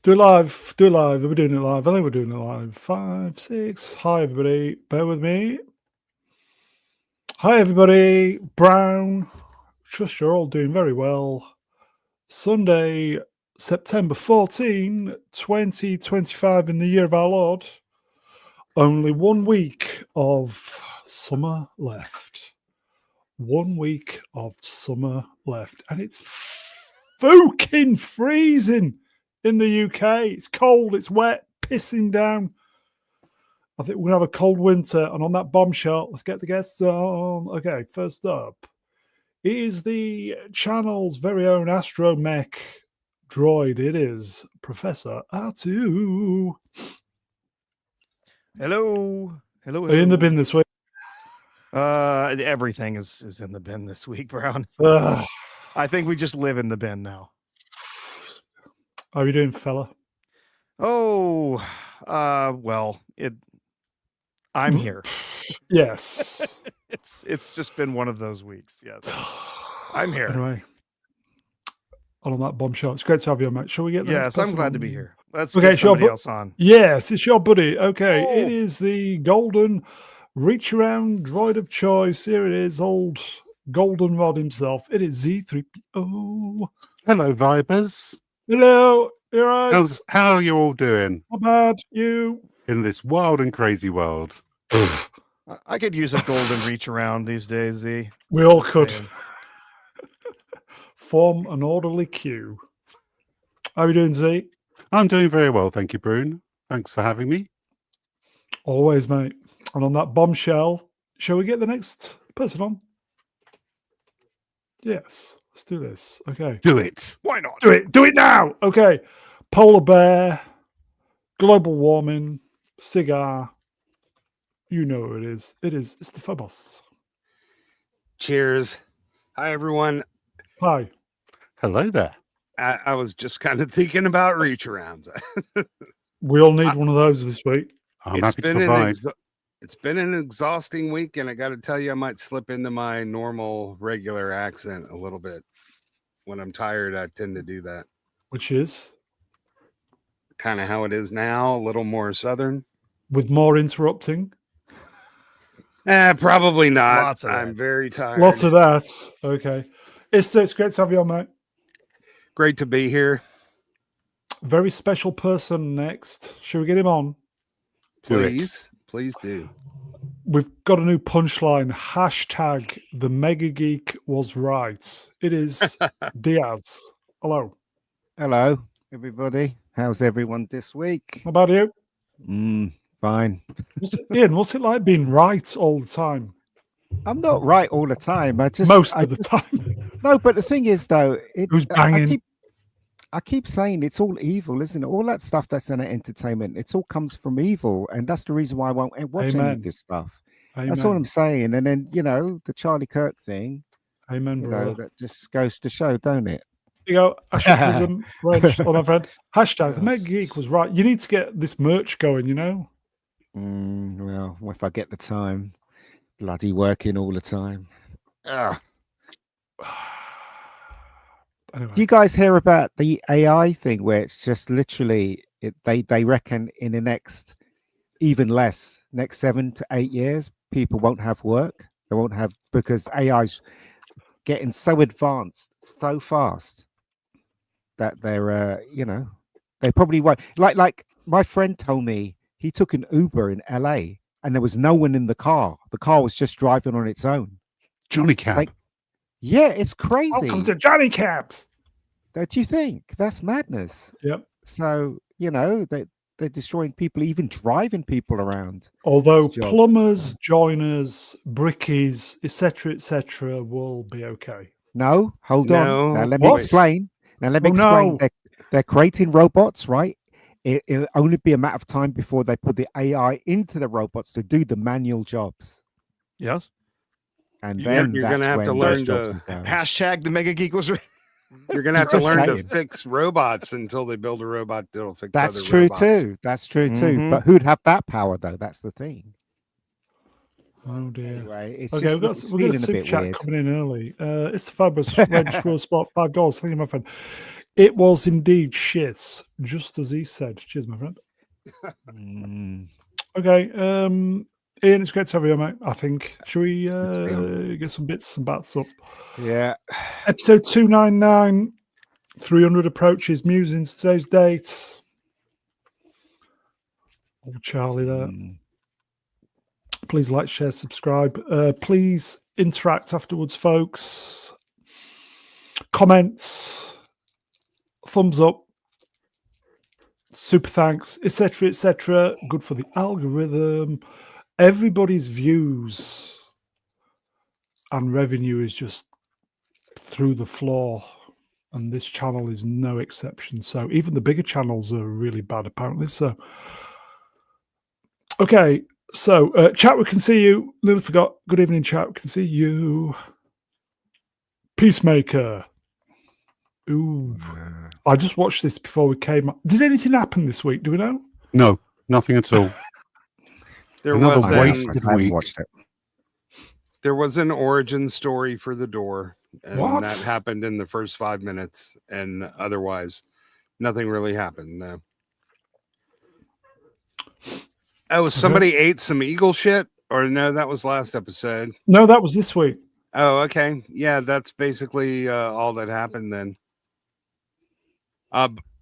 Do it live. Do it live. We're doing it live. I think we're doing it live. 5, 6. Hi, everybody. Bear with me. Hi, everybody. Brown. Trust you're all doing very well. Sunday, September 14, 2025, in the year of our Lord. Only 1 week of summer left. 1 week of summer left. And it's fucking freezing in the UK. It's cold, it's wet, pissing down. I think we're going to have a cold winter. And on that bombshell, let's get the guests on. Okay, first up is the channel's very own astromech droid. It is Professor R2. Hello. Hello. Are you in the bin this week? Everything is in the bin this week, Brown. I think we just live in the bin now. How are you doing, fella? Oh, well, I'm here. Yes. It's just been one of those weeks. Yes. I'm here. Anyway, on that bombshell, it's great to have you on, mate. Shall we get the next I'm person glad on? to be here. Let's Okay, get somebody else on. Yes, it's your buddy. Okay, Oh. It is the golden reach around droid of choice. Here it is, old goldenrod himself. It is Z3PO. Hello, Vibers. Hello, you're right. How are you all doing Not bad. You. in this wild and crazy world? I could use a golden reach around these days, Z. We all could. Form an orderly queue. How are you doing, Z? I'm doing very well, thank you, Brune. Thanks for having me. Always, mate. And on that bombshell, shall we get the next person on? Yes, let's do this. Okay. Do it. Why not? Do it. Do it now. Okay. Polar bear, global warming, cigar. You know who it is. It's the Phobos. Cheers. Hi, everyone. Hi. Hello there. I was just kind of thinking about reach arounds. We all need one of those this week. I'm happy to provide. It's been an exhausting week, and I got to tell you, I might slip into my normal, regular accent a little bit. When I'm tired, I tend to do that. Which is? Kind of how it is now, a little more southern. With more interrupting? Probably not. Lots of I'm that. very tired. Lots of that. Okay. It's great to have you on, mate. Great to be here. Very special person next. Should we get him on? Please do. We've got a new punchline. Hashtag the Mega Geek was right. It is Diaz. Hello. Hello, everybody. How's everyone this week? How about you? Fine. Ian, what's it like being right all the time? I'm not right all the time. Most of the time. No, but the thing is, though, Who's banging? I keep saying it's all evil, isn't it? All that stuff that's in entertainment, it all comes from evil, and that's the reason why I won't watch any of this stuff. Amen. That's all I'm saying. And then the Charlie Kirk thing. Amen, bro. That just goes to show, don't it? You go, Ashikism, oh, my friend. Hashtag the Mega Geek was right. You need to get this merch going, you know? Well, if I get the time, bloody working all the time. Anyway. Do you guys hear about the AI thing where it's just literally they reckon in the next 7 to 8 years people won't have work. They won't have, because AI's getting so advanced so fast that they're they probably won't. Like my friend told me he took an Uber in LA and there was no one in the car. The car was just driving on its own. Johnny Cab. Yeah, it's crazy. Welcome to Johnny Cabs. Don't you think? That's madness. Yep. So, they're destroying people, even driving people around. Although plumbers, joiners, brickies, etc., will be okay. No, hold on. Now let me explain. No. They're creating robots, right? It'll only be a matter of time before they put the AI into the robots to do the manual jobs. Yes. And then you're going to have to learn to hashtag the Mega Geek was right. You're going to have to learn to fix robots until they build a robot that'll fix That's other true robots. too. That's true too. But who'd have that power though? That's the thing. Oh dear. Anyway, it's okay, we've got a super chat coming in early. It's the Fabulous Reg Sport, $5. Thank you, my friend. It was indeed shit, just as he said. Cheers, my friend. Okay, Ian, it's great to have you, mate. I think. Shall we get some bits and bats up? Yeah. Episode 299, 300 approaches, musings, today's date. Old Charlie there. Please like, share, subscribe. Please interact afterwards, folks. Comments, thumbs up, super thanks, etc., etc. Good for the algorithm. Everybody's views and revenue is just through the floor, and this channel is no exception. So even the bigger channels are really bad, apparently. So, okay. So, chat, we can see you. Nearly forgot. Good evening, chat. We can see you. Peacemaker. Ooh. I just watched this before we came up. Did anything happen this week? Do we know? No, nothing at all. There Another was I wasted haven't week. watched it. there was an origin story for the door, and What? that happened in the first 5 minutes, and otherwise, nothing really happened. No. Oh, somebody ate some eagle shit, or no? That was last episode. No, that was this week. Oh, okay. Yeah, that's basically all that happened then.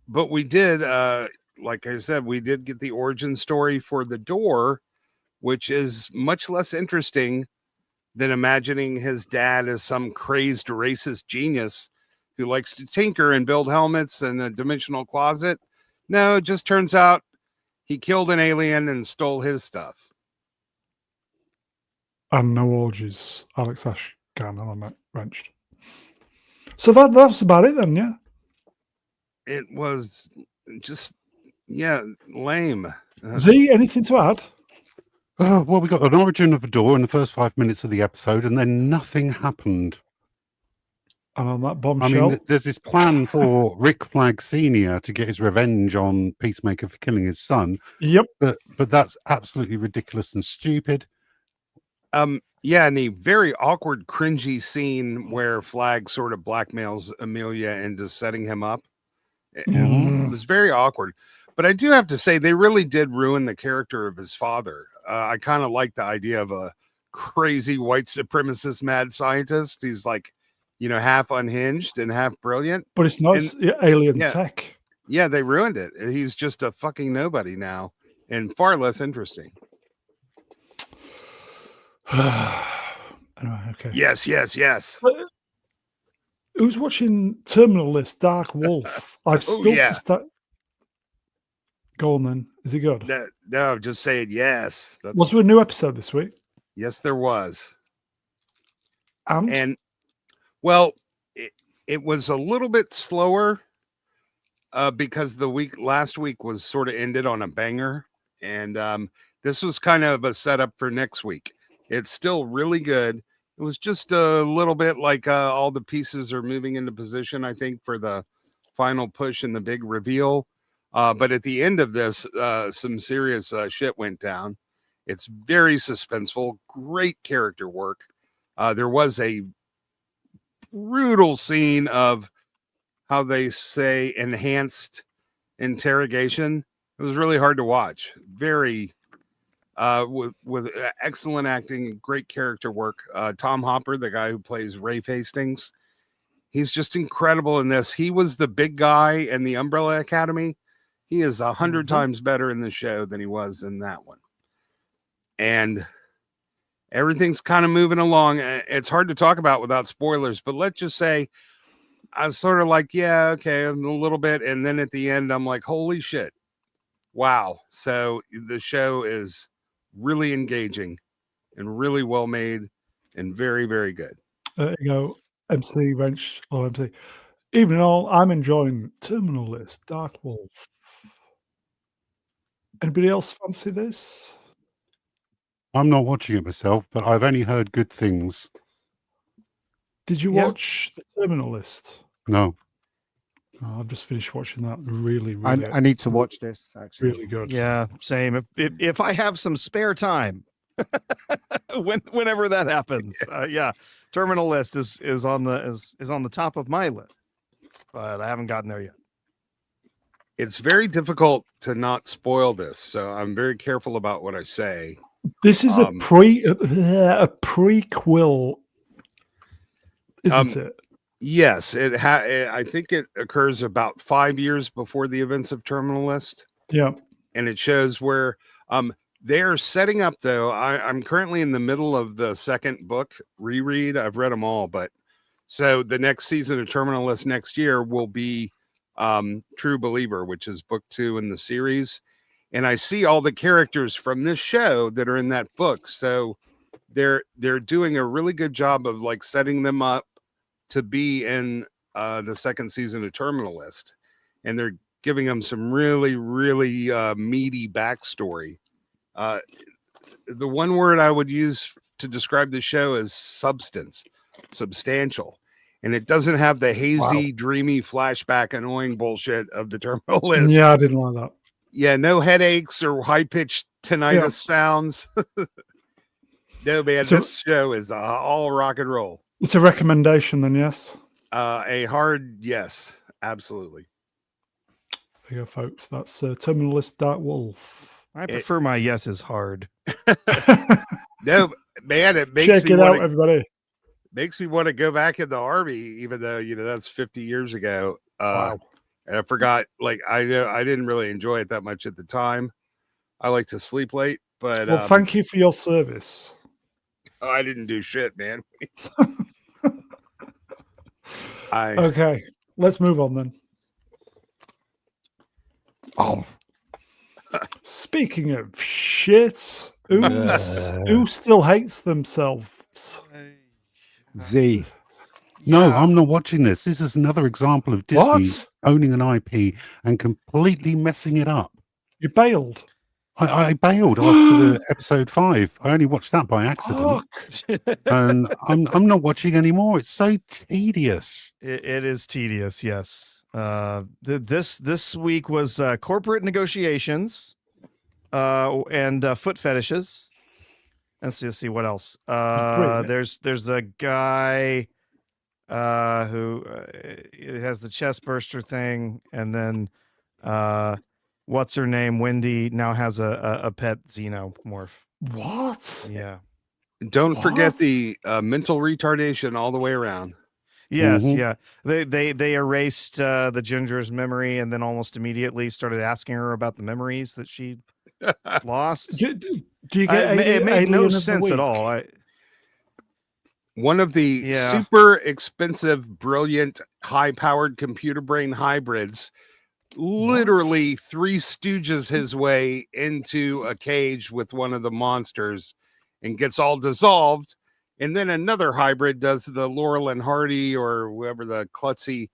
But we did, like I said, we did get the origin story for the door, which is much less interesting than imagining his dad as some crazed racist genius who likes to tinker and build helmets in a dimensional closet. No, it just turns out he killed an alien and stole his stuff. And no orgies. Alex Ashcan on that wrenched. So that's about it then, yeah? It was just, yeah, lame. Z, anything to add? Oh, well, we got an origin of a door in the first 5 minutes of the episode, and then nothing happened. And on that I bombshell, mean, there's this plan for Rick Flag Sr. to get his revenge on Peacemaker for killing his son, yep. but that's absolutely ridiculous and stupid. Yeah, and the very awkward, cringy scene where Flag sort of blackmails Amelia into setting him up. It was very awkward. But I do have to say, they really did ruin the character of his father. I kind of like the idea of a crazy white supremacist mad scientist. He's like, half unhinged and half brilliant. But it's not alien yeah. tech. Yeah, they ruined it. He's just a fucking nobody now and far less interesting. Anyway, okay. Yes. Who's watching Terminal List Dark Wolf? I've still to start. Go on then. Is it good? No, just saying yes. Was there a new episode this week? Yes, there was. And well, it was a little bit slower because last week was sort of ended on a banger, and this was kind of a setup for next week. It's still really good. It was just a little bit like all the pieces are moving into position, I think, for the final push and the big reveal. But at the end of this, some serious shit went down. It's very suspenseful, great character work. There was a brutal scene of how they say enhanced interrogation. It was really hard to watch. Very with excellent acting, great character work. Tom Hopper, the guy who plays Rafe Hastings, he's just incredible in this. He was the big guy in the Umbrella Academy. He is 100 times better in the show than he was in that one. And everything's kind of moving along. It's hard to talk about without spoilers, but let's just say I was sort of like, yeah, okay, a little bit. And then at the end, I'm like, holy shit. Wow. So the show is really engaging and really well made and very, very good. MC Wrench or MC. Even all, I'm enjoying Terminal List, Dark Wolf. Anybody else fancy this? I'm not watching it myself, but I've only heard good things. Did you watch the Terminal List? No. Oh, I've just finished watching that. Really, I need to watch this, actually. Really good. Yeah, same. If I have some spare time, whenever that happens, Terminal List is on the top of my list. but I haven't gotten there yet. It's very difficult to not spoil this, so I'm very careful about what I say. This is a Um, prequel, isn't it? Yes, I think it occurs about 5 years before the events of Terminal List, Yeah. and it shows where they're setting up. Though I'm currently in the middle of the second book reread. I've read them all, but so the next season of Terminal List next year will be True Believer, which is book 2 in the series, and I see all the characters from this show that are in that book. So they're doing a really good job of like setting them up to be in the second season of Terminal List, and they're giving them some really meaty backstory. The one word I would use to describe the show is substantial, and it doesn't have the hazy, dreamy flashback, annoying bullshit of the Terminal List. Yeah, I didn't like that. Yeah, no headaches or high pitched tinnitus sounds. No, man, So- this show is all rock and roll. It's a recommendation, then, yes. A hard yes, absolutely. There you go, folks. That's Terminalist Dark Wolf. I prefer my yeses hard. No, man, it makes Check me it out, want everybody. to go back in the army, even though that's 50 years ago. Wow. And I forgot. Like I know I didn't really enjoy it that much at the time. I like to sleep late, but Well, thank you for your service. I didn't do shit, man. Okay, let's move on then. Oh. Speaking of shit, who still hates themselves? Z. No, I'm not watching this. This is another example of Disney What? owning an IP and completely messing it up. You bailed. I bailed after the episode 5. I only watched that by accident, Fuck. and I'm not watching anymore. It's so tedious. It is tedious, yes. This week was corporate negotiations, and foot fetishes. Let's see what else. Brilliant. There's a guy who has the chest burster thing, and then what's her name? Wendy now has a pet xenomorph. What? Yeah. Don't forget What? the mental retardation all the way around. Yes, Mhm. yeah. They erased the Ginger's memory, and then almost immediately started asking her about the memories that she lost. Do you get It made Alien no of the sense at Week? all. One of the Yeah. super expensive, brilliant, high-powered computer brain hybrids literally Three Stooges his way into a cage with one of the monsters and gets all dissolved. And then another hybrid does the Laurel and Hardy or whoever the klutzy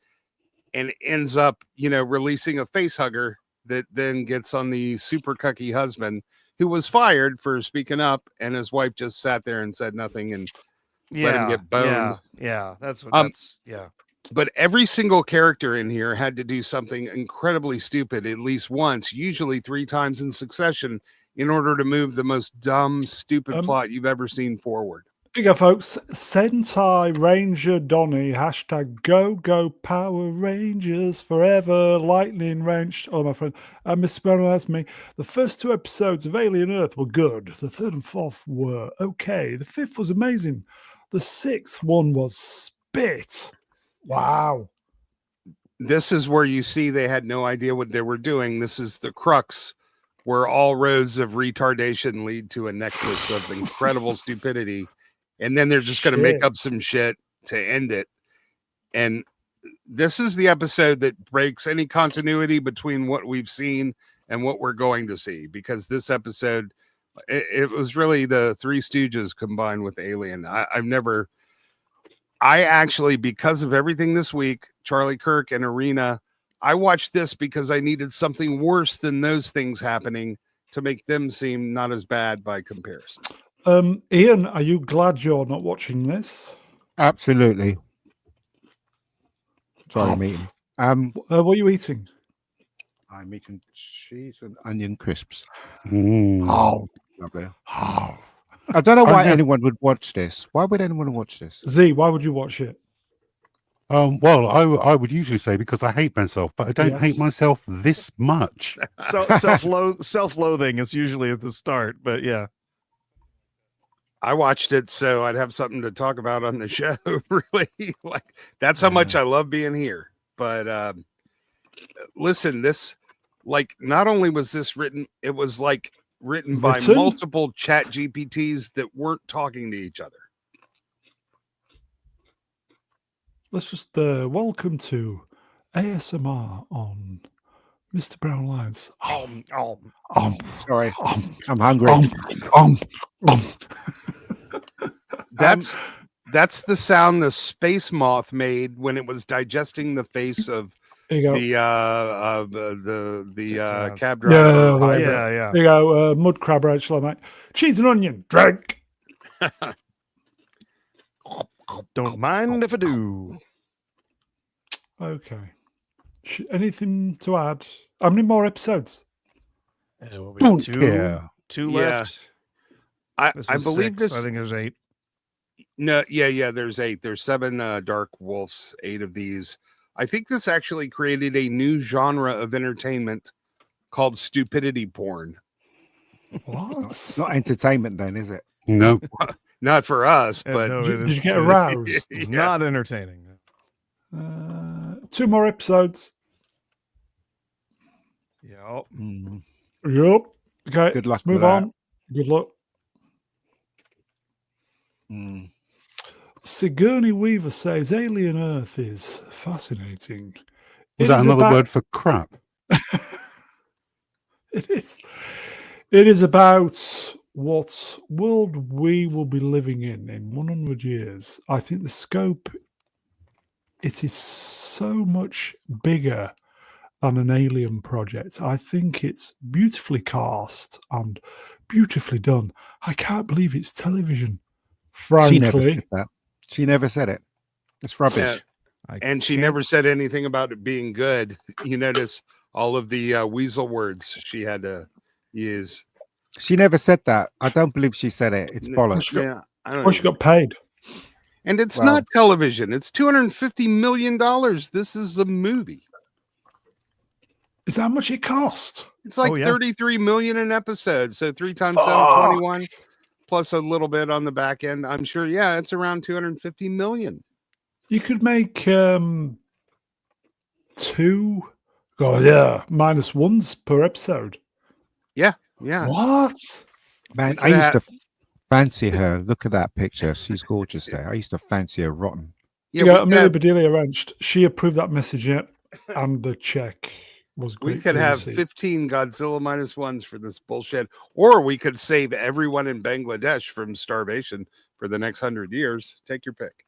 and ends up, releasing a face hugger that then gets on the super cucky husband who was fired for speaking up, and his wife just sat there and said nothing and let him get boned. Yeah. That's what. Yeah. But every single character in here had to do something incredibly stupid at least once, usually 3 times in succession, in order to move the most dumb, stupid plot you've ever seen forward. Here you go, folks. Sentai Ranger Donny, hashtag go Power Rangers forever, lightning wrench. Oh, my friend. Mr. Brown asked me, the first 2 episodes of Alien Earth were good. The 3rd and 4th were okay. The 5th was amazing. The 6th one was spit. Wow. This is where you see they had no idea what they were doing. This is the crux where all roads of retardation lead to a nexus of incredible stupidity. And then they're just going to make up some shit to end it. And this is the episode that breaks any continuity between what we've seen and what we're going to see. Because this episode, it was really the Three Stooges combined with Alien. I actually, because of everything this week, Charlie Kirk and Arena, I watched this because I needed something worse than those things happening to make them seem not as bad by comparison. Ian, are you glad you're not watching this? Absolutely. Sorry, I'm eating. What are you eating? I'm eating cheese and onion crisps. Oh, Lovely. oh. I don't know why Okay. anyone would watch this. Why would anyone watch this? Z, why would you watch it? Well, I would usually say because I hate myself, but I don't hate Yes. myself this much. So self-loathing is usually at the start, but yeah. I watched it so I'd have something to talk about on the show. Really, like that's how much I love being here. But listen, this like not only was this written, it was like written by multiple chat GPTs that weren't talking to each other. Let's just welcome to ASMR on Mr. Brown Lines. Sorry, I'm hungry. That's the sound the space moth made when it was digesting the face of the cab driver. Yeah. There you go, mud crab Rachel, mate. Cheese and onion, drink. Don't mind if I do. Okay. Anything to add? How many more episodes? Don't care. Two Yeah. left. I was believe 6. this. I think there's 8. No, yeah. There's 8. There's 7 dark wolves. 8 of these. I think this actually created a new genre of entertainment called stupidity porn. What? It's not entertainment, then, is it? No. Not for us, but No, Did it you get is aroused? not entertaining. 2 more episodes. Yeah. Yep. Okay. Good luck Let's move with that. on. Good luck. Sigourney Weaver says Alien Earth is fascinating. Was that another word for crap? It is. It is about what world we will be living in 100 years. I think the scope, it is so much bigger than an alien project. I think it's beautifully cast and beautifully done. I can't believe it's television. She never Frankly, said that. She never said it. It's rubbish. Yeah. And she never said anything about it being good. You notice all of the weasel words she had to use. She never said that. I don't believe she said it. It's bollocks. Yeah, I don't well, she got paid. And it's not television. It's $250 million. This is a movie. Is that how much it cost? It's like 33 million an episode. So 3 times 7, 21, plus a little bit on the back end. I'm sure, yeah, it's around 250 million. You could make 2 -1s per episode. Yeah. What? Man, I used to fancy her. Look at that picture. She's gorgeous there. I used to fancy her rotten. Yeah, Amelia Bedelia Wrenched. She approved that message, and the check was great. We could have 15 Godzilla -1s for this bullshit, or we could save everyone in Bangladesh from starvation for the next 100 years. Take your pick.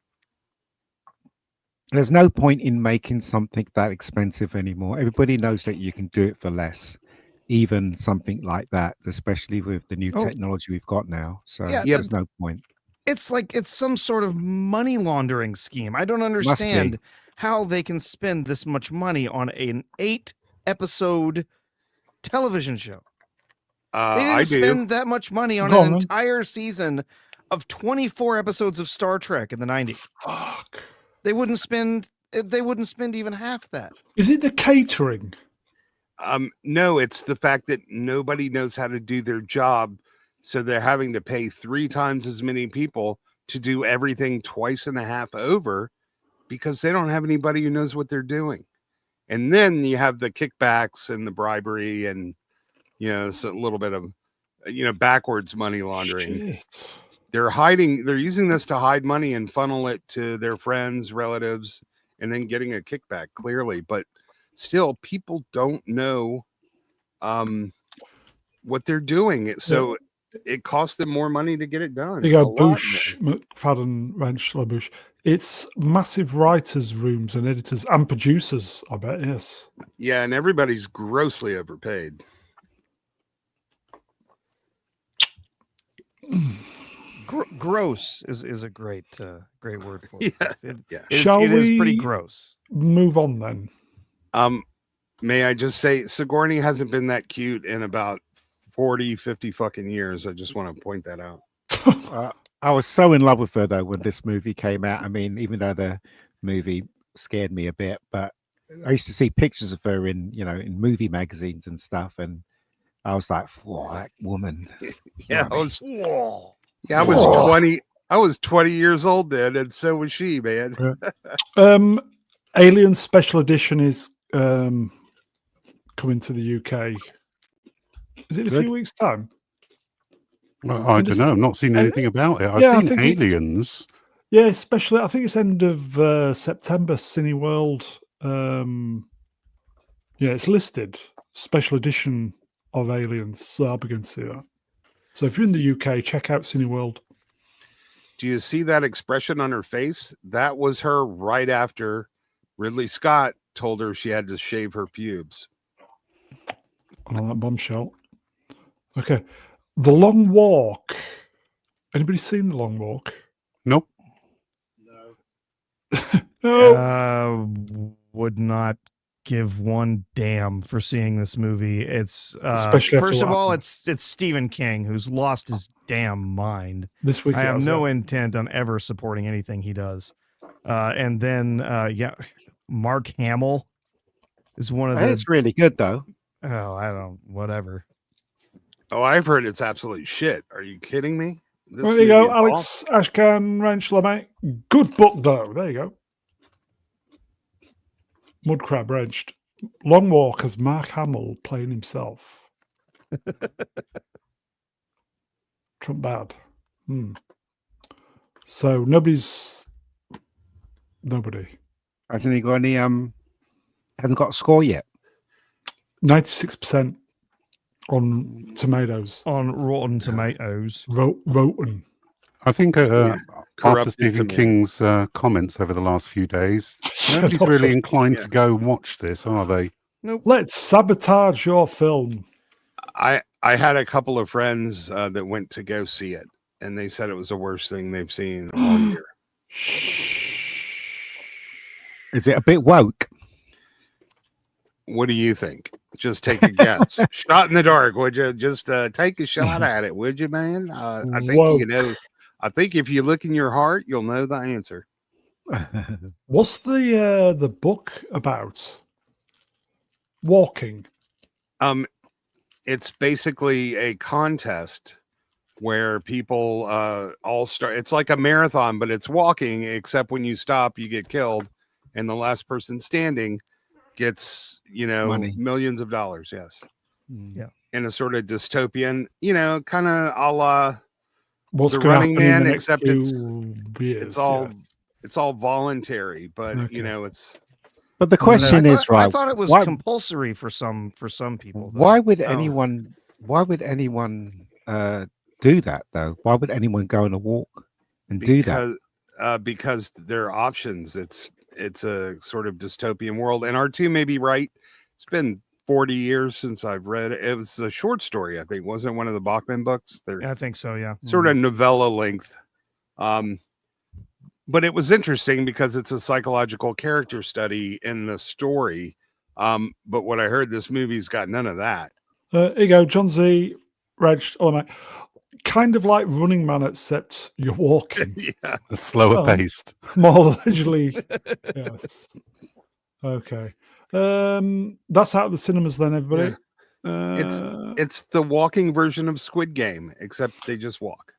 There's no point in making something that expensive anymore. Everybody knows that you can do it for less. Even something like that, especially with the new technology we've got now. So there's no point. It's like it's some sort of money laundering scheme. I don't understand how they can spend this much money on an 8-episode television show. They didn't spend that much money on an entire season of 24 episodes of Star Trek in the 90s. Fuck. They wouldn't spend even half that. Is it the catering? No, it's the fact that nobody knows how to do their job. So they're having to pay 3 times as many people to do everything twice and a half over because they don't have anybody who knows what they're doing. And then you have the kickbacks and the bribery and, so a little bit of, backwards money laundering. Shit. They're using this to hide money and funnel it to their friends, relatives, and then getting a kickback clearly. But still, people don't know what they're doing. So it costs them more money to get it done. You go, Bush, McFadden, Wrench, LaBouche. It's massive writers' rooms and editors and producers, I bet, yes. Yeah, and everybody's grossly overpaid. Gross is a great word for it. It is pretty gross. Move on then. May I just say Sigourney hasn't been that cute in about 40, 50 fucking years. I just want to point that out. I was so in love with her though when this movie came out. I mean, even though the movie scared me a bit, but I used to see pictures of her in in movie magazines and stuff, and I was like, "Whoa, that woman!" Yeah, Blimey. I was Whoa. 20. I was 20 years old then, and so was she, man. Alien Special Edition is coming to the UK. Is it in a Good. few weeks' time? Well, I don't know. I've not seen anything about it. I've yeah, I seen think it's- Aliens. Yeah, especially I think it's end of September. Cineworld. Yeah, it's listed special edition of Aliens. So I'll begin to see that. So if you're in the UK, check out Cineworld. Do you see that expression on her face? That was her right after Ridley Scott told her she had to shave her pubes. On that bombshell. Okay, The Long Walk. Anybody seen The Long Walk? Nope. No. Would not give one damn for seeing this movie. It's Especially after first of what all, happened. it's Stephen King, who's lost his damn mind. This week I it have has, no yeah. intent on ever supporting anything he does. And then Mark Hamill is one of And the it's really good though. whatever. Oh, I've heard it's absolute shit. Are you kidding me? This There you go, movie Alex is Ashcan Ranchler, mate. Good book, though. There you go. Mudcrab Wrenched. Long Walk as Mark Hamill playing himself. Trump bad. So nobody. Hasn't he got any? Hasn't got a score yet. 96% on tomatoes. On Rotten Tomatoes. Rotten. I think after corrupted Stephen tomato. King's comments over the last few days, nobody's really inclined to go watch this, are they? Nope. Let's sabotage your film. I had a couple of friends that went to go see it, and they said it was the worst thing they've seen all year. Is it a bit woke? What do you think? Just take a guess. Shot in the dark, would you? Just take a shot at it, would you, man? I think Woke. you know. I think if you look in your heart, you'll know the answer. What's the book about? Walking. It's basically a contest where people all start. It's like a marathon, but it's walking. Except when you stop, you get killed, and the last person standing gets Money. millions of dollars. Yes. Yeah. In a sort of dystopian, kind of a la What's The going to Running happen in Man, the next except few years? it's all yes. it's all voluntary, but Okay. it's But the question is, I right? thought it was why- compulsory for some people. though. Why would Oh. anyone? Why would anyone do that though? Why would anyone go on a walk and do that? because there are options. It's a sort of dystopian world, and R2 may be right. It's been 40 years since I've read it. It was a short story, I think. Wasn't it one of the Bachman books? They're Yeah, I think so. Yeah. sort of novella length. But it was interesting because it's a psychological character study in the story. But what I heard, this movie's got none of that. Here you go, John Z. Reg. Oh, mate. Kind of like Running Man, except you're walking. Yeah. Slower Oh. paced. More allegedly. Yes. Okay. That's out of the cinemas then, everybody. It's the walking version of Squid Game, except they just walk.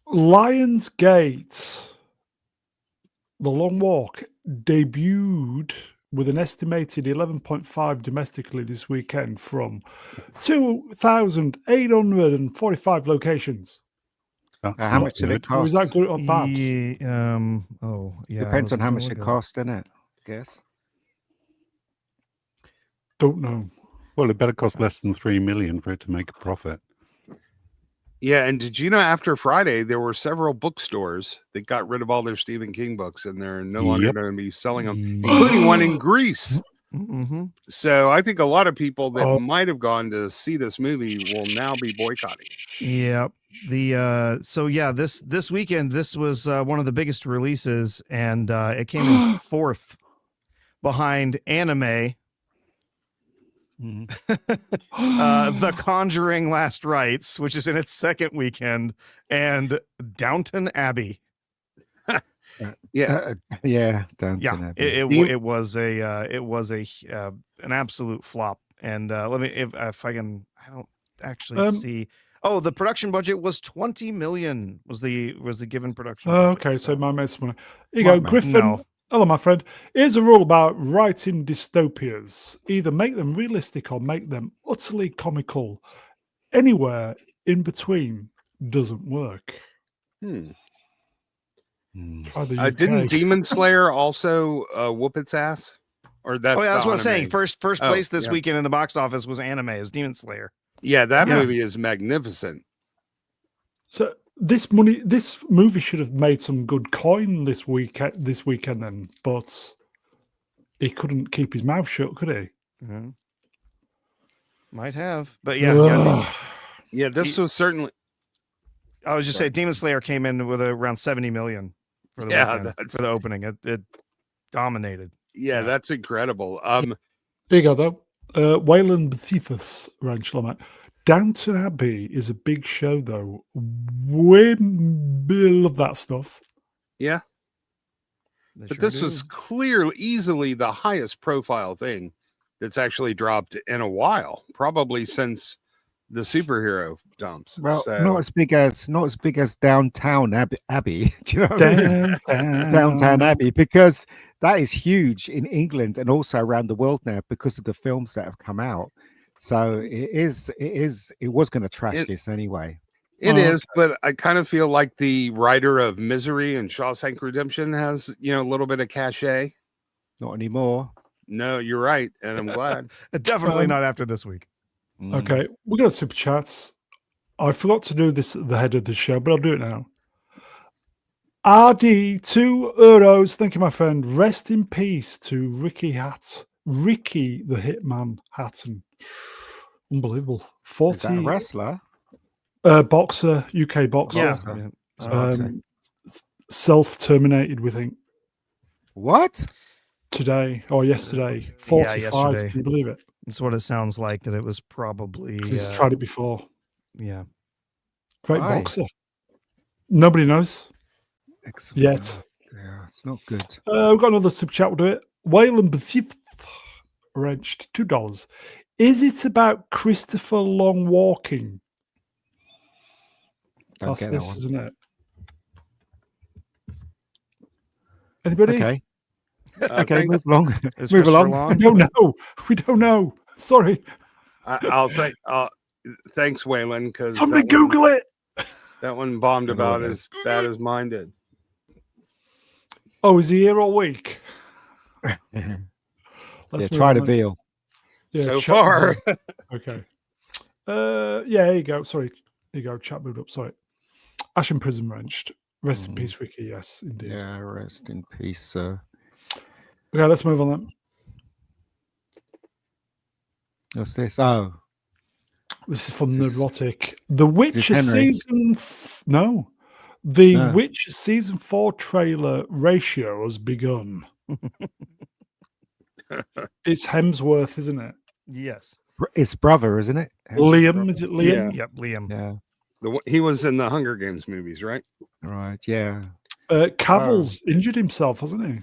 Lionsgate, The Long Walk, debuted with an estimated 11.5 domestically this weekend from 2,845 locations. That's How not much did it good. cost? Was that good or bad? Yeah, Depends on how much it cost, innit? I guess. Don't know. Well, it better cost less than 3 million for it to make a profit. Yeah, and did you know after Friday there were several bookstores that got rid of all their Stephen King books and they're no longer Yep. going to be selling them, including one in Greece. Mm-hmm. So I think a lot of people that Oh. might have gone to see this movie will now be boycotting. Yeah. This weekend this was one of the biggest releases, and it came in fourth behind Anime, The Conjuring Last Rites, which is in its second weekend, and Downton Abbey. Yeah. Yeah, Downton Yeah, Abbey. it was an absolute flop. And let me if I can, I don't actually see. Oh, the production budget was 20 million. Was the given production? Budget, Okay, so my mess one. Here you Might go, make- Griffin. No. Hello, my friend. Here's a rule about writing dystopias: either make them realistic or make them utterly comical. Anywhere in between doesn't work. Hmm. Try the UK. Didn't Demon Slayer also whoop its ass? Or that's Oh yeah, that's the what I'm saying. anime? First Oh, place this yeah. weekend in the box office was anime. It was Demon Slayer. Yeah, that Yeah. movie is magnificent. So this movie should have made some good coin this weekend then, but he couldn't keep his mouth shut, could he? Mhm. Might have, but yeah. Ugh. Yeah, this was certainly. I was just saying, Demon Slayer came in with around 70 million for the Yeah, weekend, that's- for the opening. It dominated. Yeah, Yeah. that's incredible. Here you go, though. Wayland Bethethus Ranch Lamont. Downton Abbey is a big show, though. We love that stuff. Yeah, They but sure this was do. clearly easily the highest profile thing that's actually dropped in a while, probably since the superhero dumps. Well, So- not as big as Downtown Abbey. Do you know what I mean? Downtown. Downtown Abbey, because that is huge in England and also around the world now because of the films that have come out. So it was going to trash It- this anyway. It Oh, is, but I kind of feel like the writer of Misery and Shawshank Redemption has, a little bit of cachet. Not anymore. No, you're right, and I'm glad. Definitely Um, not after this week. Okay, we got super chats. I forgot to do this at the head of the show, but I'll do it now. RD, €2. Thank you, my friend. Rest in peace to Ricky the Hitman Hatton. Unbelievable. Is that a 40 wrestler? boxer, UK boxer. Yeah. Oh, yeah. okay. Self-terminated, we think, What? today or yesterday. 45. yesterday. Can you believe it? That's what it sounds like. That it was probably. 'Cause he's tried it before. Yeah. Great Why? boxer. Nobody knows Excellent. yet. Yeah, it's not good. We've got another super chat. We'll do it. Wayland Bethith wrenched $2. Is it about Christopher Long walking? Don't That's get that this, one. isn't it? Anybody? Okay. Okay, Thank- move along. Is Move Christopher along. We Long? don't know. We don't know. Sorry. I'll think. Thanks, Waylon, because Somebody Google it. that one bombed I know about it as bad as mine did. Oh, is he here all week? Yeah, Let's move try on to then. veal. Yeah, So chat far, moved up. Okay. Yeah, here you go. Sorry. Here you go. Chat moved up. Sorry. Ash and Prison wrenched. Rest in peace, Ricky. Yes, indeed. Yeah, rest in peace, sir. Okay, let's move on then. What's this? Oh, This is from Is this- Neurotic. The Witcher Henry? season. No. The No. Witcher season 4 trailer ratio has begun. It's Hemsworth, isn't it? Yes. it's brother, isn't it? Liam, is it Liam? Yeah. Yep. Liam. Yeah. he was in the Hunger Games movies, right? Right. Yeah. Cavill's injured himself, hasn't he?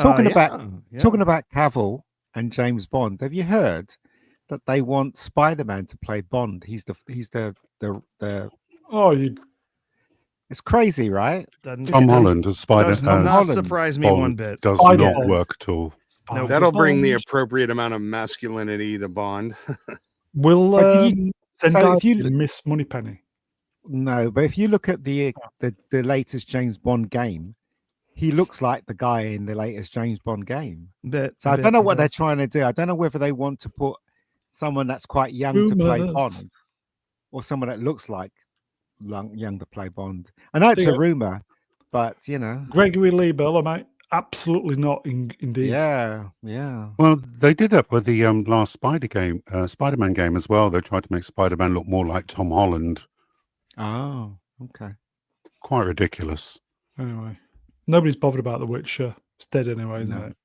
Talking Yeah, about yeah. talking about Cavill and James Bond. Have you heard that they want Spider-Man to play Bond? He's the. Oh, you It's crazy, right? Doesn't- Tom does- Holland as Spider does as not Holland. surprise me one Bond bit. does Spider not Bond. work at all. Spider That'll bring the Bond. appropriate amount of masculinity to Bond. Will But did you- Zendaya if you be look- Miss Moneypenny? No, but if you look at the latest James Bond game, he looks like the guy in the latest James Bond game. So I don't know what they're trying to do. I don't know whether they want to put someone that's quite young to play Rumors. Bond, or someone that looks like young to play Bond. I know it's Yeah. a rumor, but you know, Gregory Lee Bell, mate. Absolutely not, indeed. yeah. Well, they did that with the last Spider-Man game as well. They tried to make Spider-Man look more like Tom Holland. Oh, okay. Quite ridiculous. Anyway, nobody's bothered about The Witcher. It's dead anyway, isn't No. it?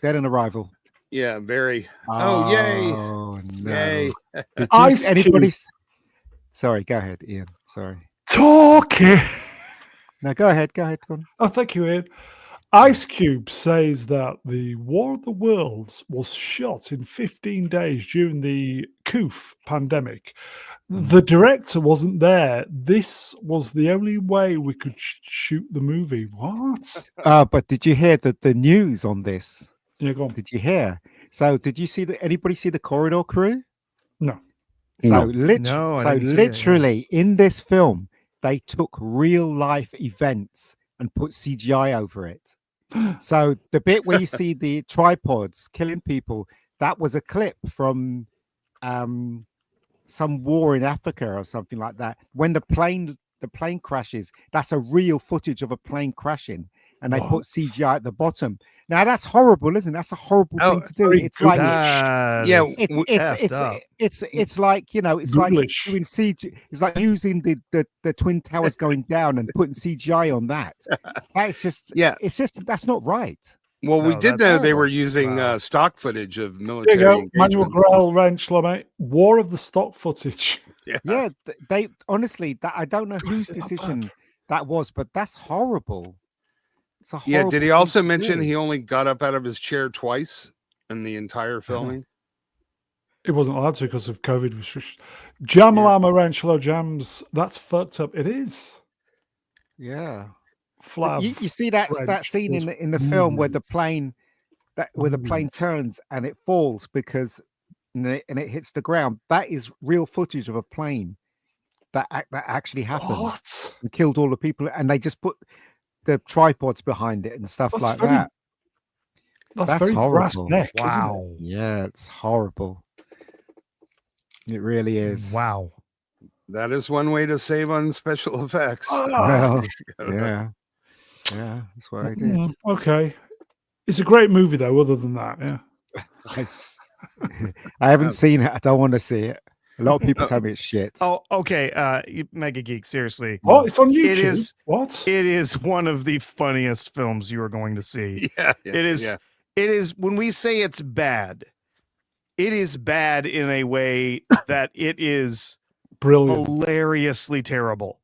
Dead on arrival. Yeah, very. Oh, yay. Oh no! Yay. Did you Ice anybody? Cube. Sorry, go ahead, Ian. Sorry. Talking. No, go ahead. Go on. Oh, thank you, Ian. Ice Cube says that the War of the Worlds was shot in 15 days during the COOF pandemic. The director wasn't there. This was the only way we could shoot the movie. What? But did you hear the news on this? Yeah, go on. Did you hear? So did you see anybody see the Corridor Crew? No. So No. No, I didn't see it, yeah. literally in this film, they took real life events and put CGI over it. So the bit where you see the tripods killing people, that was a clip from some war in Africa or something like that. When the plane crashes, that's a real footage of a plane crashing, and they put What? CGI at the bottom. Now that's horrible, isn't it? That's a horrible thing to do. very It's like That Yeah, is it's effed up. it's like, you know, it's like Ghoulish. doing CG. It's like using the twin towers going down and putting CGI on that. That's just Yeah. It's just that's not right. well, we No, did that's know they were horrible. using Wow. stock footage of There military you go. Manuel engagements. Grell, Rentschler, mate. War of the stock footage. Yeah, they honestly, that I don't know God, whose is it that bad? decision that was, but that's horrible. It's a Yeah, horrible did he thing also to mention do. he only got up out of his chair twice in the entire filming? It wasn't allowed to because of COVID restrictions. Jamalama Rentschler Jams. That's fucked up. It is. Yeah. Flav. You see that French scene was in the film where the brilliant. plane Brilliant. turns and it falls because and it hits the ground. That is real footage of a plane that actually happened What? and killed all the people, and they just put the tripods behind it and stuff That's like very- that. That's That's very brass horrible. neck, isn't it? Wow. Yeah, it's horrible. It really is. Wow. That is one way to save on special effects. Well, yeah, that's what I did. Okay. It's a great movie, though, other than that. Yeah. I haven't seen it. I don't want to see it. A lot of people tell me it's shit. Oh, okay. You Mega Geek, seriously. Oh, it's on YouTube. It is. What? It is one of the funniest films you are going to see. Yeah, It is. yeah. It is when we say it's bad. It is bad in a way that it is Brilliant. hilariously terrible.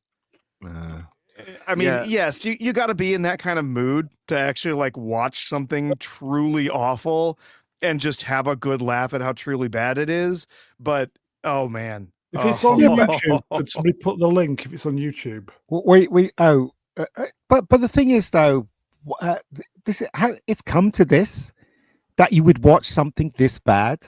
I mean, Yeah. yes, you got to be in that kind of mood to actually like watch something truly awful and just have a good laugh at how truly bad it is. But oh man, If it's on YouTube, could somebody put the link if it's on YouTube? But the thing is though, it's come to this that you would watch something this bad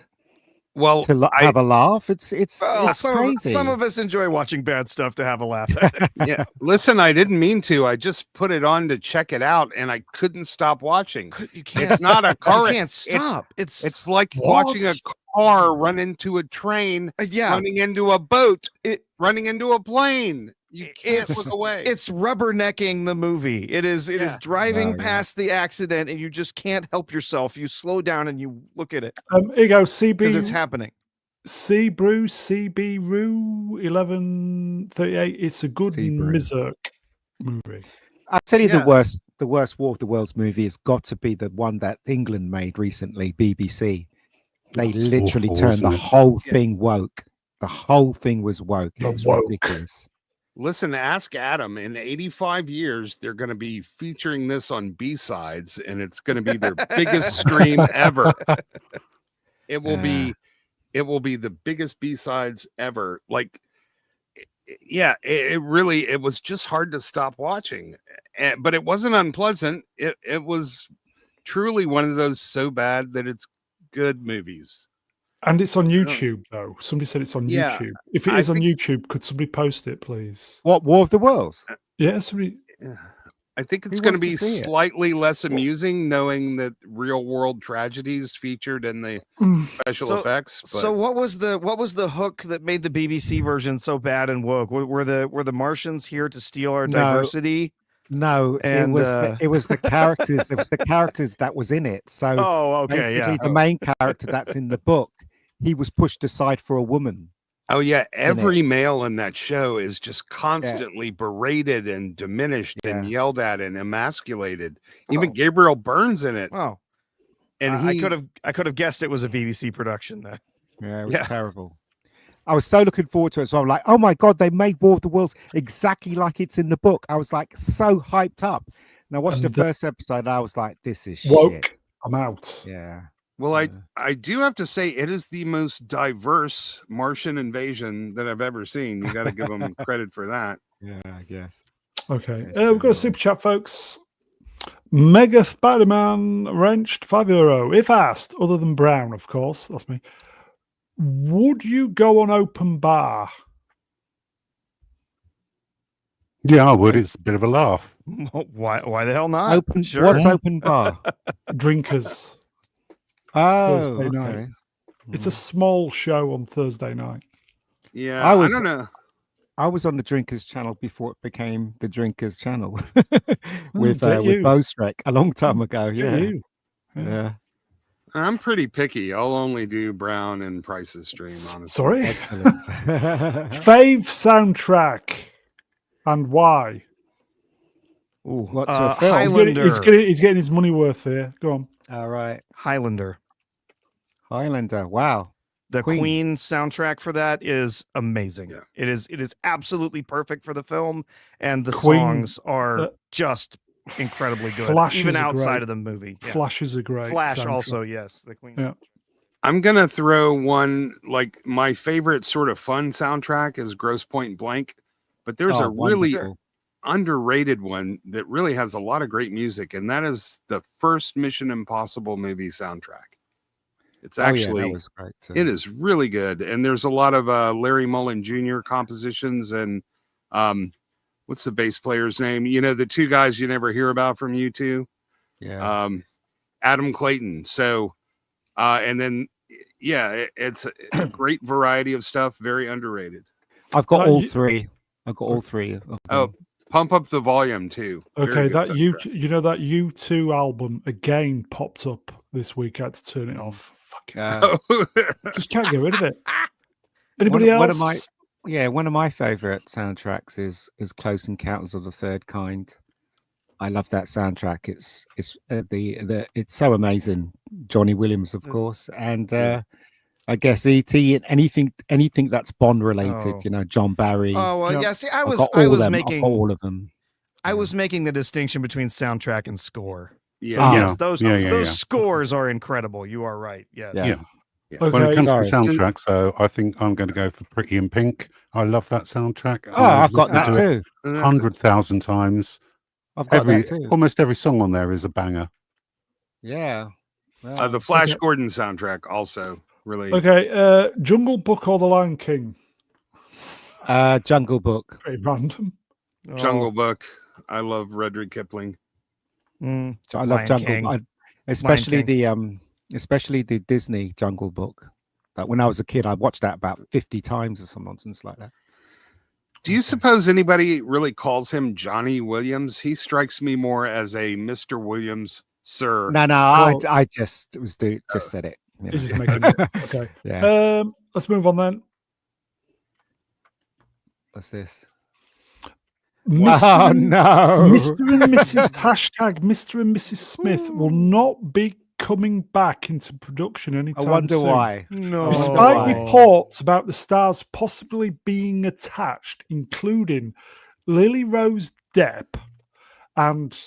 Well, to have a laugh. It's crazy. some of us enjoy watching bad stuff to have a laugh at it. yeah. Listen, I didn't mean to. I just put it on to check it out, and I couldn't stop watching. You can't. It's not a car. You can't stop. It's It's like watching a car run into a train, yeah. running into a boat, running into a plane. You can't It's- look away. It's rubbernecking the movie. It is driving Oh, yeah. past the accident, and you just can't help yourself. You slow down and you look at it Here you go. because it's CB happening. C Brew CB Roo 1138. It's a good Brew. Mizerk movie. I tell you, Yeah. the worst War of the Worlds movie has got to be the one that England made recently, BBC. They That's literally awful, turned isn't the it? whole thing woke. The whole thing was woke. It was Woke. ridiculous. Listen, ask Adam. In 85 years, they're going to be featuring this on B-sides, and it's going to be their biggest stream ever. It will be the biggest B-sides ever. Like, yeah, it really, it was just hard to stop watching, but it wasn't unpleasant. It was truly one of those so bad that it's good movies. And it's on YouTube, though. Somebody said it's on Yeah, YouTube. If it I is on think- YouTube, could somebody post it, please? What, War of the Worlds? Yeah, somebody. I think it's Who going to wants be to see it? slightly less amusing knowing that real world tragedies featured in the special So- effects. But So what was the hook that made the BBC version so bad and woke? Were the Martians here to steal our No. diversity? No, And, it was the characters. It was the characters that was in it. So Oh, okay, basically, yeah. the main character that's in the book, he was pushed aside for a woman. oh yeah, every it. male in that show is just constantly berated and diminished and Yeah. yelled at and emasculated. Even Oh. Gabriel Burns in it. Wow. And I he could have guessed it was a BBC production then. Yeah, it was Yeah. terrible. I was so looking forward to it. So I'm like, oh my God, they made War of the Worlds exactly like it's in the book. I was like so hyped up. And I watched And the first episode and I was like, this is woke. shit. I'm out. Yeah. Well, Yeah. I do have to say it is the most diverse Martian invasion that I've ever seen. You got to give them credit for that. Yeah, I guess. Okay. Yes, We've got a super chat, folks. Mega Spider-Man wrenched €5. If asked, other than Brown, of course, that's me, would you go on open bar? Yeah, I would. It's a bit of a laugh. Why the hell not? Open, Sure. what's open bar? Drinkers. Oh, Thursday night. okay. It's a small show on Thursday night. Yeah, I I, was- don't know. I was on the Drinkers channel before it became the Drinkers channel Get with you. Bostrek a long time ago. Get Yeah. you. Yeah. I'm pretty picky. I'll only do Brown and Price's stream, honestly. Sorry. Excellent. Fave soundtrack and why? Ooh, What's a film? Highlander. He's getting his money worth here. Go on. All right. Highlander. Highlander. Wow. The Queen. Queen soundtrack for that is amazing. Yeah. It is absolutely perfect for the film, and the Queen, songs are uh, just incredibly good, Flashes even are outside great. of the movie. Yeah. Flash is a great Flash soundtrack. also, yes, the Queen. Yeah. I'm going to throw one, like my favorite sort of fun soundtrack is Grosse Point Blank, but there's Oh, a really wonderful. underrated one that really has a lot of great music, and that is the first Mission Impossible movie soundtrack. It's actually, that was great too. it is really good, and there's a lot of Larry Mullen Jr. compositions, and what's the bass player's name? You know, the two guys you never hear about from U2, Yeah. Adam Clayton. So, and then it's a great variety of stuff, very underrated. I've got No, all you- three. I've got all three. Of them. Oh, Pump Up the Volume too. Very Okay, good that soundtrack. you know that U2 album again popped up this week. I had to turn it off. Fucking just can't get rid of it. Anybody else? one of my one of my favorite soundtracks is Close Encounters of the Third Kind. I love that soundtrack. It's it's so amazing. Johnny Williams, of course, and I guess E.T. and anything that's Bond related. Oh. You know, John Barry. Oh well, Yeah. yeah. See, I I've was got I all was them. I've got making all of them. I was making the distinction between soundtrack and score. Yeah. So Ah. yes, those Yeah, yeah, those yeah. scores are incredible. You are right. Yes. Yeah. Yeah. Okay, When it comes to sorry. soundtracks, so I think I'm going to go for Pretty in Pink. I love that soundtrack. Oh, I've got that listened to it too. And that's- 100,000 times. I've got that too. Almost every song on there is a banger. Yeah. Wow. the Flash Okay. Gordon soundtrack also really. Okay, Jungle Book or The Lion King? Jungle Book. Pretty random. Oh, Jungle Book. I love Rudyard Kipling. mm, I love Lion Jungle. King. Especially King. especially the Disney Jungle Book. Like when I was a kid, I watched that about 50 times or some nonsense like that. Do you suppose anybody really calls him Johnny Williams? He strikes me more as a Mr. Williams, sir. No, Well- I just said it. you He's know. just making it. Okay. Yeah. Let's move on then. What's this? Mr. Oh and, no. Mr. and Mrs. hashtag Mr. and Mrs. Smith will not be coming back into production I anytime wonder soon. why. No. Despite why. reports about the stars possibly being attached, including Lily Rose Depp and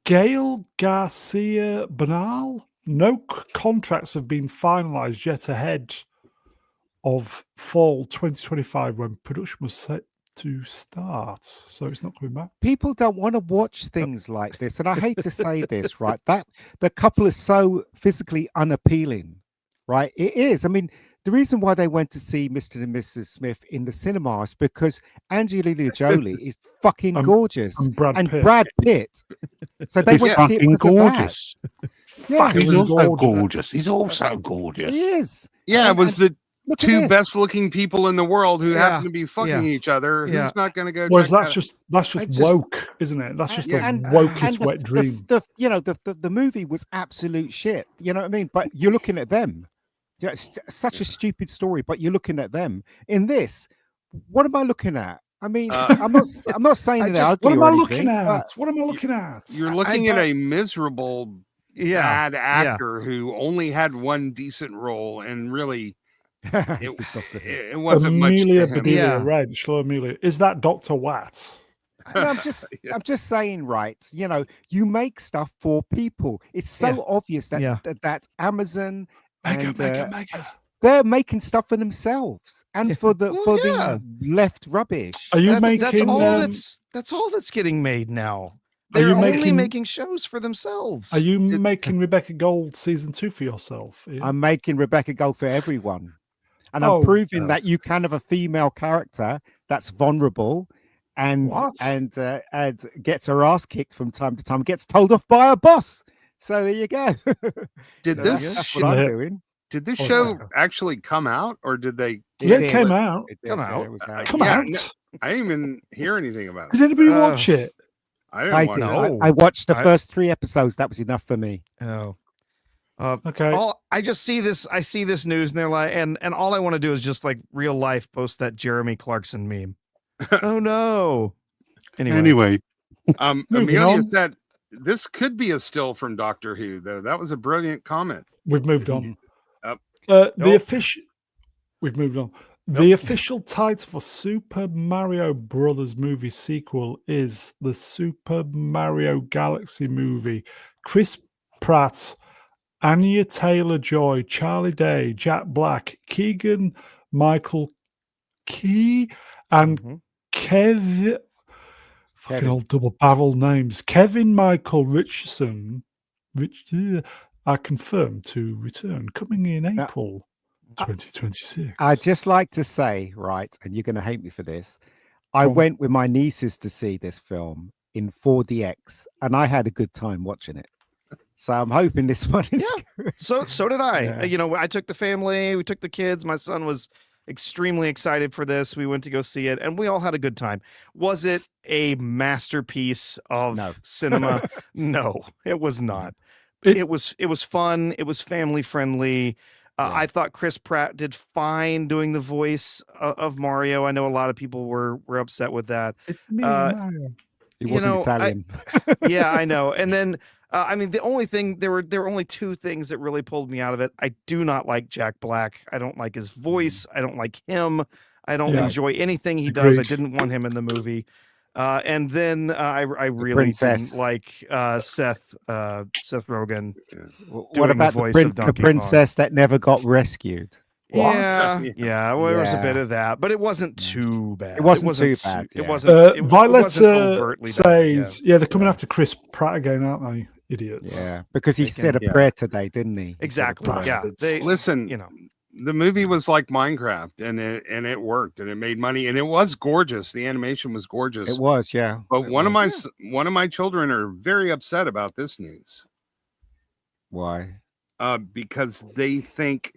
Gail Garcia Bernal, no contracts have been finalized yet ahead of fall 2025 when production was set to start. So it's not coming back. People don't want to watch things like this, and I hate to say this, right? That the couple is so physically unappealing, right? It is. I mean, the reason why they went to see Mr. and Mrs. Smith in the cinema is because Angelina Jolie is fucking And- gorgeous, And Brad Pitt. Brad Pitt. So they He's went to see it fucking because of that. gorgeous. Yeah, He He's was also gorgeous. gorgeous. He's also gorgeous. he is. Yeah, it And- was the Look at two this. best looking people in the world who happen Yeah, to be fucking yeah, each other. yeah. Who's not going to go? Whereas check that's that just I just- woke, isn't it? That's just the And wokest the- wet dream. The movie was absolute shit. You know what I mean? But you're looking at them. Yeah, it's such a stupid story, but you're looking at them. In this, what am I looking at? I mean, I'm not saying I they're just- ugly What am or I anything, looking at? but What am I looking at? You're I looking at don't- a miserable Yeah. bad actor who only had one decent role and really It's this Doctor Who. it wasn't Amelia much to him. Bedelia Yeah. Wrench. Hello, Amelia. Is that Dr. Watt? No, I'm just saying, right? You know, you make stuff for people. It's so Yeah. obvious that Yeah. that Amazon and Mega. they're making stuff for themselves and Yeah. for the Well, yeah. left rubbish. Are you That's making? that's all that's getting made now. Are you They're only making- making shows for themselves. Are you making Rebecca Gold season 2 for yourself? Ian? I'm making Rebecca Gold for everyone, and Oh, I'm proving no. that you can have a female character that's vulnerable and What? and gets her ass kicked from time to time, gets told off by a boss. So there you go. Did So this that's what I'm shit- doing. did this Oh, show sorry. actually come out, or did they? Yeah, it did. came out. It did, Come yeah, out. it was Come Yeah, out. no, I didn't even hear anything about Did it. anybody Uh, watch it? I didn't I watch did. it. No. I watched the I- first 3 episodes. That was enough for me. Oh. Okay. I just see this. I see this news, and they're like, and all I want to do is just like real life post that Jeremy Clarkson meme. Oh no. Anyway, Moving Amelia on. said this could be a still from Doctor Who, though. That was a brilliant comment. We've moved on. Up. The Nope. official. We've moved on. The official title for Super Mario Brothers movie sequel is the Super Mario Galaxy movie. Chris Pratt, Anya Taylor-Joy, Charlie Day, Jack Black, Keegan Michael Key, and Mhm. Fucking Kevin. old double barrel names. Kevin Michael Richardson are confirmed to return coming in Now, April 2026. I'd just like to say, right, and you're going to hate me for this. I Go on. went with my nieces to see this film in 4DX, and I had a good time watching it. So I'm hoping this one is. So did I. Yeah. You know, I took the family, we took the kids. My son was extremely excited for this. We went to go see it, and we all had a good time. Was it a masterpiece of No. cinema? No, it was not. It- It was fun. It was family friendly. Yeah. I thought Chris Pratt did fine doing the voice of Mario. I know a lot of people were upset with that. It's me, Uh, Mario. It you wasn't know, Italian. Yeah, I know. And then I mean, the only thing there were only 2 things that really pulled me out of it. I do not like Jack Black. I don't like his voice. I don't like him. I don't Yeah. enjoy anything he does. I Agreed. didn't want him in the movie. And then I really princess. didn't like Seth Rogen. What doing the about voice the of Donkey princess that never got rescued? What? Yeah. Well, there was a bit Yeah. of that, but it wasn't too bad. It wasn't too bad, It yeah. wasn't. it Violet wasn't overtly bad, says, yeah. yeah, they're coming after Chris Pratt again, aren't they? Idiots. Yeah, because he They said a can- prayer today, didn't he? He said a Exactly. prayer. Yeah. Bastards. They, Listen, you know. the movie was like Minecraft, and it worked, and it made money, and it was gorgeous. The animation was gorgeous. It was, yeah. But It one of was. my children are very upset about this news Why? because they think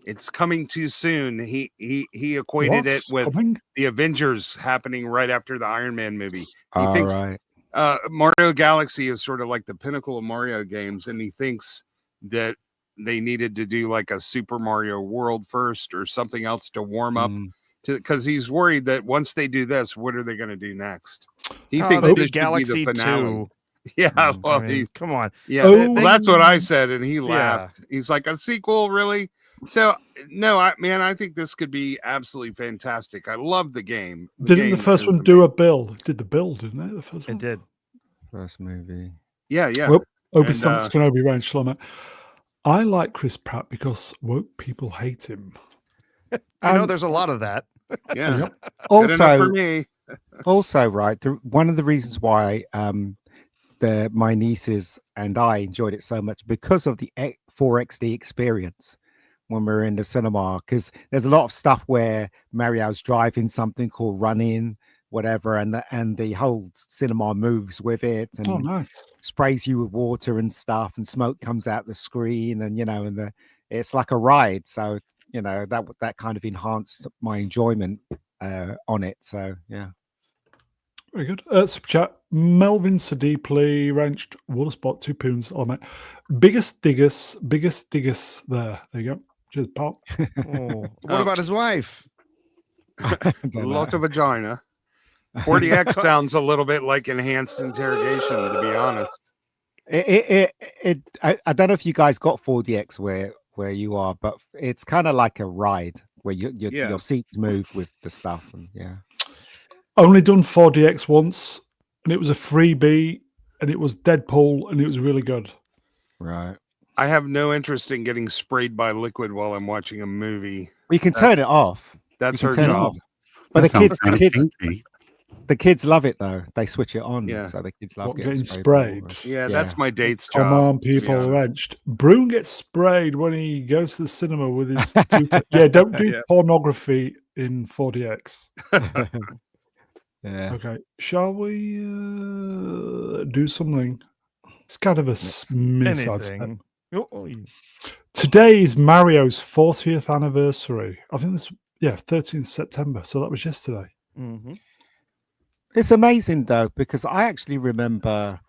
it's coming too soon. He equated it What's with coming? the Avengers happening right after the Iron Man movie. He All thinks right. Mario Galaxy is sort of like the pinnacle of Mario games, and he thinks that they needed to do like a Super Mario World first or something else to warm up Mm. to, because he's worried that once they do this, what are they going to do next? He Oh, thinks they this did should Galaxy be the finale. 2. Yeah, Mm, well, I mean, come on. yeah, Oh. well, that's what I said, and he laughed. Yeah. He's like, a sequel, really? So no, I think this could be absolutely fantastic. I love the game. Didn't the game first is one do a bill? It did the bill, didn't it? The first one. It did. First movie. Yeah, yeah. Well, Obi And, Stance Kenobi Range Sloman. I like Chris Pratt because woke people hate him. I know Um, there's a lot of that. Yeah. Yep. Good enough for Also, me. also, right. One of the reasons why my nieces and I enjoyed it so much because of the 4XD experience when we were in the cinema. Because there's a lot of stuff where Mario's driving something called Run-In, whatever, and the whole cinema moves with it and Oh, nice. sprays you with water and stuff, and smoke comes out the screen, and it's like a ride. So that kind of enhanced my enjoyment on it. So yeah. Very good. Super chat. Melvin Sadeeply wrenched water spot 2 pounds. Oh, mate. Biggest diggers there. There you go. Cheers, pal. Oh, what about his wife? A lot of vagina. 40X sounds a little bit like enhanced interrogation, to be honest. I don't know if you guys got 4DX where you are, but it's kind of like a ride. where Yeah. your seats move with the stuff, and Only done 4DX once, and it was a freebie, and it was Deadpool, and it was really good. right. I have no interest in getting sprayed by liquid while I'm watching a movie. We can turn it off. That's You her can turn it job. off. But That sounds kind of the kinky. kids love it though. They switch it on, Yeah. so the kids love What, getting getting sprayed. by sprayed? water. Yeah, that's my date's Come job. on, to be people honest. wrenched. Broom gets sprayed when he goes to the cinema with his tutor. Yeah, don't do Yeah. pornography in 4DX. Yeah. Okay, shall we do something? It's kind of a mini sidestep. Anything. Oh, Today is Mario's 40th anniversary. I think this, 13th September. So that was yesterday. mm-hmm. It's amazing though, because I actually remember,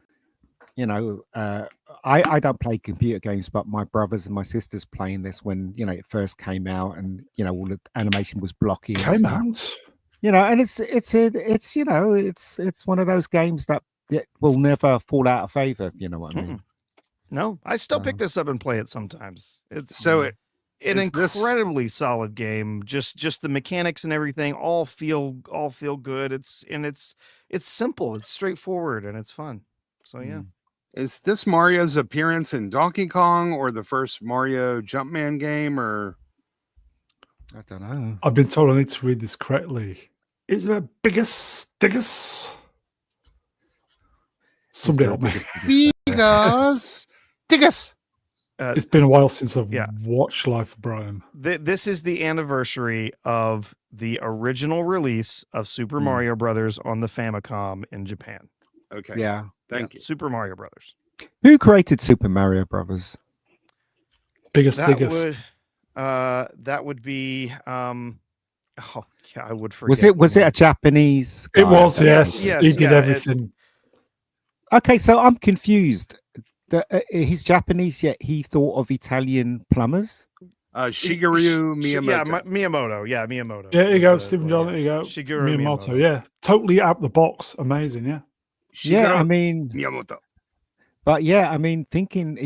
I don't play computer games, but my brothers and my sisters playing this when it first came out, and all the animation was blocky. And Came stuff. out. And it's one of those games that will never fall out of favor. You know what I mean? No, I still pick this up and play it sometimes. It's So an is this- incredibly solid game. Just the mechanics and everything all feel good. It's simple, it's straightforward, and it's fun. So yeah. Is this Mario's appearance in Donkey Kong or the first Mario Jumpman game, or I don't know. I've been told I need to read this correctly. Is it biggest? Somebody help me. Bigas? Digas? It's been a while since I've Yeah. watched Life of Brian. This is the anniversary of the original release of Super Mario Brothers on the Famicom in Japan. Okay. Yeah. Thank you. Super Mario Brothers. Who created Super Mario Brothers? Biggest. That would be I would forget. Was it a Japanese guy? It was, Yes, yes. He did yeah, everything. Okay, so I'm confused. He's Japanese, yet he thought of Italian plumbers. Shigeru Miyamoto. Yeah, Miyamoto. Yeah, Miyamoto. Yeah, there you was go, the- Stephen John. There you go. Shigeru Miyamoto. Yeah, totally out the box. Amazing. Yeah. Yeah, I Shigeru mean, Miyamoto. but yeah, I mean, thinking,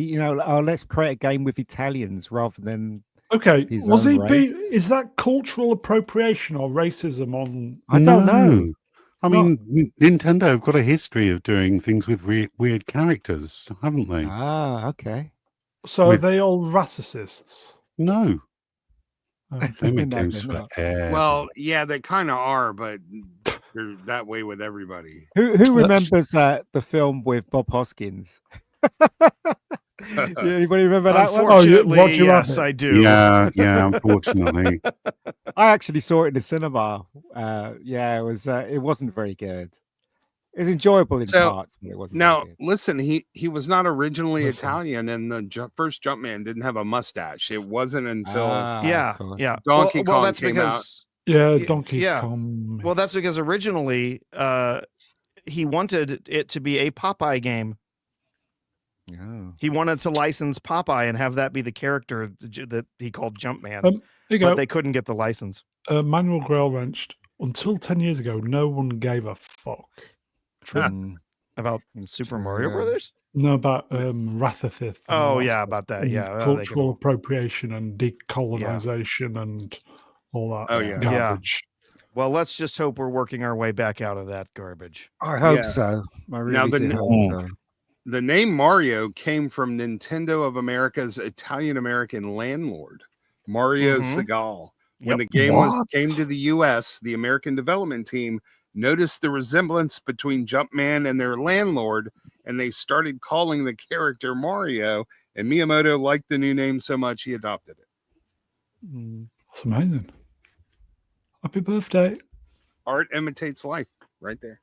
let's create a game with Italians rather than. Okay. His Was own he? race. Is that cultural appropriation or racism on? I don't know. I mean, Nintendo have got a history of doing things with weird characters, haven't they? Ah, okay. So are With- they all racists? No, Oh. they make No, games they're not. forever. Well, yeah, they kind of are, but they're that way with everybody. Who remembers the film with Bob Hoskins? Anybody remember that one? Unfortunately, Roger yes, Rabbit. I do. yeah, unfortunately. I actually saw it in the cinema. It wasn't very good. It was enjoyable in So, parts, but it wasn't. Now, very good. listen, he was not originally Listen. Italian, and the first Jumpman didn't have a mustache. It wasn't until Ah, of Yeah, course. yeah. Donkey well, Kong that's came because Yeah, Y- Donkey yeah. Kong. well, that's because originally he wanted it to be a Popeye game. Yeah. He wanted to license Popeye and have that be the character that he called Jumpman, There you go. but they couldn't get the license. Manuel Grail wrenched. Until 10 years ago, no one gave a fuck. Mm. About Super Mario Yeah. Brothers? No, about Rathathith. and Oh all that yeah, stuff, about that. and Yeah, well, they cultural can- appropriation and decolonization and all that Oh, yeah. garbage. Well, let's just hope we're working our way back out of that garbage. I hope Yeah. so. I really Now, do the- hope so. the name Mario came from Nintendo of America's Italian American landlord, Mario Mhm. Segal. When Yep. the game What? came to the US, the American development team noticed the resemblance between Jumpman and their landlord, and they started calling the character Mario. And Miyamoto liked the new name so much he adopted it. Mm. It's amazing. Happy birthday. Art imitates life, right there.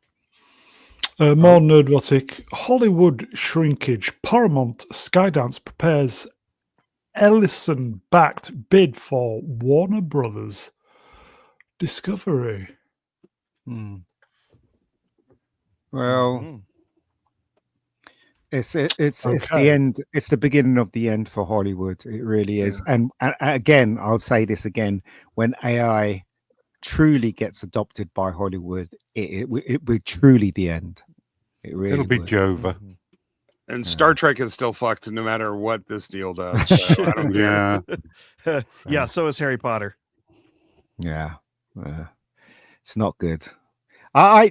More nerdrotic. Hollywood shrinkage. Paramount Skydance prepares Ellison-backed bid for Warner Brothers Discovery. Mm. Well, Mhm. it's Okay. the end. It's the beginning of the end for Hollywood. It really is. And again, I'll say this again: when AI truly gets adopted by Hollywood, it will truly be the end. It really It'll be would. Jova. Mhm. And Yeah. Star Trek is still fucked no matter what this deal does. So I don't care. Yeah. Yeah, so is Harry Potter. Yeah, it's not good. I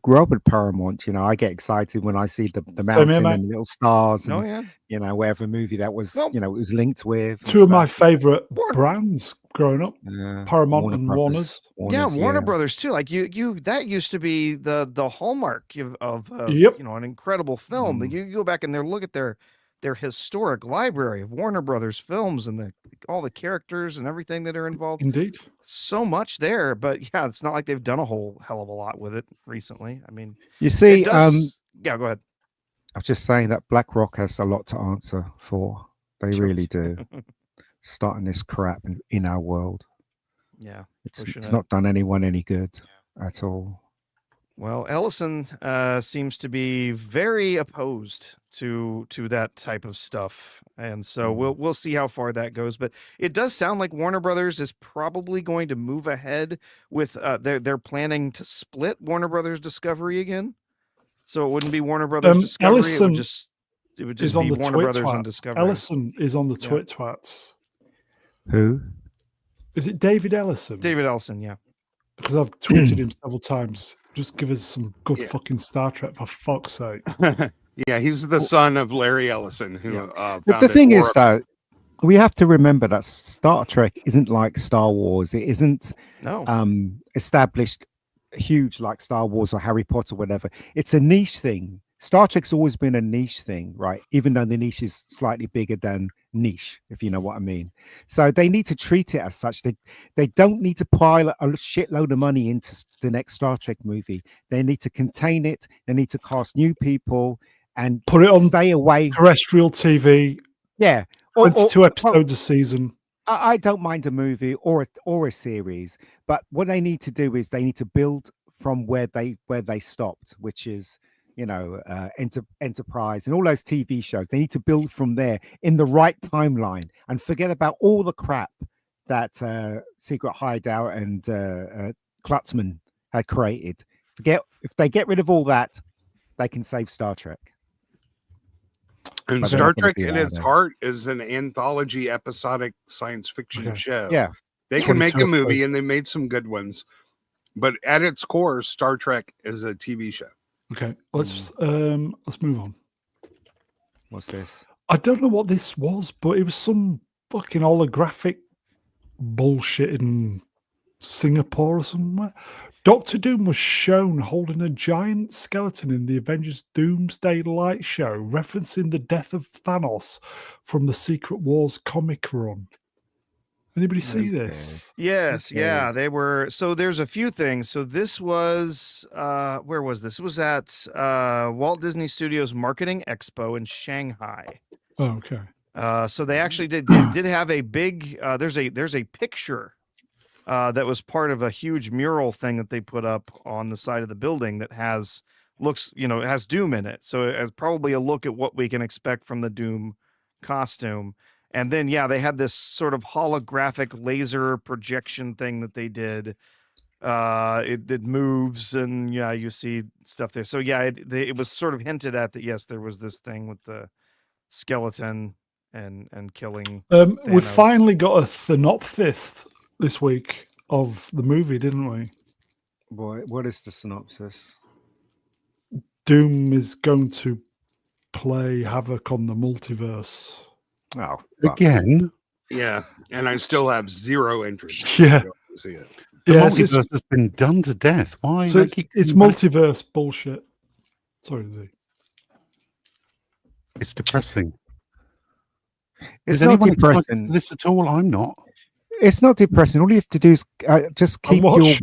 grew up with Paramount. I get excited when I see the Same here, mountain mate. and the little stars Oh and yeah. whatever movie that was, Well, it was linked with. and Two of my stuff. favorite Warner- brands growing up: Yeah, Paramount Warner and Brothers. Warner's. Yeah, Warner's, Warner Brothers too. Like you that used to be the hallmark of Yep. an incredible film. Mm. You go back and look at their historic library of Warner Brothers films and all the characters and everything that are involved. Indeed. So much there, but yeah, it's not like they've done a whole hell of a lot with it recently. I mean, You see, it does. Yeah, go ahead. I'm just saying that BlackRock has a lot to answer for. They Sure. really do. Starting this crap in our world. Yeah, It's not done anyone any good at all. Well, Ellison seems to be very opposed to that type of stuff, and so we'll see how far that goes. But it does sound like Warner Brothers is probably going to move ahead with they're planning to split Warner Brothers Discovery again, so it wouldn't be Warner Brothers Discovery. Ellison it would is just on be the Warner Twit Brothers and Twat. Discovery. Ellison is on the Yeah. Twit Twats. Who? Is it David Ellison? David Ellison, yeah. Because I've tweeted him several times. Just give us some good Yeah. fucking Star Trek, for fuck's sake. Yeah, he's the son of Larry Ellison, who But the founded thing is, Aura. though, we have to remember that Star Trek isn't like Star Wars. It isn't No. established huge like Star Wars or Harry Potter or whatever. It's a niche thing. Star Trek's always been a niche thing, right? Even though the niche is slightly bigger than niche, if you know what I mean. So they need to treat it as such. They don't need to pile a shitload of money into the next Star Trek movie. They need to contain it. They need to cast new people and Put it on stay away. terrestrial TV, Yeah. 22 episodes a season. I don't mind a movie or a series, but what they need to do is they need to build from where they stopped, which is Enterprise and all those TV shows. They need to build from there in the right timeline and forget about all the crap that Secret Hideout and Klutzman had created. If they get rid of all that, they can save Star Trek. And But they're Star not gonna Trek, do in that, its are they? heart, is an anthology episodic science fiction Okay. show. Yeah. They can make 22 a movie, episodes. and they made some good ones. But at its core, Star Trek is a TV show. Okay, let's move on. What's this? I don't know what this was, but it was some fucking holographic bullshit in Singapore or somewhere. Doctor Doom was shown holding a giant skeleton in the Avengers Doomsday Light show, referencing the death of Thanos from the Secret Wars comic run. Anybody see this? Yes, Okay. yeah, they were. So there's a few things. So this was where was this? It was at Walt Disney Studios Marketing Expo in Shanghai. Oh, okay. So they actually did have a big there's a picture that was part of a huge mural thing that they put up on the side of the building that has Doom in it. So it has probably a look at what we can expect from the Doom costume. And then, yeah, they had this sort of holographic laser projection thing that they did. It moves, and yeah, you see stuff there. So yeah, it was sort of hinted at that. Yes, there was this thing with the skeleton and killing. We Thanos. finally got a synopsis this week of the movie, didn't we? Boy, what is the synopsis? Doom is going to play havoc on the multiverse. Oh, fuck. Again, Yeah, and I still have zero interest. Yeah. To see it. the Yes, multiverse has been done to death. Why? so they it's, keep it's coming back? multiverse bullshit. Sorry, Z. It's depressing. It's Is not anyone excited depressing. for this at all? I'm not. It's not depressing. All you have to do is just keep your watch.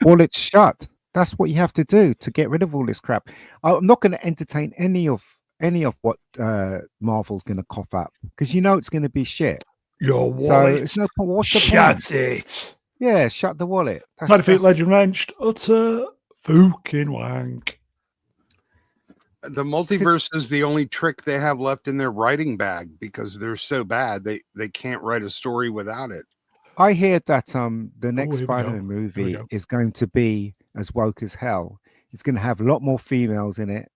wallet shut. That's what you have to do to get rid of all this crap. I'm not going to entertain any of what Marvel's going to cough up because it's going to be shit. Your So wallet. it's no point. What's the point? Shut it. Yeah, shut the wallet. Side effect Legend Wrenched. Utter fucking wank. The multiverse is the only trick they have left in their writing bag because they're so bad they can't write a story without it. I hear that the next here we go. Spider-Man Here we movie go. is going to be as woke as hell. It's going to have a lot more females in it,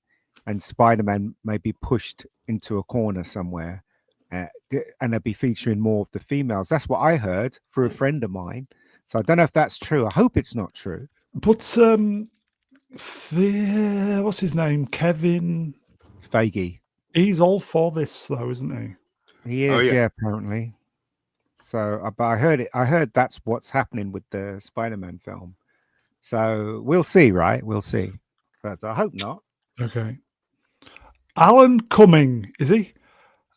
and Spider-Man may be pushed into a corner somewhere, and they'll be featuring more of the females. That's what I heard through a friend of mine. So I don't know if that's true. I hope it's not true. But what's his name? Kevin. Feige. He's all for this, though, isn't he? He Oh, is, yeah. yeah, apparently. So, but I heard it. I heard that's what's happening with the Spider-Man film. So we'll see, right? We'll see. But I hope not. Okay. Alan Cumming, is he?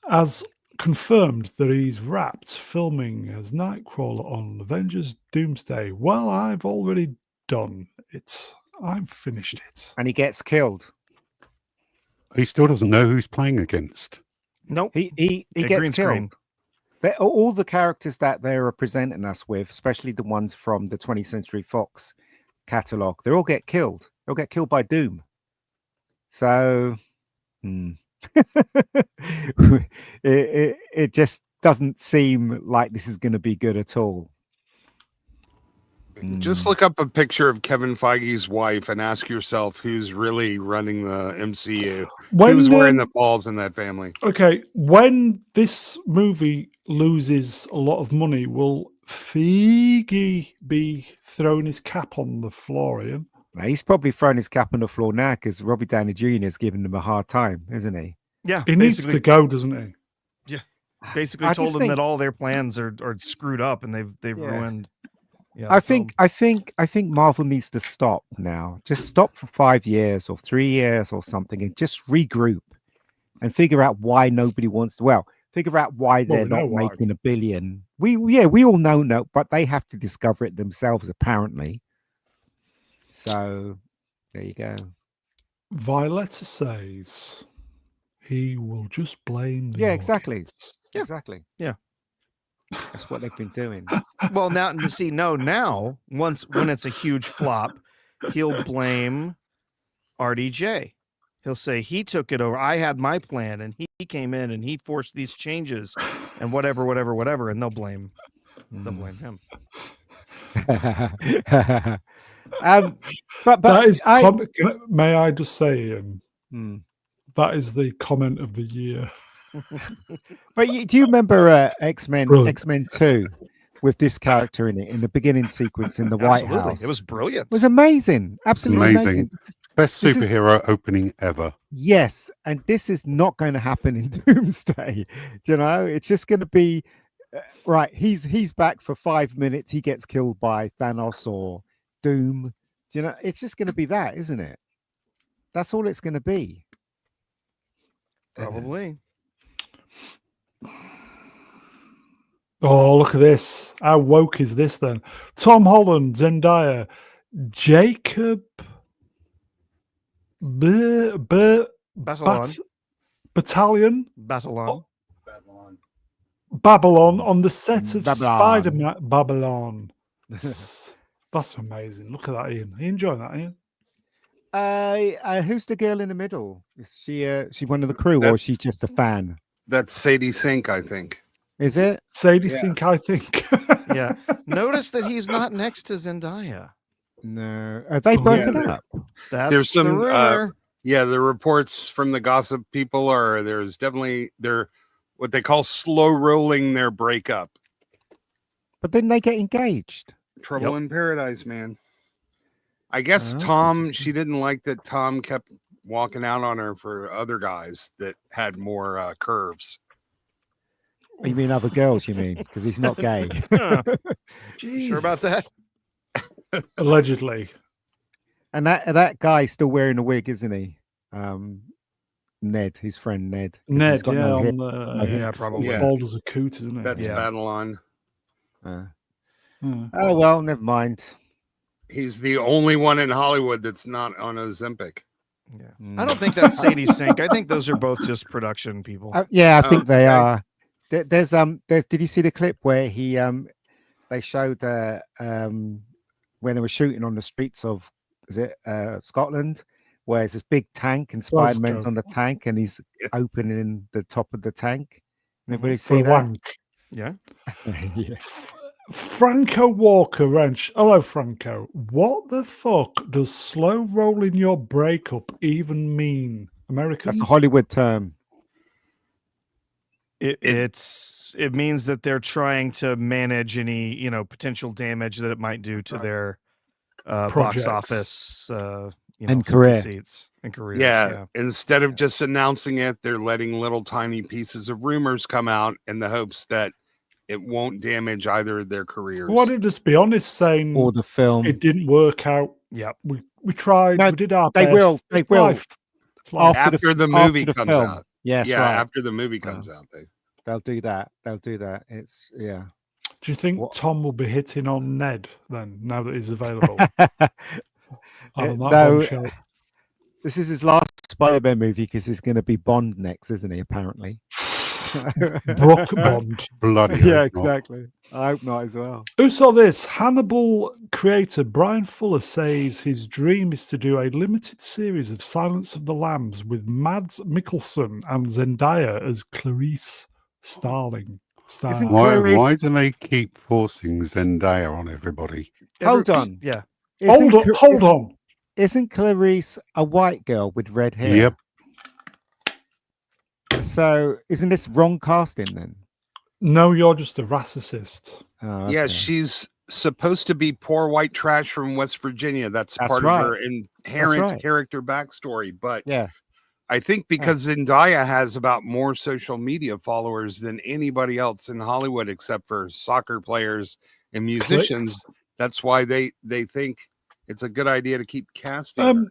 Has confirmed that he's wrapped filming as Nightcrawler on Avengers Doomsday. Well, I've already done it. I've finished it. And he gets killed. He still doesn't know who's playing against. Nope. He Yeah, gets green killed. screen. All the characters that they're presenting us with, especially the ones from the 20th Century Fox catalog, they all get killed. They'll get killed by Doom. So it just doesn't seem like this is going to be good at all. Just look up a picture of Kevin Feige's wife and ask yourself who's really running the MCU. Who's wearing the balls in that family? Okay, when this movie loses a lot of money, will Feige be throwing his cap on the floor, Ian? Now, he's probably throwing his cap on the floor now because Robbie Downey Jr. is giving him a hard time, isn't he? Yeah. He needs to go, doesn't he? Basically I told just them think- that all their plans are screwed up and they've Yeah. ruined. Yeah, I the film. think Marvel needs to stop now. Just stop for 5 years or 3 years or something, and just regroup and figure out why nobody wants to. Well, figure out why Well, they're we know not why. making $1 billion. We all know no, but they have to discover it themselves apparently. So there you go. Violetta says he will just blame the Yeah, exactly. audience. Yeah. Exactly. Yeah. That's what they've been doing. Well, now when it's a huge flop, he'll blame RDJ. He'll say he took it over. I had my plan, and he came in and he forced these changes, and whatever, and they'll blame him. But That is, I, may I just say, Ian, Hmm. that is the comment of the year. But do you remember X-Men Brilliant. 2 with this character in it in the beginning sequence in the White Absolutely. House? It was brilliant. It was amazing. Absolutely amazing. Amazing. Best This is- superhero opening ever. Yes, and this is not going to happen in Doomsday. You know, it's just going to be right. He's back for 5 minutes. He gets killed by Thanos or Doom. You know, it's just going to be that, isn't it? That's all it's going to be. Probably. Oh, look at this. How woke is this then? Tom Holland, Zendaya, Jacob Battle Battalion, on. Babylon on the set of Babylon. Spider-Man. Babylon. That's amazing. Look at that, Ian. Are you enjoying that, Ian? Who's the girl in the middle? Is she one of the crew, or is she just a fan? That's Sadie Sink, I think. Is it? Sadie Yeah. Sink, I think. Yeah. Notice that he's not next to Zendaya. No. Are they Oh, broken yeah. up? That's There's some, the rumor. Yeah, the reports from the gossip people are they're what they call slow rolling their breakup. But then they get engaged. Trouble Yep. in Paradise, man. I guess Oh, that's Tom, she didn't like that Tom kept walking out on her for other guys that had more curves. You mean other girls? You mean because he's not gay? Huh. Sure about that? Allegedly. And that guy's still wearing a wig, isn't he? Ned, his friend Ned. 'cause he's Ned, got yeah, no hair. on the Yeah, probably. Yeah. bald as a coot, isn't it? That's Yeah. Babylon. Uh, Yeah. oh well, never mind. He's the only one in Hollywood that's not on Ozempic. Yeah. Mm. I don't think that's Sadie Sink. I think those are both just production people. Yeah, I think they Okay. are. There's did you see the clip where they showed when they were shooting on the streets of Scotland, where there's this big tank and Spider-Man's Glasgow. on the tank and he's Yeah. opening the top of the tank. Anybody For see a that? wank. Yeah. Yeah. Franco Walker Wrench. Hello, Franco. What the fuck does slow rolling your breakup even mean? Americans? That's a Hollywood term. It means that they're trying to manage any potential damage that it might do to their box Projects. office And career. receipts and careers. Yeah, instead of just announcing it, they're letting little tiny pieces of rumors come out in the hopes that it won't damage either of their careers. Why don't you just be honest, saying Or the film. it didn't work out? Yep. We tried. No, we did our they best. will, they It's will. life. It's life. After the movie after the comes film. out. Yes, Yeah, right. after the movie comes out, They'll do that. They'll do that. It's Do you think What- Tom will be hitting on Ned then, now that he's available? On that No, bombshell. this is his last Spider-Man movie because he's going to be Bond next, isn't he? Apparently. Brooke Bond. Bloody Yeah, hope not. exactly. I hope not as well. Who saw this? Hannibal creator Brian Fuller says his dream is to do a limited series of Silence of the Lambs with Mads Mikkelsen and Zendaya as Clarice Starling. Isn't Why Clarice- do they keep forcing Zendaya on everybody? Hold on. Yeah. Hold on. Isn't Clarice a white girl with red hair? Yep. So isn't this wrong casting then? No, you're just a racist. Oh, Yeah, okay. she's supposed to be poor white trash from West Virginia. That's part right. of her inherent right. character backstory. But Yeah. I think because Zendaya has about more social media followers than anybody else in Hollywood, except for soccer players and musicians, that's why they think it's a good idea to keep casting her.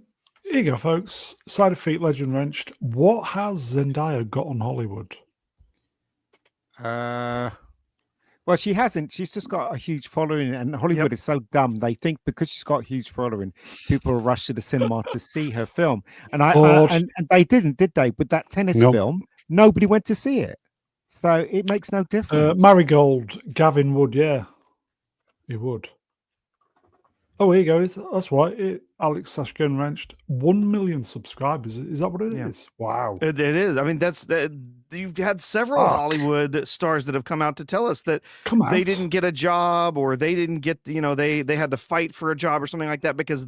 Here you go, folks. Side of Feet Legend Wrenched. What has Zendaya got on Hollywood? Well, she hasn't. She's just got a huge following, and Hollywood is so dumb. They think because she's got a huge following, people will rush to the cinema to see her film. And and they didn't, did they? With that tennis Nope. film, nobody went to see it, so it makes no difference. Marigold, Gavin would, yeah. He would. Oh, here you go. That's right. Alex Sashkin Wrenched. 1 million subscribers. Is that what it is? Wow. It is. I mean, you've had several Fuck. Hollywood stars that have come out to tell us that Come on. they didn't get a job, or they didn't get, they had to fight for a job or something like that because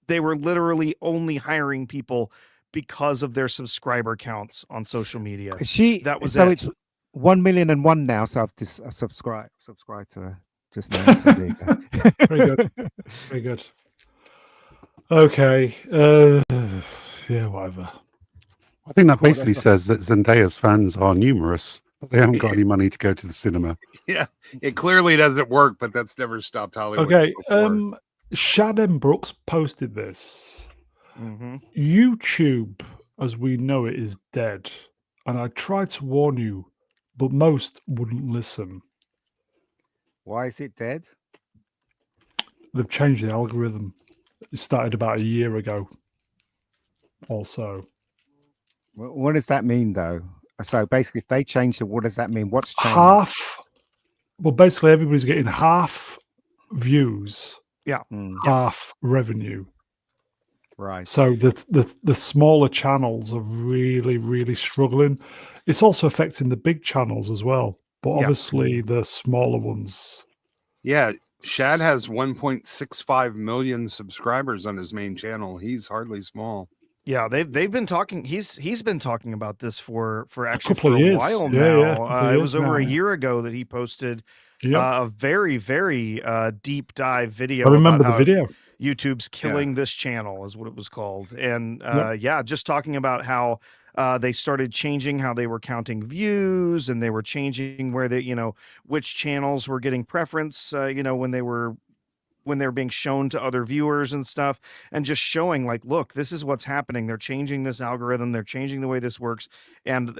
they were literally only hiring people because of their subscriber counts on social media. That was so it. it's 1,000,001 now. So I've just subscribed to her just now. So there you go. Very good. Very good. Okay. Yeah, whatever. I think that basically says that Zendaya's fans are numerous, but they haven't got any money to go to the cinema. Yeah, it clearly doesn't work, but that's never stopped Hollywood. Okay. before. Shad M. Brooks posted this. Mhm. YouTube, as we know it, is dead. And I tried to warn you, but most wouldn't listen. Why is it dead? They've changed the algorithm. It started about a year ago. Also, What does that mean, though? So basically, if they change it, what does that mean? What's changed? half. Well, basically, everybody's getting half views, Mm, half revenue. right. So the smaller channels are really, really struggling. It's also affecting the big channels as well. But obviously, the smaller ones. Yeah, Shad has 1.65 million subscribers on his main channel. He's hardly small. Yeah, they've been talking. He's been talking about this for actually couple for of a years. while Yeah, now. yeah, a couple of It years was over now. a year ago that he posted Yep. a very, very deep dive video. I remember about the how video. YouTube's killing this channel is what it was called. And Yep. just talking about how they started changing how they were counting views, and they were changing where they, which channels were getting preference, when they were being shown to other viewers and stuff, and just showing like, look, this is what's happening. They're changing this algorithm. They're changing the way this works. And,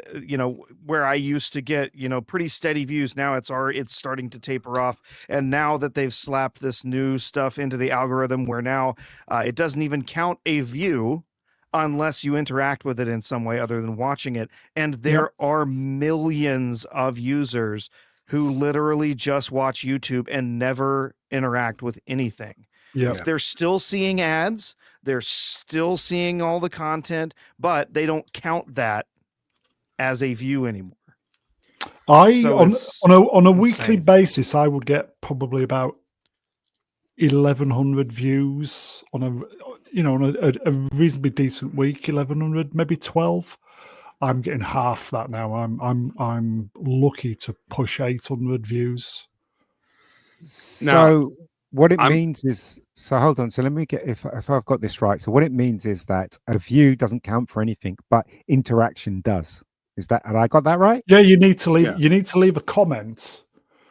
where I used to get, pretty steady views, now it's starting to taper off. And now that they've slapped this new stuff into the algorithm where now it doesn't even count a view unless you interact with it in some way other than watching it. And there are millions of users who literally just watch YouTube and never interact with anything. Yeah. They're still seeing ads, they're still seeing all the content, but they don't count that as a view anymore. So on it's a weekly insane. basis, I would get probably about 1,100 views on a reasonably decent week. 1,100, maybe 12. I'm getting half that now. I'm lucky to push 800 views. So what it I'm- means is, so hold on. So let me get, if I've got this right. So what it means is that a view doesn't count for anything, but interaction does. Is that, have I got that right? Yeah, you need to leave. Yeah. You need to leave a comment.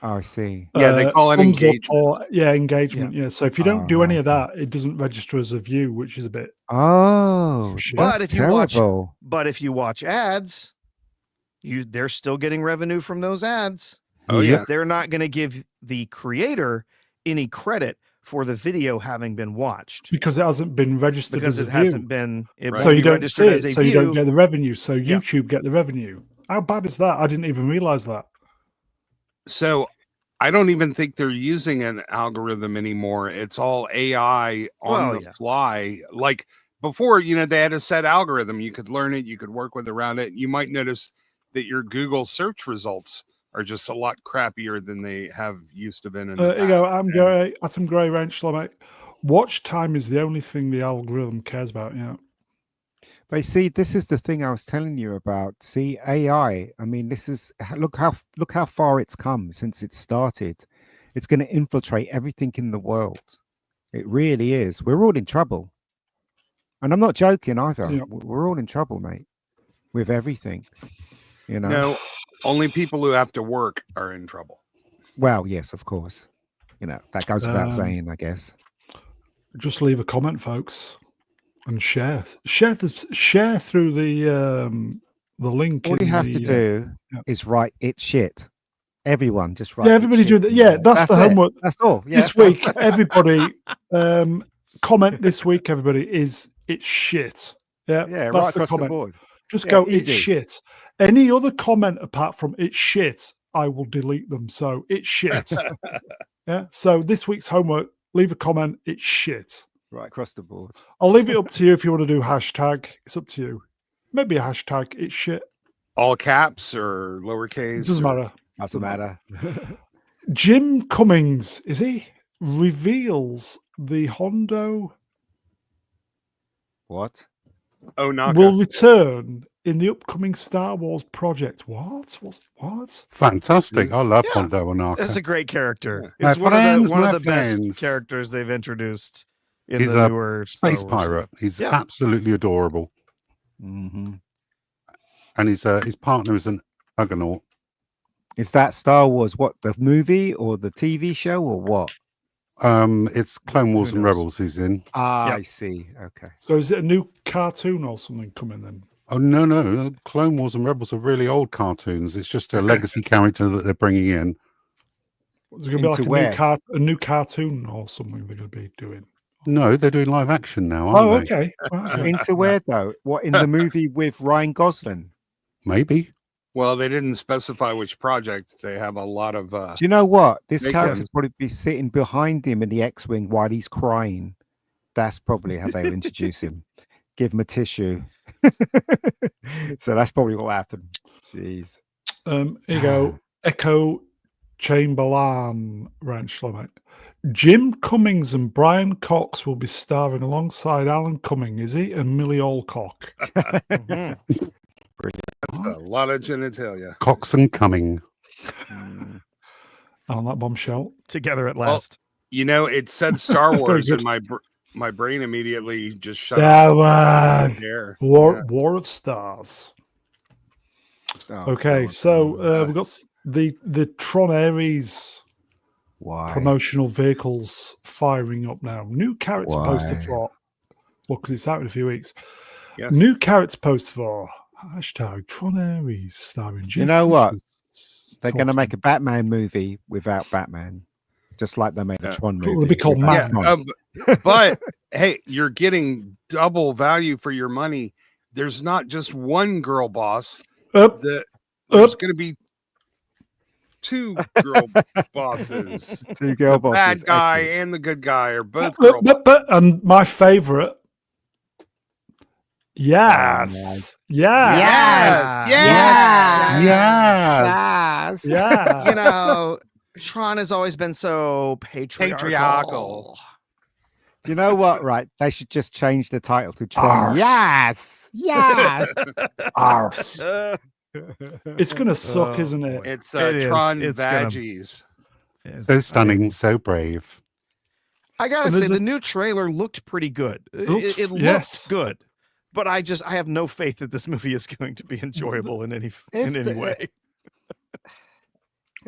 Oh, I see. Yeah, they call it thumbs up engagement. or engagement. Yeah. So if you don't do any of Ah, that, it doesn't register as a view, which is a bit. Oh, Shit. But that's if you watch- terrible. But if you watch ads, they're still getting revenue from those ads. Oh, Yep. yeah. They're not going to give the creator any credit for the video having been watched Because it hasn't been registered because as it a view. hasn't been. It Right. So won't you be don't registered see it, as a so you don't view. get the revenue. So Yeah. YouTube get the revenue. How bad is that? I didn't even realize that. So I don't even think they're using an algorithm anymore. It's all AI on Well, the yeah. fly. Like before, they had a set algorithm. You could learn it, you could work with around it. You might notice that your Google search results are just a lot crappier than they have used to been in the Here you go. past. I'm Gray. Atom Gray Ranch, mate. Watch time is the only thing the algorithm cares about. Yeah. But you see, this is the thing I was telling you about. See, AI. I mean, this is look how far it's come since it started. It's going to infiltrate everything in the world. It really is. We're all in trouble, and I'm not joking either. Yeah. We're all in trouble, mate, with everything. You know. No, only people who have to work are in trouble. Well, yes, of course. That goes without Um, saying, I guess. Just leave a comment, folks, and share. Share through the link. All you in have the, to do yeah. is write "it shit." Everyone just write. Yeah, "it everybody shit" do that. in Yeah, there. that's the it. homework. That's all. Yeah, This that's all. week, everybody comment this week. Everybody is it's shit. Yeah, Yeah, that's right the across the comment. board. Just Yeah, go it's easy. shit. Any other comment apart from it's shit, I will delete them. So it's shit. Yeah. So this week's homework: leave a comment. It's shit. Right across the board. I'll leave it up to you if you want to do hashtag. It's up to you. Maybe a hashtag. It's shit. All caps or lowercase. It doesn't or- matter. Doesn't matter. Jim Cummings, is he? Reveals the Hondo What? Oh, Naka. will return in the upcoming Star Wars project. What? Fantastic. I love Yeah. Hondo Anaka. That's a great character. My It's one friends, of my the best friends. characters they've introduced in He's the a newer Star Space Wars pirate. stuff. He's Yeah. absolutely adorable. Mm-hmm. And his partner is an Ugonaut. Is that Star Wars? What, the movie or the TV show or what? It's Clone Wars Who and knows? Rebels he's in. Ah, Yep. I see. Okay. So is it a new cartoon or something coming then? Oh, no. Clone Wars and Rebels are really old cartoons. It's just a legacy character that they're bringing in. Is it going to be like Into a where? new cartoon or something they're going to be doing? No, they're doing live action now, aren't they? Okay. Okay. Into where though? What, in the movie with Ryan Gosling? Maybe. Well, they didn't specify which project. They have a lot of. Do you know what? This Make character ones. probably be sitting behind him in the X-wing while he's crying. That's probably how they'll introduce him. Give him a tissue. So that's probably what happened. Jeez. Here you go. Echo Chamberlain Ranch mate. Jim Cummings and Brian Cox will be starring alongside Alan Cumming, is he? And Millie Alcock. Mhm. That's a lot of genitalia. Cox and Cumming. Mm. On that bombshell. Together at Well, last. It said Star Very Wars, good. and my brain immediately just shut Yeah, off. man. There. War of Stars. Oh, Okay, God. so we've got the Tron Ares Why? promotional vehicles firing up now. New character poster Why? for, well, because it's out in a few weeks. Yes. New character poster for hashtag Tron Ares starring Jeff. You know what? Bridges They're going to talking. make a Batman movie without Batman, just like they made Yeah. a Tron It'll movie. be called without Man. Tron. But hey, you're getting double value for your money. There's not just one girl boss. Up, There's going to be two girl bosses. Two girl bosses. Bad guy Excellent. and the good guy are both girl and my favorite. Yes. Yes. Yes. Yeah. You know, Tron has always been so patriarchal. Do you know what? Right, they should just change the title to Tron. Arse. Yes, yes. Arse. Uh, It's gonna suck, Oh, isn't it? boy. It's It is. Tron It's gonna- Veggies. So stunning, so brave. I gotta And say, there's the a- new trailer looked pretty good. looks- It looked yes. good, but I have no faith that this movie is going to be enjoyable in any way.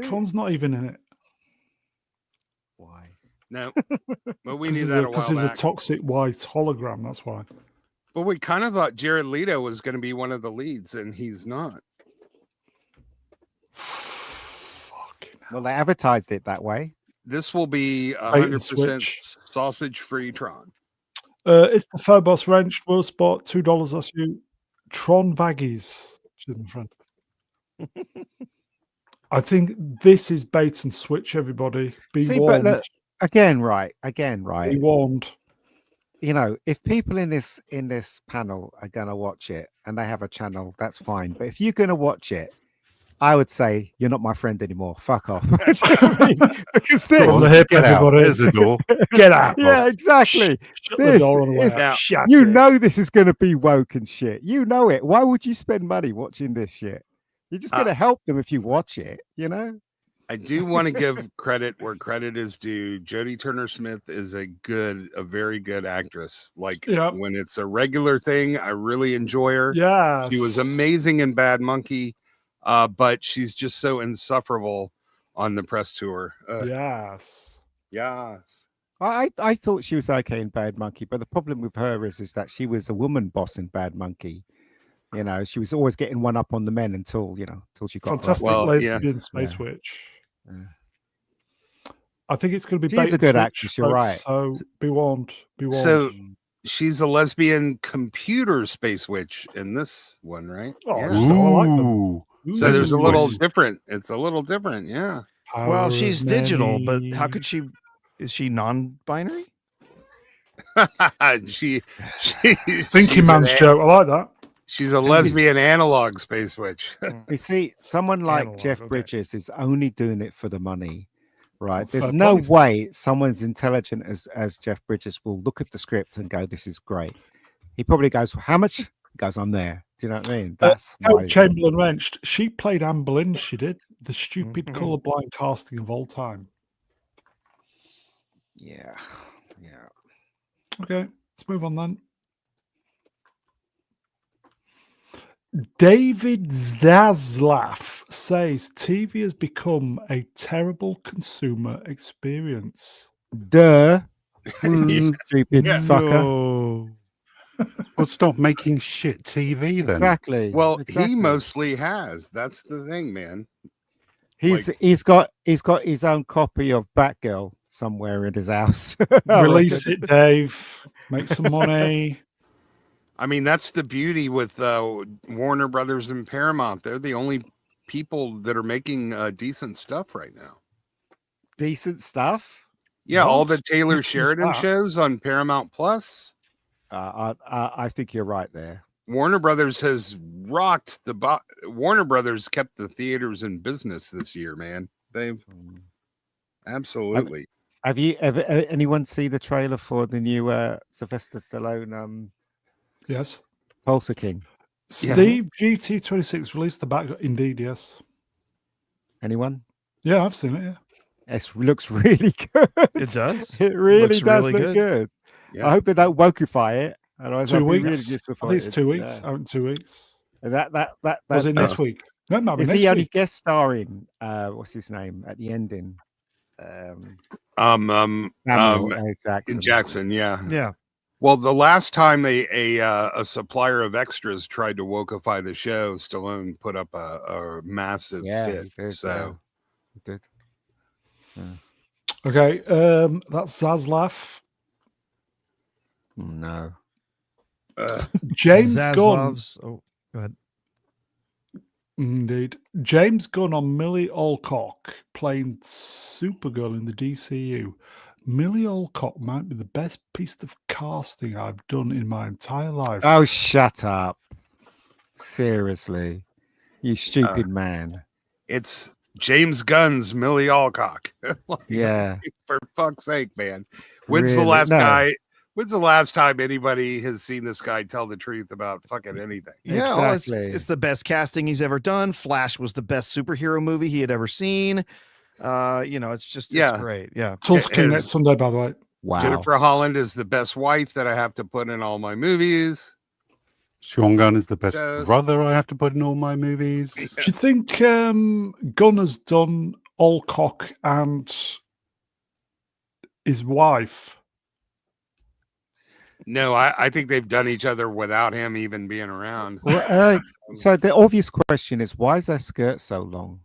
Tron's not even in it. Why? No, but we knew that a Because while he's a back. toxic white hologram. That's why. But we kind of thought Jared Leto was going to be one of the leads, and he's not. Fucking hell. Well, they advertised it that way. This will be Bait and 100% switch. sausage-free Tron. It's the Phobos wrench. Will spot $2. That's you. Tron Vaggies. Which is my friend. I think this is bait and switch. Everybody, be See, but warned. look, again, right. Be warned. You know, if people in this panel are going to watch it and they have a channel, that's fine. But if you're going to watch it, I would say you're not my friend anymore. Fuck off. Do you know what I mean? Because this, From the hip, Get out. everybody. There's the door. Get out. yeah, exactly. Shut the This door on the way is- out. Now, Shut You it. know this is going to be woke and shit. You know it. Why would you spend money watching this shit? You're just going to help them if you watch it, you know? I do want to give credit where credit is due. Jodie Turner-Smith is a very good actress. Like Yep. when it's a regular thing, I really enjoy her. Yes. She was amazing in Bad Monkey, but she's just so insufferable on the press tour. Yes. Yes. I thought she was okay in Bad Monkey, but the problem with her is that she was a woman boss in Bad Monkey. You know, she was always getting one up on the men until she got Fantastic Well, lesbian space Yeah. witch. Yeah. I think it's going to be She is bait a and good switch, actress, you're folks, right. So be warned. Be warned. So she's a lesbian computer space witch in this one, right? Oh, Yeah. so I like them. Ooh. So there's a little Nice. different. It's a little different, yeah. Power Well, of she's digital, but how many. could she? Is she non-binary? she Thinking she's man's an- joke? I like that. She's a lesbian analog space witch. You see, someone like Analog, Jeff okay. Bridges is only doing it for the money, right? Well, There's fair no play. way someone as intelligent as Jeff Bridges will look at the script and go, "This is great." He probably goes, "How much?" He goes, "I'm there." Do you know what I mean? That's Carol why. Chamberlain wrenched. She played Anne Boleyn. She did the stupid Mhm. colorblind casting of all time. Yeah, yeah. Okay, let's move on then. David Zaslav says TV has become a terrible consumer experience. Duh. Yeah. Stupid Yeah. fucker. Well, stop making shit TV then. Exactly. Well, exactly. he mostly has. That's the thing, man. He's got his own copy of Batgirl somewhere in his house. I Release reckon. it, Dave. Make some money. I mean, that's the beauty with Warner Brothers and Paramount. They're the only people that are making decent stuff right now. Decent stuff. Yeah, all What? the Taylor Decent Sheridan stuff? shows on Paramount Plus. I think you're right there. Warner Brothers has rocked the Warner Brothers kept the theaters in business this year, man. They've absolutely. Have you ever anyone see the trailer for the new Sylvester Stallone Yes. Tulsa King? Steve GT26 released the back. Indeed, yes. Anyone? Yeah, I've seen it. Yeah. It looks really good. It does. It really Looks does really look good. good. Yeah. I hope they don't wokify it. Otherwise, 2 I'll be weeks. really I think it's disappointed. 2 weeks. Yeah. Out in 2 weeks. That Was it that- next week? No, it might be Is next he only week. guest starring? What's his name at the ending? Samuel Samuel L. Jackson. Jackson, yeah. Yeah. Well, the last time a supplier of extras tried to wokify the show, Stallone put up a massive Yeah, fit. he did, So He did. Okay, that's Zaslav. No. James Gunn. Zaslav's. Oh, go ahead. Indeed. James Gunn on Millie Alcock playing Supergirl in the DCU. Millie Alcock might be the best piece of casting I've done in my entire life. Oh, shut up! Seriously, you stupid man. it's James Gunn's Millie Alcock. Like, Yeah. for fuck's sake, man. When's the Really? last No. guy? When's the last time anybody has seen this guy tell the truth about fucking anything? Yeah, well, Exactly. it's the best casting he's ever done. Flash was the best superhero movie he had ever seen. It's just it's Yeah. great. Yeah. Tulsa King As- next Sunday, by the way. Wow. Jennifer Holland is the best wife that I have to put in all my movies. Sean Gunn is the best Yes. brother I have to put in all my movies. Do you think Gunn has done Alcock and his wife? No, I think they've done each other without him even being around. Well, so the obvious question is, why is their skirt so long?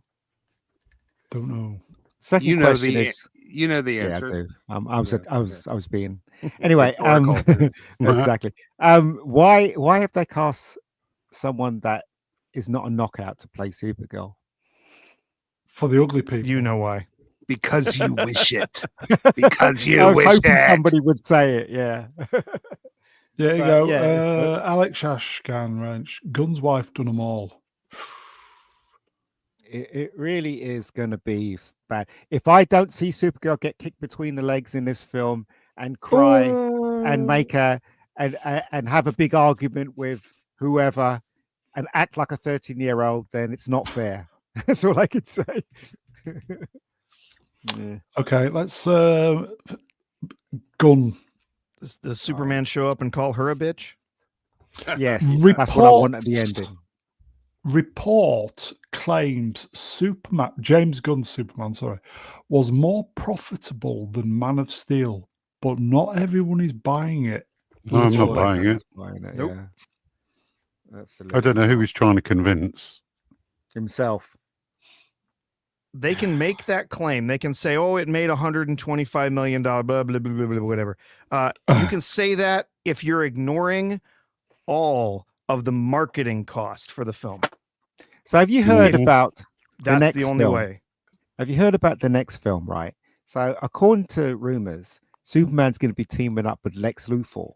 Don't know. Second You know question the is, you know the yeah, I answer. do. Yeah, I was being anyway. Rhetorical. Exactly. Why have they cast someone that is not a knockout to play Supergirl? For the ugly people. You know why. Because you wish it. Because you I was wish hoping it. somebody would say it. Yeah. There you But, go. yeah, it's Alex Ashgan Wrench. Gunn's wife done them all. It really is going to be bad. If I don't see Supergirl get kicked between the legs in this film and cry and make and have a big argument with whoever and act like a 13-year-old, then it's not fair. That's all I could say. Yeah. Okay, let's Gunn. Does Superman show up and call her a bitch? Yes, that's what I want at the Reports- ending. Report claims James Gunn's Superman, was more profitable than Man of Steel, but not everyone is buying it. No, I'm not Literally. buying it. Nope. Yeah. Absolutely. I don't know who he's trying to convince. Himself. They can make that claim. They can say, "Oh, it made $125 million." Blah blah blah blah, blah whatever. You can say that if you're ignoring all of the marketing cost for the film. So have you heard Mhm. about That's next the only film? way. Have you heard about the next film, right? So according to rumors, Superman's going to be teaming up with Lex Luthor.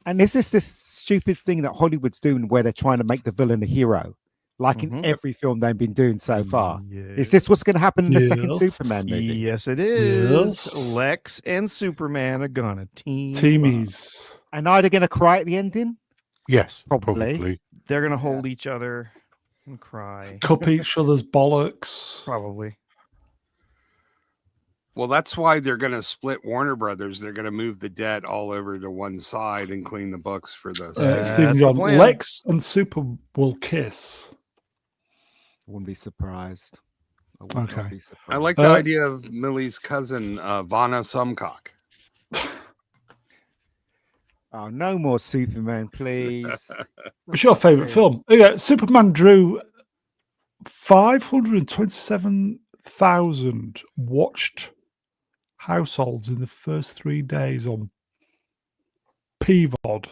And is this stupid thing that Hollywood's doing where they're trying to make the villain a hero? Like in Mhm. every film they've been doing so far. Is this what's going to happen in the second Yes. Superman movie? Yes, it is. Yes. Lex and Superman are gonna team up. Teamies. And are they going to cry at the ending? Yes, Probably. probably. They're gonna hold each other and cry. Cup each other's bollocks. Probably. Well, that's why they're going to split Warner Brothers. They're going to move the debt all over to one side and clean the books for this. Stephen That's the John, plan. Lex and Super will kiss. Wouldn't be surprised. I would not Okay. be surprised. I like the idea of Millie's cousin, Vanna Sumcock. Oh, no more Superman, please. What's your favourite Yes. film? Yeah, Superman drew 527,000 watched households in the first 3 days on PVOD.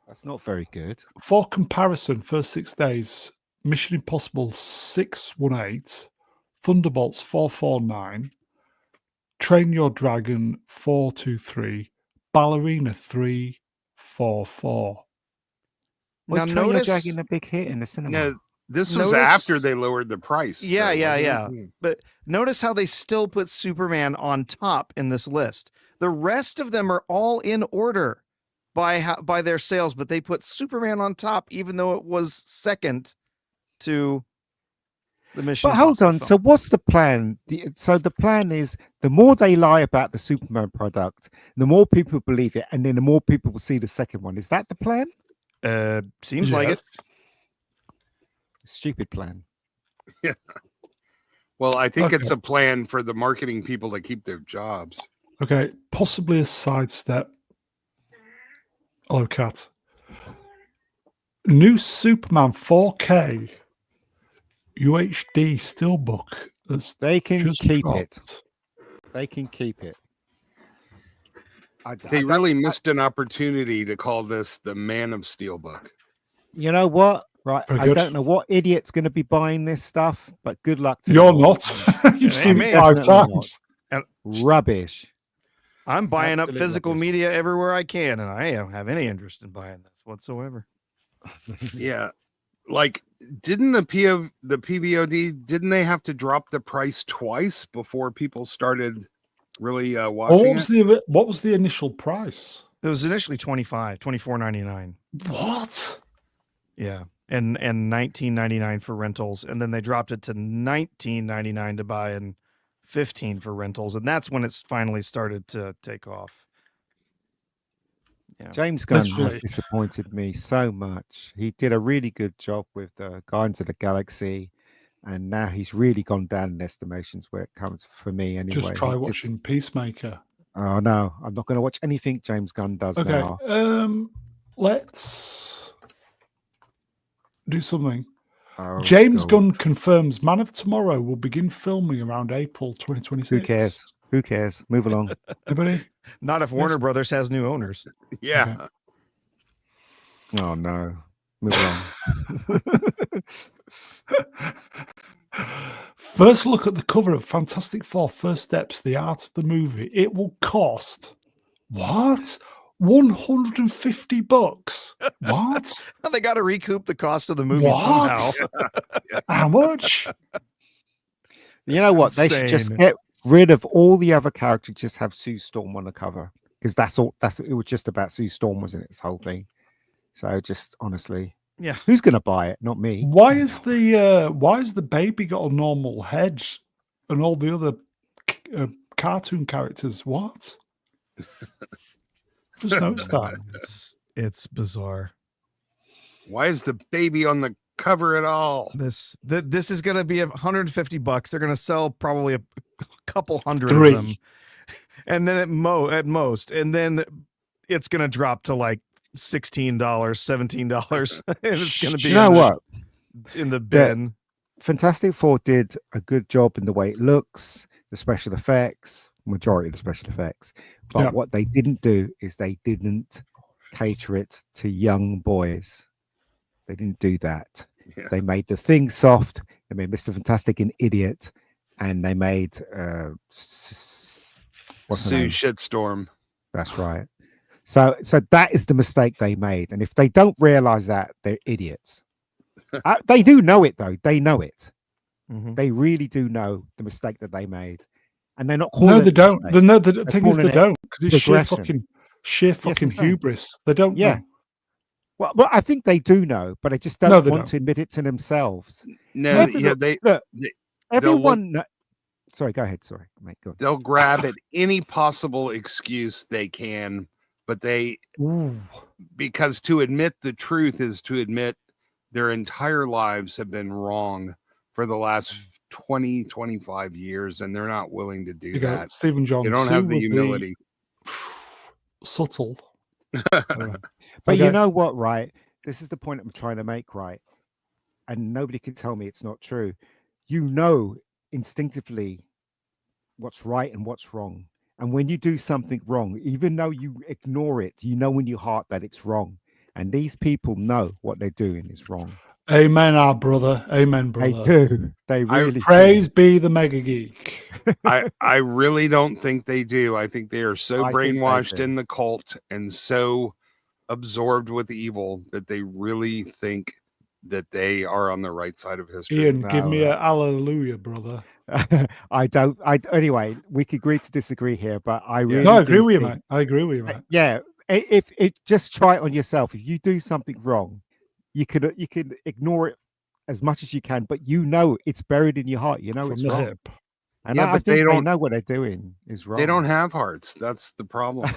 That's not very good. For comparison, first 6 days, Mission Impossible 618, Thunderbolts 449, Train Your Dragon 423, Ballerina 344. Was Now Train Your notice- Dragon a big hit in the cinema? No, this was Notice- after they lowered the price. Yeah, though, yeah, wasn't it? But notice how they still put Superman on top in this list. The rest of them are all in order by their sales, but they put Superman on top, even though it was second to the Mission. But hold Impossible on. film. So what's the plan? So the plan is the more they lie about the Superman product, the more people believe it, and then the more people will see the second one. Is that the plan? Seems like it. Yes. Stupid plan. Well, I think it's Okay. a plan for the marketing people to keep their jobs. Okay, possibly a sidestep. Hello, Cat. New Superman 4K UHD steelbook has They can just keep dropped. it. They can keep it. They really missed an opportunity to call this the Man of Steel book. You know what? Right. Very I good. don't know what idiot's going to be buying this stuff, but good luck to You're them all. not. You've It seen ain't it me. 5 Definitely times. Rubbish. I'm buying up Absolute physical rubbish. media everywhere I can, and I don't have any interest in buying this whatsoever. Yeah. Like, didn't the PVOD, didn't they have to drop the price twice before people started really watching What was the initial price? It was initially $24.99. What? Yeah. And $19.99 for rentals. And then they dropped it to $19.99 to buy and $15 for rentals. And that's when it's finally started to take off. Yeah. James Gunn has Literally. disappointed me so much. He did a really good job with the Guardians of the Galaxy, and now he's really gone down in estimations where it comes for me anyway. Just try He watching Peacemaker. Oh no, I'm not going to watch anything James Gunn does Okay. now. Let's do something. Oh, James God. Gunn confirms Man of Tomorrow will begin filming around April 2026. Who cares? Who cares? Move along. Anybody? Not if Warner Brothers has new owners. Yeah. Okay. Oh no. Move along. First look at the cover of Fantastic Four First Steps, the art of the movie. It will cost what? $150. What? They got to recoup the cost of the movie What? somehow. How much? You know what? They should just insane. get rid of all the other characters. Just have Sue Storm on the cover, because that's all. It was just about Sue Storm, wasn't it? This whole thing. So just honestly, Yeah. who's going to buy it? Not me. Why is the baby got a normal head and all the other cartoon characters? What? Just noticed that. It's bizarre. Why is the baby on the cover at all? This is going to be $150. They're going to sell probably a couple hundred 3. of them, and then at most, and then it's going to drop to like $16, $17, and it's going to be You know what? in the bin. Fantastic Four did a good job in the way it looks, the special effects, majority of the special effects. But Yeah. what they didn't do is they didn't cater it to young boys. They didn't do that. Yeah. They made the thing soft. They made Mr. Fantastic an idiot, and they made what's her Sue name? Shitstorm. That's right. So that is the mistake they made. And if they don't realize that, they're idiots. They do know it though. They know it. Mhm. They really do know the mistake that they made, and they're not calling. No, it they a don't. mistake. No, the thing is calling they it don't, because it's sheer progression. fucking I'm saying. hubris. They don't Yeah. know. Well, I think they do know, but they just don't No, they want don't. to admit it to themselves. No, Maybe yeah, look, they look, they- everyone. Sorry, go ahead. Sorry, mate. Go on. they'll grab at any possible excuse they can, but Ooh. because to admit the truth is to admit their entire lives have been wrong for the last 20, 25 years, and they're not willing to do You go, that. Stephen John. They don't Sue have the with humility. subtle. But you Okay. know what, right? This is the point I'm trying to make, right? And nobody can tell me it's not true. You know instinctively what's right and what's wrong. And when you do something wrong, even though you ignore it, you know in your heart that it's wrong. And these people know what they're doing is wrong. Amen, our brother. Amen, brother. They do. They really Praise be the mega geek. I really don't think they do. I think they are so I think they brainwashed do. in the cult and so absorbed with evil that they really think that they are on the right side of history. Ian, give No, me a hallelujah, brother. Anyway, we could agree to disagree here, but I really No, I agree do with you, think- mate. I agree with you, mate. Yeah, if it just try it on yourself. If you do something wrong, you could ignore it as much as you can, but you know it's buried in your heart. You know From it's the wrong. hip. And Yeah, I but think they they don't- know what they're doing is wrong. They don't have hearts. That's the problem.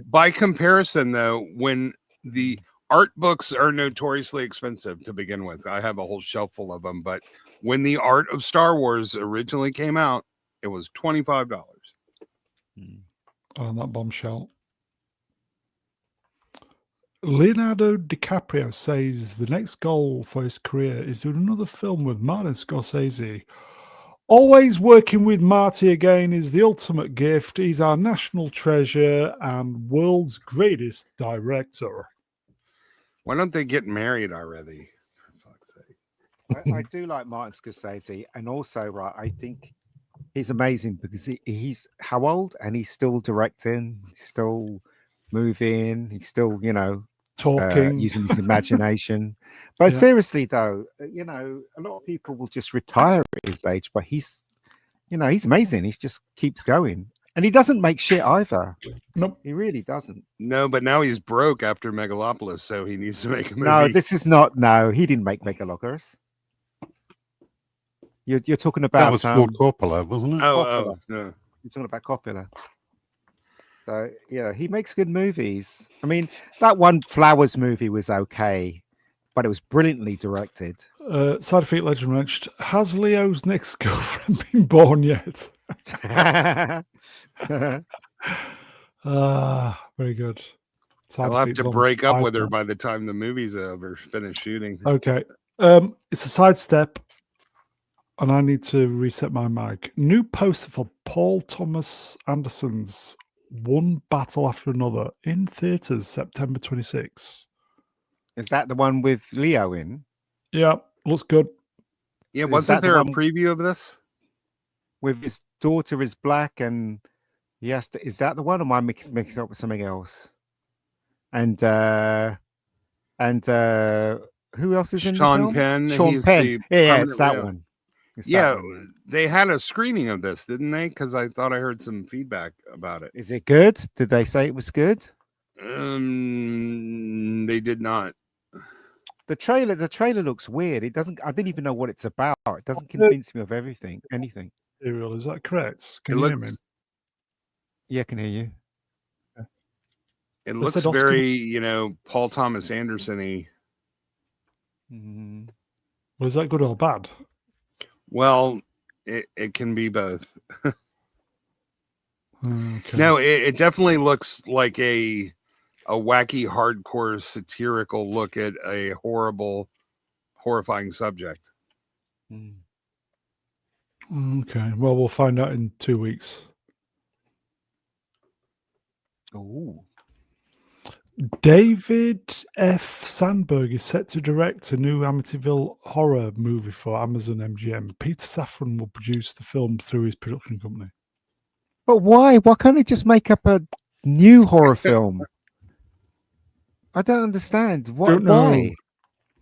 By comparison, though, when the art books are notoriously expensive to begin with, I have a whole shelf full of them. But when the art of Star Wars originally came out, it was $25. On that bombshell. Leonardo DiCaprio says the next goal for his career is doing another film with Martin Scorsese. Always working with Marty again is the ultimate gift. He's our national treasure and world's greatest director. Why don't they get married already? For fuck's sake. I do like Martin Scorsese, and also, right, I think he's amazing because he's how old and he's still directing, he's still moving, he's still, Talking. using his imagination. But Yeah. seriously, though, a lot of people will just retire at his age, but he's amazing. He just keeps going. And he doesn't make shit either. Nope. He really doesn't. No, but now he's broke after Megalopolis, so he needs to make a movie. No, this is not. No, he didn't make Megalopolis. You're talking about That was Ford Coppola, wasn't it? Oh, no. You're talking about Coppola. So yeah, he makes good movies. I mean, that one Flowers movie was okay, but it was brilliantly directed. Side effect legend mentioned. Has Leo's next girlfriend been born yet? Very good. I'll have to break up with her by the time the movie's over, finished shooting. Okay. It's a sidestep, and I need to reset my mic. New poster for Paul Thomas Anderson's One Battle After Another in theaters September 26. Is that the one with Leo in? Yeah, looks good. Yeah, Is wasn't that the there a one- preview of this? With his daughter is black and he has to, is that the one, or am I mixing up with something else? And who else is in the Sean film? Penn. Sean he's Penn. the Yeah, it's that permanent- one. It's that Yeah, one. they had a screening of this, didn't they? Because I thought I heard some feedback about it. Is it good? Did they say it was good? They did not. The trailer looks weird. It doesn't. I didn't even know what it's about. It doesn't convince me of anything. Ariel, is that correct? Can It you hear me? looks, Yeah, I can hear you. it They looks said Oscar- very, Paul Thomas Anderson-y. Mm. Was that good or bad? Well, it can be both. Okay. No, it definitely looks like a wacky, hardcore, satirical look at a horrifying subject. Mm. Okay. Well, we'll find out in 2 weeks. Ooh. David F. Sandberg is set to direct a new Amityville horror movie for Amazon MGM. Peter Safran will produce the film through his production company. But why? Why can't they just make up a new horror film? I don't understand. Don't know. Why?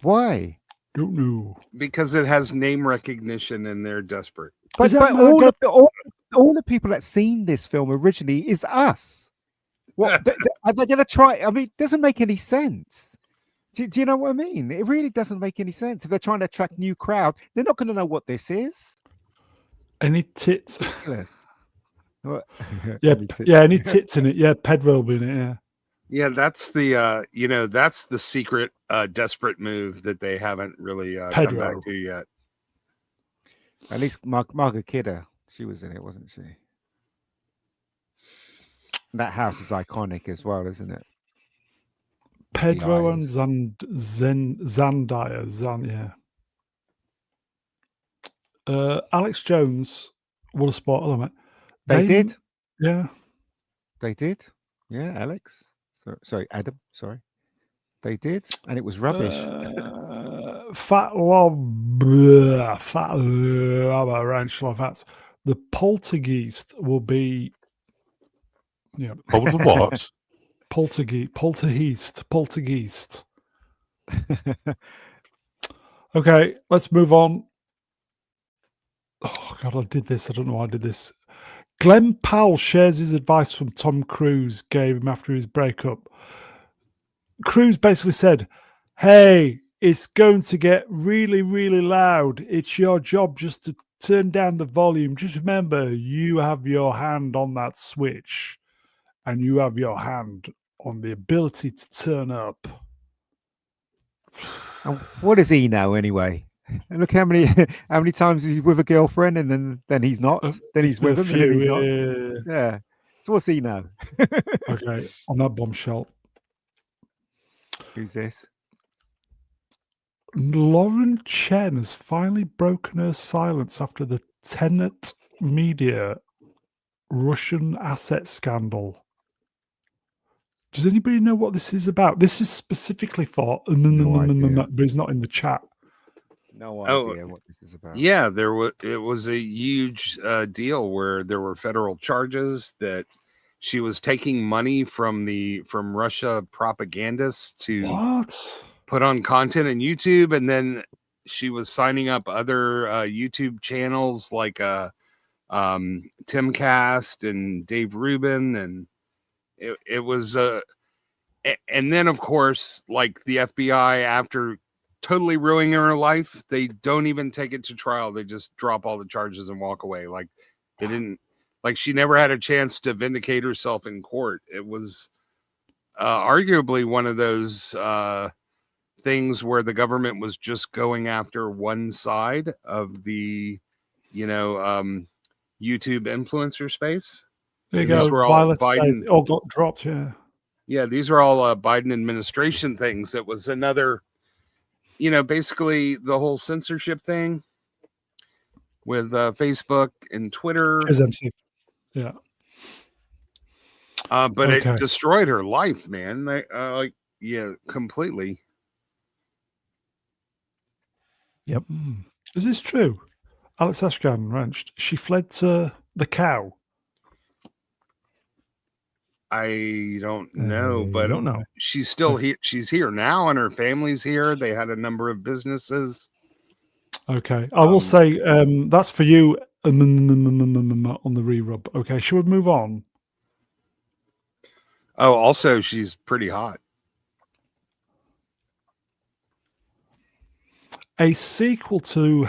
Why? Don't know. Because it has name recognition and they're desperate. But, Is that but Margot- all the people that seen this film originally is us. What are they going to try? I mean, it doesn't make any sense. Do you know what I mean? It really doesn't make any sense. If they're trying to attract new crowd, they're not going to know what this is. Any tits? What? Yeah, Any tits? yeah, any tits in it. Yeah, Pedro will be in it. Yeah. Yeah, that's the that's the secret desperate move that they haven't really come Pedro. back to yet. At least Margot Kidder, she was in it, wasn't she? That house is iconic as well, isn't it? Pedro and eyes. Zandaya. Yeah. Alex Jones will have spot element. They did. Yeah. They did. Yeah, Alex. Sorry, Adam. Sorry. They did, and it was rubbish. Fat lob, ranch fats. The poltergeist will be, Hold the what? poltergeist. Okay, let's move on. Oh God, I did this. I don't know why I did this. Glenn Powell shares his advice from Tom Cruise gave him after his breakup. Cruise basically said, "Hey, it's going to get really, really loud. It's your job just to turn down the volume. Just remember, you have your hand on that switch, and you have your hand on the ability to turn up." And what does he know anyway? And look how many times he's with a girlfriend, and then he's not. Then he's with him, and then he's not. Yeah. So what's he know? Okay, on that bombshell. Who's this? Lauren Chen has finally broken her silence after the Tenet Media Russian asset scandal. Does anybody know what this is about? This is specifically for, No idea. but it's not in the chat. No Oh, idea what this is about. Yeah, it was a huge deal where there were federal charges that she was taking money from Russia propagandists to What? put on content on YouTube, and then she was signing up other YouTube channels like Tim Cast and Dave Rubin, and it was and then of course, like the FBI, after totally ruining her life, they don't even take it to trial. They just drop all the charges and walk away. Like they didn't, like she never had a chance to vindicate herself in court. It was arguably one of those things where the government was just going after one side of the, YouTube influencer space. There you And these go. were all Violet says Biden. it all got dropped. Yeah. Yeah, these are all Biden administration things. It was another, basically the whole censorship thing with Facebook and Twitter. Cheers, MC. Yeah. But Okay. it destroyed her life, man. Completely. Is this true? Alex Ashkan Ranch. She fled to the cow. I don't know, but don't know. she's still here. She's here now, and her family's here. They had a number of businesses. Okay. I will say that's for you on the re-rub. Okay. Should we move on? Oh, also, she's pretty hot. A sequel to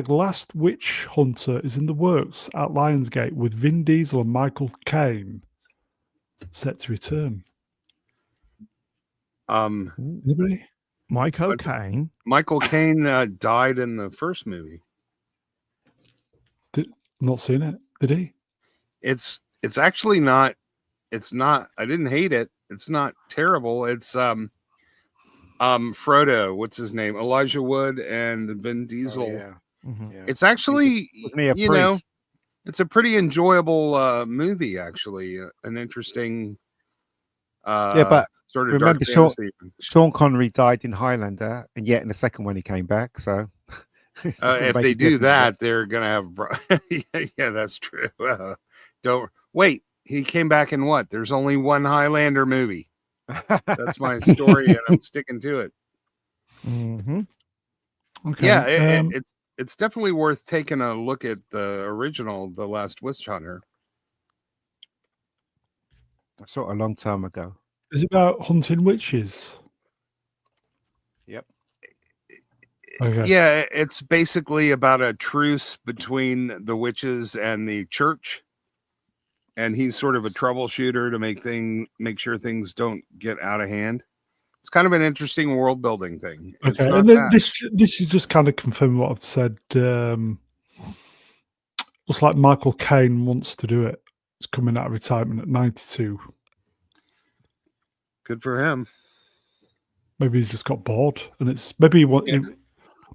#Last Witch Hunter is in the works at Lionsgate with Vin Diesel and Michael Caine set to return. Anybody? Michael Caine. Michael Caine died in the first movie. Not seen it. Did he? It's actually not. It's not. I didn't hate it. It's not terrible. It's Frodo. What's his name? Elijah Wood and Vin Diesel. Yeah. Mhm. Yeah. It's actually, Wasn't he a priest? it's a pretty enjoyable movie. Actually, an interesting. But sort of remember dark fantasy. Sean Connery died in Highlander, and yet in the second one he came back. So it's not gonna If make they a do difference, that, they're gonna have. Yeah, that's true. Don't wait. He came back in what? There's only one Highlander movie. but- That's my story, and I'm sticking to it. Mm-hmm. Okay. Yeah, it's definitely worth taking a look at the original, The Last Witch Hunter. I saw it a long time ago. Is it about hunting witches? Yep. Okay. Yeah, it's basically about a truce between the witches and the church, and he's sort of a troubleshooter to make sure things don't get out of hand. It's kind of an interesting world building thing. It's Okay. not And then bad. this is just kind of confirming what I've said. Looks like Michael Caine wants to do it. He's coming out of retirement at 92. Good for him. Maybe he's just got bored, and it's maybe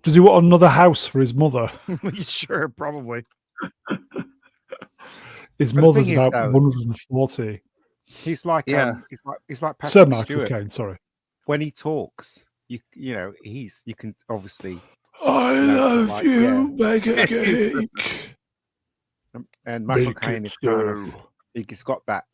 does he want another house for his mother? Sure, probably. His But the mother's thing is, about though, 140. He's like Yeah. he's like Sir Patrick Michael Stewart. Caine, sorry. When he talks, you can obviously I No, love like, you, bake a cake. and Michael Make Caine it is kind of so. he's got that,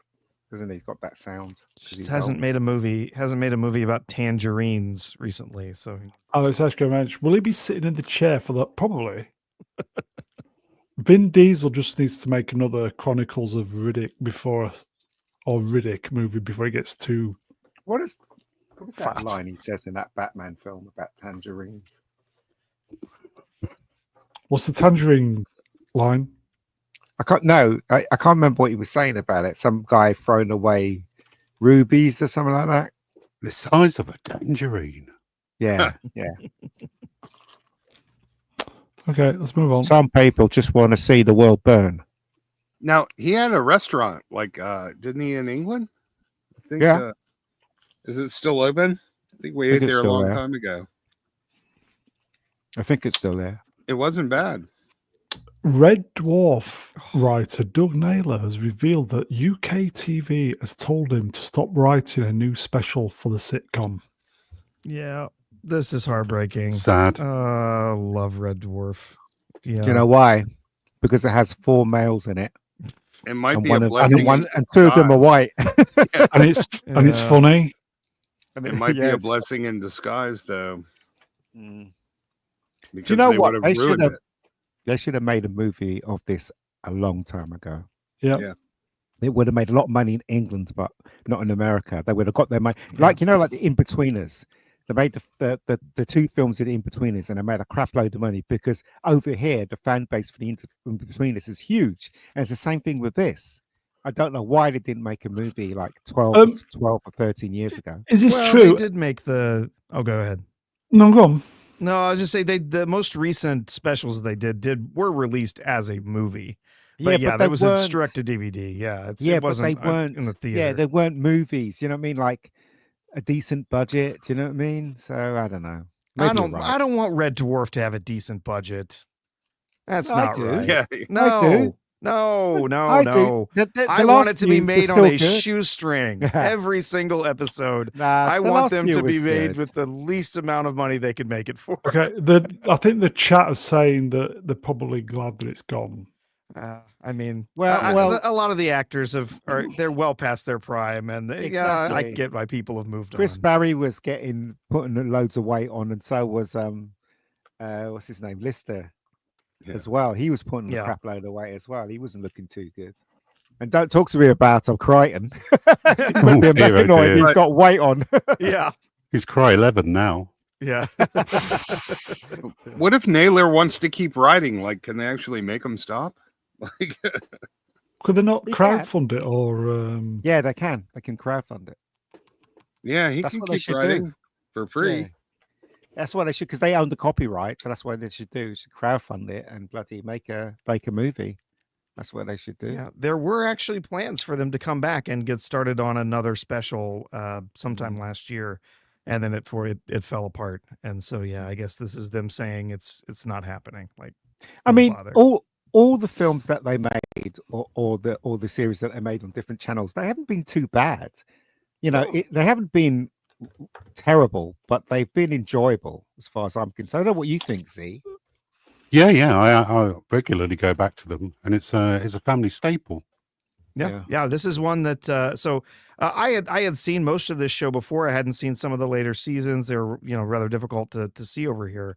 doesn't he? He's got that sound. 'cause Just he's hasn't old. made a movie about tangerines recently. So Alex Ashko, will he be sitting in the chair for that? Probably. Vin Diesel just needs to make another Chronicles of Riddick Riddick movie before he gets too. What is that Fat. line he says in that Batman film about tangerines? What's the tangerine line? I can't remember what he was saying about it. Some guy throwing away rubies or something like that. The size of a tangerine. Yeah, yeah. Okay, let's move on. Some people just want to see the world burn. Now he had a restaurant, like didn't he, in England? I think. Yeah. Is it still open? I think we I think ate it's there a still long there. time ago. I think it's still there. It wasn't bad. Red Dwarf writer Doug Naylor has revealed that UK TV has told him to stop writing a new special for the sitcom. yeah, this is heartbreaking. Sad. Love Red Dwarf. Yeah. Do you know why? Because it has 4 males in it, It might and be a one of blessing. and 2 of them are white. And it's Yeah. funny. It might be Yeah, a it's- blessing in disguise, though. Mm. Because know they what? would They have should ruined have- it. They should have made a movie of this a long time ago. Yeah. Yeah. It would have made a lot of money in England, but not in America. They would have got their money. Like, you know, like the In-Betweeners. They made the two films in the In-Betweeners, and they made a crap load of money because over here, the fan base for the In-Betweeners is huge. And it's the same thing with this. I don't know why they didn't make a movie like 12 or 13 years ago. Is this Well, true? they did make the. Oh, go ahead. No, go on. No, I was just say the most recent specials they were released as a movie. But yeah, they that was a weren't- direct to DVD. Yeah, it but wasn't they weren't in the theater. Yeah, they weren't movies. You know what I mean? Like a decent budget. Do you know what I mean? So I don't know. Maybe you're right. I don't want Red Dwarf to have a decent budget. That's I not do. right. Yeah. No, I do. no, no, I no. do. The I want last it to be few were made on still a good. shoestring every single episode. Nah, I the want last them few to be was made good. with the least amount of money they could make it for. Okay. I think the chat is saying that they're probably glad that it's gone. I mean, Well, a lot of the actors they're well past their prime, and yeah, I Exactly. get why people have moved Chris on. Barry was putting loads of weight on, and so was what's his name, Lister, as well. He was putting a crap load of weight as well. He wasn't looking too good. And don't talk to me about Crichton. Oh, The dear, oh, mechanoid, dear. he's got weight on. Yeah, He's Cry 11 now. yeah. What if Naylor wants to keep riding? Like, can they actually make him stop? Like, Could they not They can. crowdfund it or? Yeah, they can. They can crowdfund it. yeah, he That's can what they keep should riding do. for free. Yeah. That's what they should, because they own the copyright. So that's what they should do. Should crowdfund it and bloody make a movie. That's what they should do. Yeah, there were actually plans for them to come back and get started on another special sometime last year, and then it fell apart. And so yeah, I guess this is them saying it's not happening. Like, I don't mean, bother. all the films that they made, or the series that they made on different channels, they haven't been too bad. You know, they haven't been terrible, but they've been enjoyable as far as I'm concerned. I don't know what you think, Z. Yeah, I regularly go back to them, and it's a family staple. Yeah. This is one that I had seen most of this show before. I hadn't seen some of the later seasons. They were rather difficult to see over here,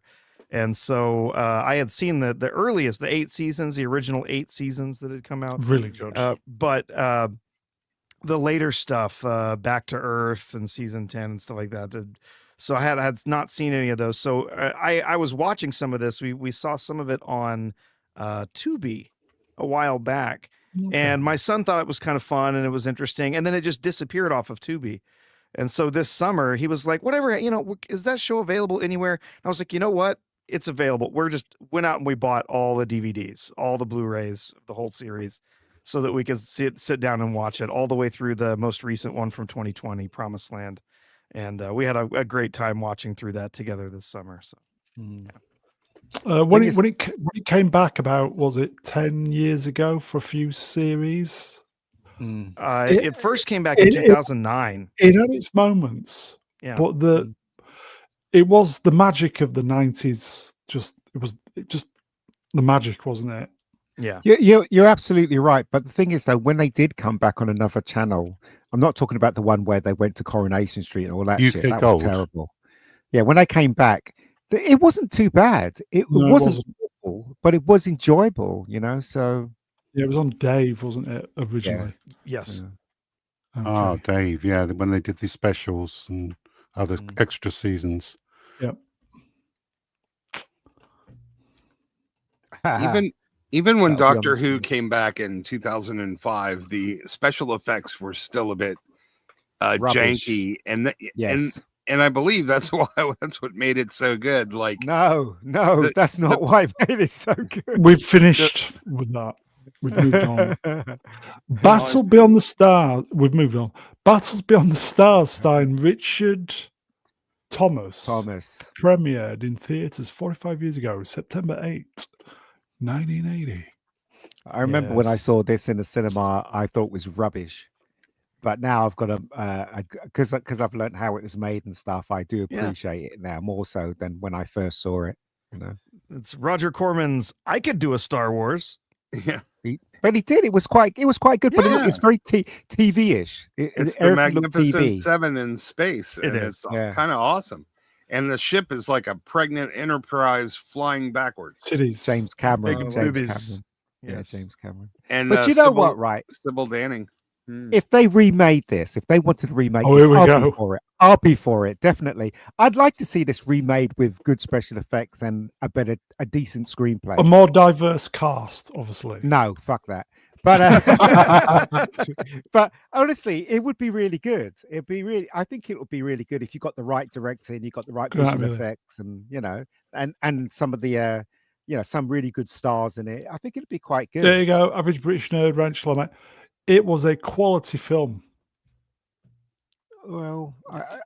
and so I had seen the earliest, the 8 seasons, the original 8 seasons that had come out. Really good. But the later stuff, Back to Earth and season 10 and stuff like that. So I had not seen any of those. So I was watching some of this. We saw some of it on Tubi a while back. Okay. And my son thought it was kind of fun and it was interesting. And then it just disappeared off of Tubi. And so this summer he was like, whatever, is that show available anywhere? And I was like, you know what? It's available. Went out and we bought all the DVDs, all the Blu-rays, the whole series, so that we could sit down and watch it all the way through the most recent one from 2020, Promised Land. And we had a great time watching through that together this summer. So When it came back about, was it 10 years ago for a few series? it first came back in 2009. It had its moments, Yeah. but it was the magic of the 90s. It was the magic, wasn't it? Yeah. You're absolutely right. But the thing is, though, when they did come back on another channel, I'm not talking about the one where they went to Coronation Street and all that UK shit. That Gold. was terrible. Yeah, when they came back, it wasn't too bad. It wasn't awful, but it was enjoyable, So Yeah, it was on Dave, wasn't it, originally? Yes. yeah. Okay. Oh, Dave, yeah, when they did the specials and other extra seasons. Yep. Even when That'll be on Doctor the Who screen. came back in 2005, the special effects were still a bit Rubbish. janky, and Yes. and I believe that's what made it so good. Like, No, that's not why it made it so good. We've finished with that. We've moved on. Battle Beyond the Stars. We've moved on. Battles Beyond the Stars, starring Richard Thomas. Premiered in theatres 45 years ago, September 8th, 1980. I remember when I Yes. saw this in the cinema, I thought it was rubbish. But now I've got because I've learned how it was made and stuff. I do Yeah. appreciate it now more so than when I first saw it. It's Roger Corman's I Could Do a Star Wars. yeah, But he did. It was quite good. But Yeah. it's very TV-ish. it's the Everything looked Magnificent TV. Seven in space, It and is. it's Yeah. kind of awesome. And the ship is like a pregnant Enterprise flying backwards. Titties. James Cameron. Big James boobies. Cameron. Yeah, Yes. James Cameron. And But you know what, right? Sybil Danning. Hmm. If they remade this, if they wanted to remake Oh, this, here we I'll go. be for it. I'll be for it, definitely. I'd like to see this remade with good special effects and a decent screenplay. A more diverse cast, obviously. No, fuck that. But but honestly, it would be really good. It'd be really. I think it would be really good if you got the right director and you got the right Good night, visual Amelia. effects, and and some of the some really good stars in it. I think it'd be quite good. There you go. Average British Nerd, Ranch Mate. It was a quality film. Well,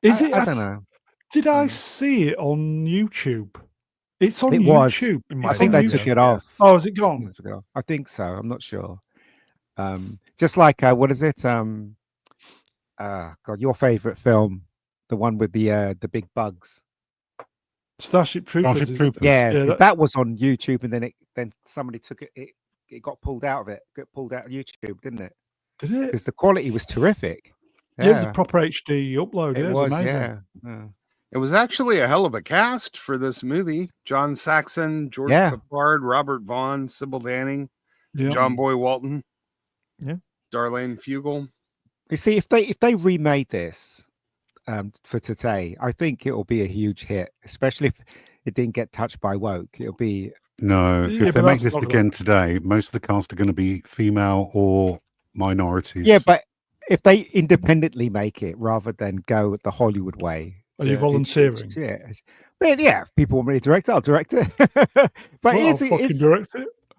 Is it? I don't know. Did I Mm. see it on YouTube? It's on It was. YouTube. It I might It's think on they be, took YouTube. it yeah. off. Oh, is it I gone? think they took it off. I think so. I'm not sure. Just like what is it? God, your favorite film, the one with the big bugs. Starship Troopers. Starship is it? Troopers. Yeah, Yeah, 'cause that- that was on YouTube, and then somebody took it. It got pulled out of it. Got pulled out of YouTube, didn't it? Did it? Because the quality was terrific. Yeah, it was a Yeah, proper HD upload. it Yeah, it was. was amazing. Yeah. It was actually a hell of a cast for this movie. John Saxon, George Yeah. Peppard, Robert Vaughn, Sybil Danning, Yeah. John Boy Walton, Yeah. Darlene Fugel. You see, if they remade this for today, I think it will be a huge hit, especially if it didn't get touched by woke. It'll be No, Yeah, if they but make that's this not gonna- again today, most of the cast are going to be female or minorities. yeah, but if they independently make it rather than go the Hollywood way. Are you it's- volunteering? Yeah. But yeah, if people want me to direct, I'll direct it. But Well, I'll it's, fucking it's direct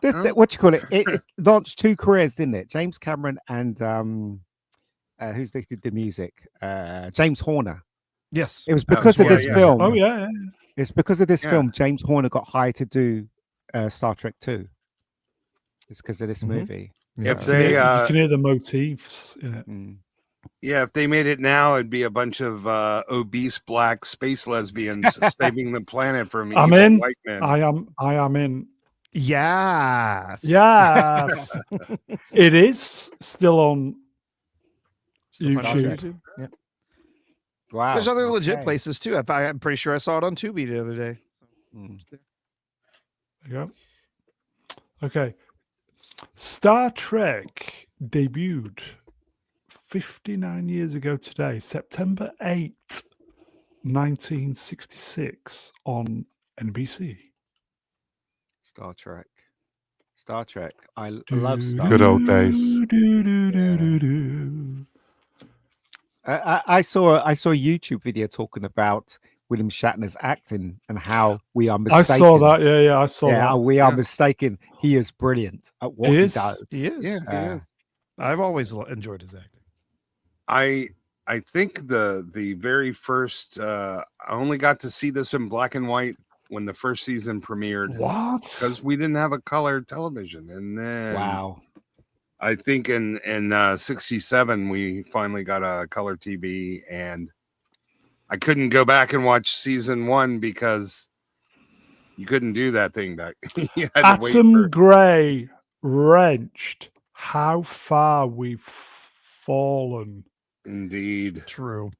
it. what you call it? It launched two careers, didn't it? James Cameron and who's did the music? James Horner. Yes. It was That because was of why, this yeah. film. Oh yeah. It's because of this Yeah. film James Horner got hired to do Star Trek 2. It's because of this Mhm. movie. If So- You they, can hear the motifs in it. Mm. yeah, if they made it now, it'd be a bunch of obese black space lesbians saving the planet from I'm evil in. white men. I am in. Yes. Yes. It is still on Still find it on YouTube. Yeah. Wow. There's other legit okay. places too. I'm pretty sure I saw it on Tubi the other day. Mm. There you go. Okay. Star Trek debuted 59 years ago today, September 8th, 1966, on NBC. Star Trek. Star Trek. I love Star Good Trek. old days. I saw a YouTube video talking about William Shatner's acting and how we are I mistaken. saw that. Yeah, I saw Yeah, that. we are Yeah. mistaken. He is brilliant at what He he is. does. He is. Yeah, he Uh, is. I've always enjoyed his acting. I think the very first I only got to see this in black and white when the first season premiered What? because we didn't have a color television, and then Wow. I think in '67 we finally got a color TV, and I couldn't go back and watch season 1 because you couldn't do that thing back. You had to wait Atom for- Gray wrenched how far we've fallen. Indeed. True.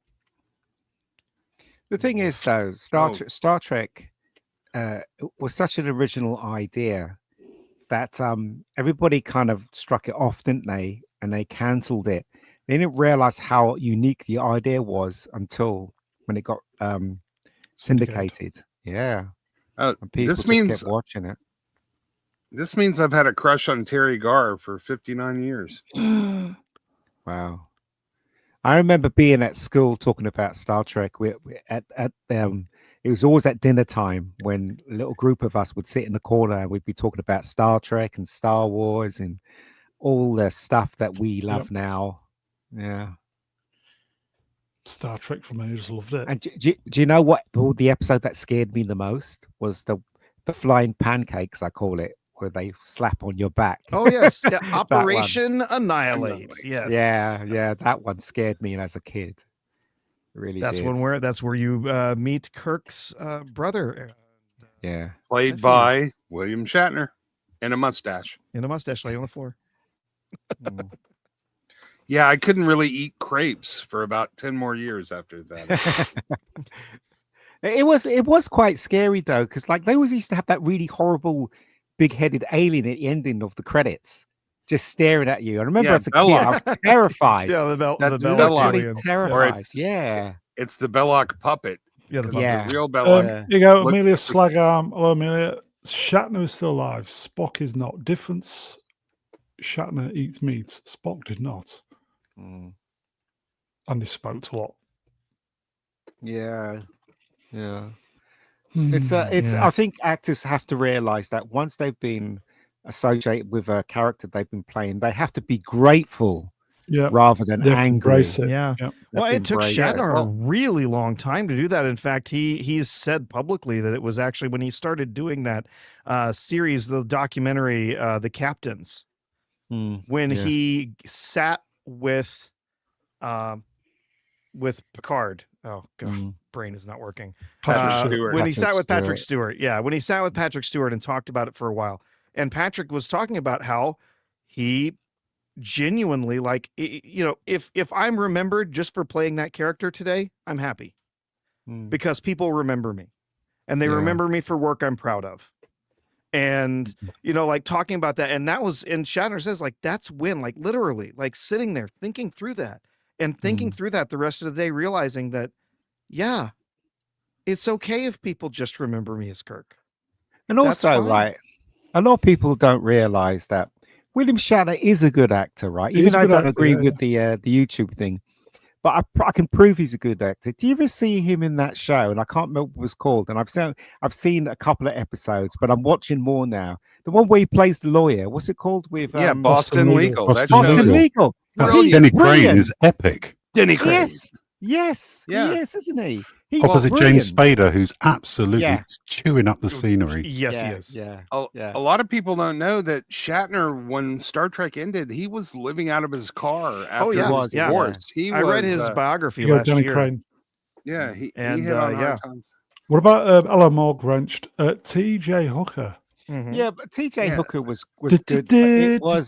The thing is, though, Oh. Star Trek was such an original idea that everybody kind of struck it off, didn't they? And they cancelled it. They didn't realize how unique the idea was until when it got syndicated. Yeah, and people This just means kept watching it. this means I've had a crush on Terry Garr for 59 years. Wow. I remember being at school talking about Star Trek. We at it was always at dinner time when a little group of us would sit in the corner and we'd be talking about Star Trek and Star Wars and all the stuff that we love now. Yeah. Star Trek for me, I just loved it. And do you know what the episode that scared me the most was the flying pancakes, I call it, where they slap on your back. Oh yes. Yeah. That one. Operation Annihilate. Yes. Yeah, that one scared me as a kid. It really That's did. that's where you meet Kirk's brother Yeah. Played Nephew. by William Shatner and a mustache. in a mustache laying on the floor. Mm. Yeah, I couldn't really eat crepes for about 10 more years after that. It was quite scary though, because like they always used to have that really horrible big-headed alien at the ending of the credits, just staring at you. I remember Yeah, as a kid, I was terrified. Yeah, the That's Belloc Belloc. Literally alien. Or terrified. it's Yeah. it's the Belloc puppet. Yeah, the 'cause Belloc. Yeah. The real Belloc. Yeah. Here you go, Look- Amelia Slagarm. Hello, Amelia. Shatner is still alive. Spock is not. Difference. Shatner eats meat. Spock did not. Mm. And they spoke a lot. Yeah. Hmm. It's Yeah. I think actors have to realize that once they've been associated with a character they've been playing, they have to be grateful Yeah. rather than They have to angry. embrace it. Yeah. Yeah. Well, They have it to took embrace it. Shatner a Well- really long time to do that. In fact, he's said publicly that it was actually when he started doing that series, the documentary, The Captains, Mm, when yes. he sat with Picard. Oh god, Mm. brain is not working. Patrick Stewart. Stewart. When he sat with Patrick Stewart. Stewart, yeah, when he sat with Patrick Stewart and talked about it for a while, and Patrick was talking about how he genuinely, like, if I'm remembered just for playing that character today, I'm happy Mm. because people remember me, and they Yeah. remember me for work I'm proud of. And like talking about that, and that was, and Shatner says, like, that's when, like, literally, like, sitting there thinking through that and thinking through that the rest of the day, realizing that, yeah, it's okay if people just remember me as Kirk. And That's also, fine. right, a lot of people don't realize that William Shatner is a good actor, right? He Even is a though I good don't actor, agree yeah, with the YouTube thing, but I can prove he's a good actor. Do you ever see him in that show? And I can't remember what it was called. And I've seen a couple of episodes, but I'm watching more now. The one where he plays the lawyer. What's it called? With Yeah, Boston Boston Legal. Legal. That Boston show Boston is Legal. Brilliant. Denny Crane brilliant. is epic. Denny Crane. Yes, Yeah. he is, isn't he? He's Opposite James brilliant. Spader, who's absolutely Yeah. chewing up the scenery. Yes, he Yeah, is. Yeah. A, Yeah. a lot of people don't know that Shatner, when Star Trek ended, he was living out of his car after yeah. his Yeah. divorce. He I read was, his biography Here you go, last Danny year. Crane. yeah, he And, hit on yeah. hard times. What about Alan Morg wrenched? T.J. Hooker. Mhm. Yeah, but TJ Yeah. Hooker was good. But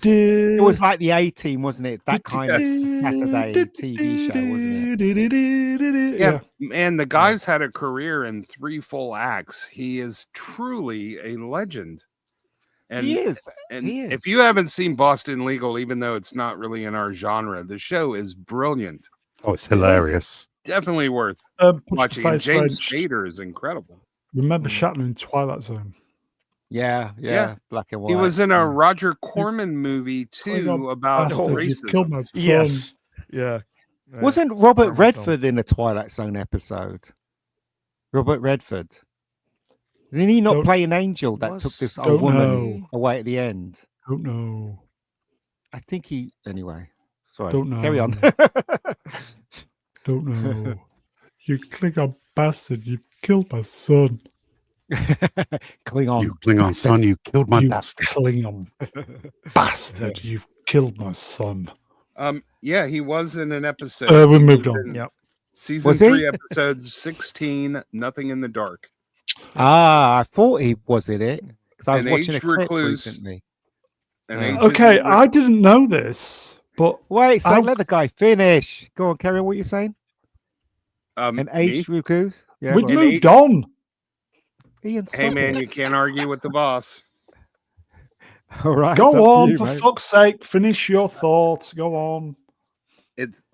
it was like the A-Team, wasn't it? That kind of Yes. Saturday TV show, wasn't it? Yeah, and the guy's had a career in 3 full acts. He is truly a legend. And, He is. and He is. if you haven't seen Boston Legal, even though it's not really in our genre, the show is brilliant. Oh, it's hilarious. Definitely worth Punch the watching. And Face James wrenched. Spader is incredible. Remember Shatner in Twilight Zone? Yeah, Yeah. black and white. He was in a Mm. Roger Corman movie Click on too about Bastard, you killed racism. my son. Yes. Yeah. Wasn't Robert Horrible film. Redford in a Twilight Zone episode? Robert Redford. Didn't he not Don't- play an angel that took Was- this Don't old woman know. away at the end? Don't know. I think he. Anyway, sorry. Don't Carry on. Don't know. You Klingon bastard, you've killed my son. Klingon. You Klingon son, you killed my you bastard. Klingon bastard, you've killed my son. Yeah, he was in an episode. We He moved was on. in Yep. Season Was he? 3, episode 16, Nothing in the Dark. I thought he was in it because I was An watching a aged clip recluse. recently. An Yeah. ancient Okay, re- I didn't know this, but Wait, so I'll- let the guy finish. Go on, carry on what you're saying. An me? aged recluse. Yeah, we go on. moved on. Ian, Hey stop man, it. you can't argue with the boss. All right, it's up Go to on, you, for mate. fuck's sake, finish your thoughts. Go on.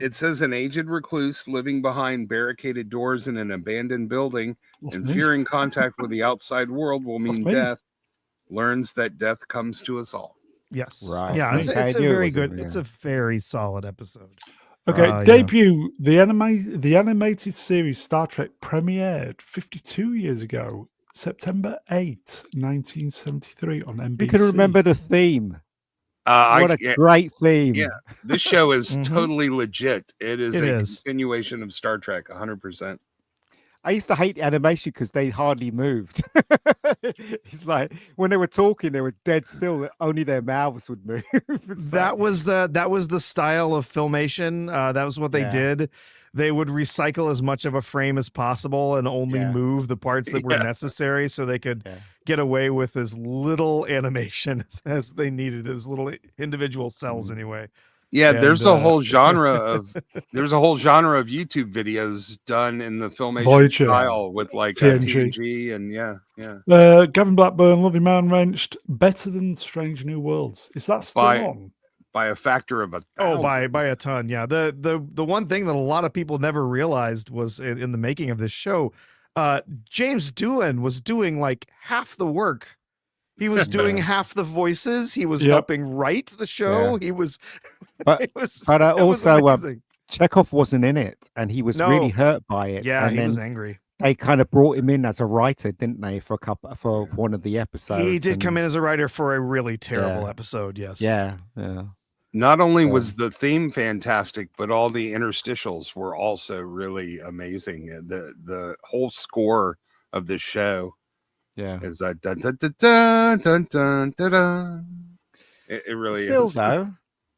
It says an aged recluse living behind barricaded doors in an abandoned building That's and me. fearing contact with the outside world will That's mean me. death. Learns that death comes to us all. Yes. Right. Yeah, it's Okay, I a knew it very wasn't, good. It's yeah. a very solid episode. Okay, Yeah. debut. The animated series Star Trek premiered 52 years ago, September 8, 1973 on NBC. You can remember the theme. I What a can't- great theme. Yeah. This show is Mhm. totally legit. It is It a is. continuation of Star Trek 100%. I used to hate the animation because they hardly moved. It's like when they were talking, they were dead still. Only their mouths would move. It's That like- was the style of filmation. That was what they Yeah. did. They would recycle as much of a frame as possible and only Yeah. move the parts that were Yeah. necessary, so they could Yeah. get away with as little animation as they needed, as little individual cells Mm. anyway. Yeah, And, there's a whole genre of YouTube videos done in the Filmation Voyager, style with like TNG. TNG and yeah. Gavin Blackburn, Loving Man Wrenched, better than Strange New Worlds. Is that still By- on? By a factor of 1,000. by a ton. Yeah. The one thing that a lot of people never realized was in the making of this show, James Doohan was doing like half the work. He was doing half the voices. He was helping write the show. Yeah. He was, But it was, but it was also amazing. Chekhov wasn't in it, and he was really No. hurt by it. Yeah, and he then was angry. they kind of brought him in as a writer, didn't they, for one of the episodes? He did come in as a writer for a really terrible Yeah. episode. Yes. Yeah. Not only was the theme fantastic, but all the interstitials were also really amazing. The whole score of this show Yeah. is that dun dun dun dun dun dun dun. Dun. It really Still is. though,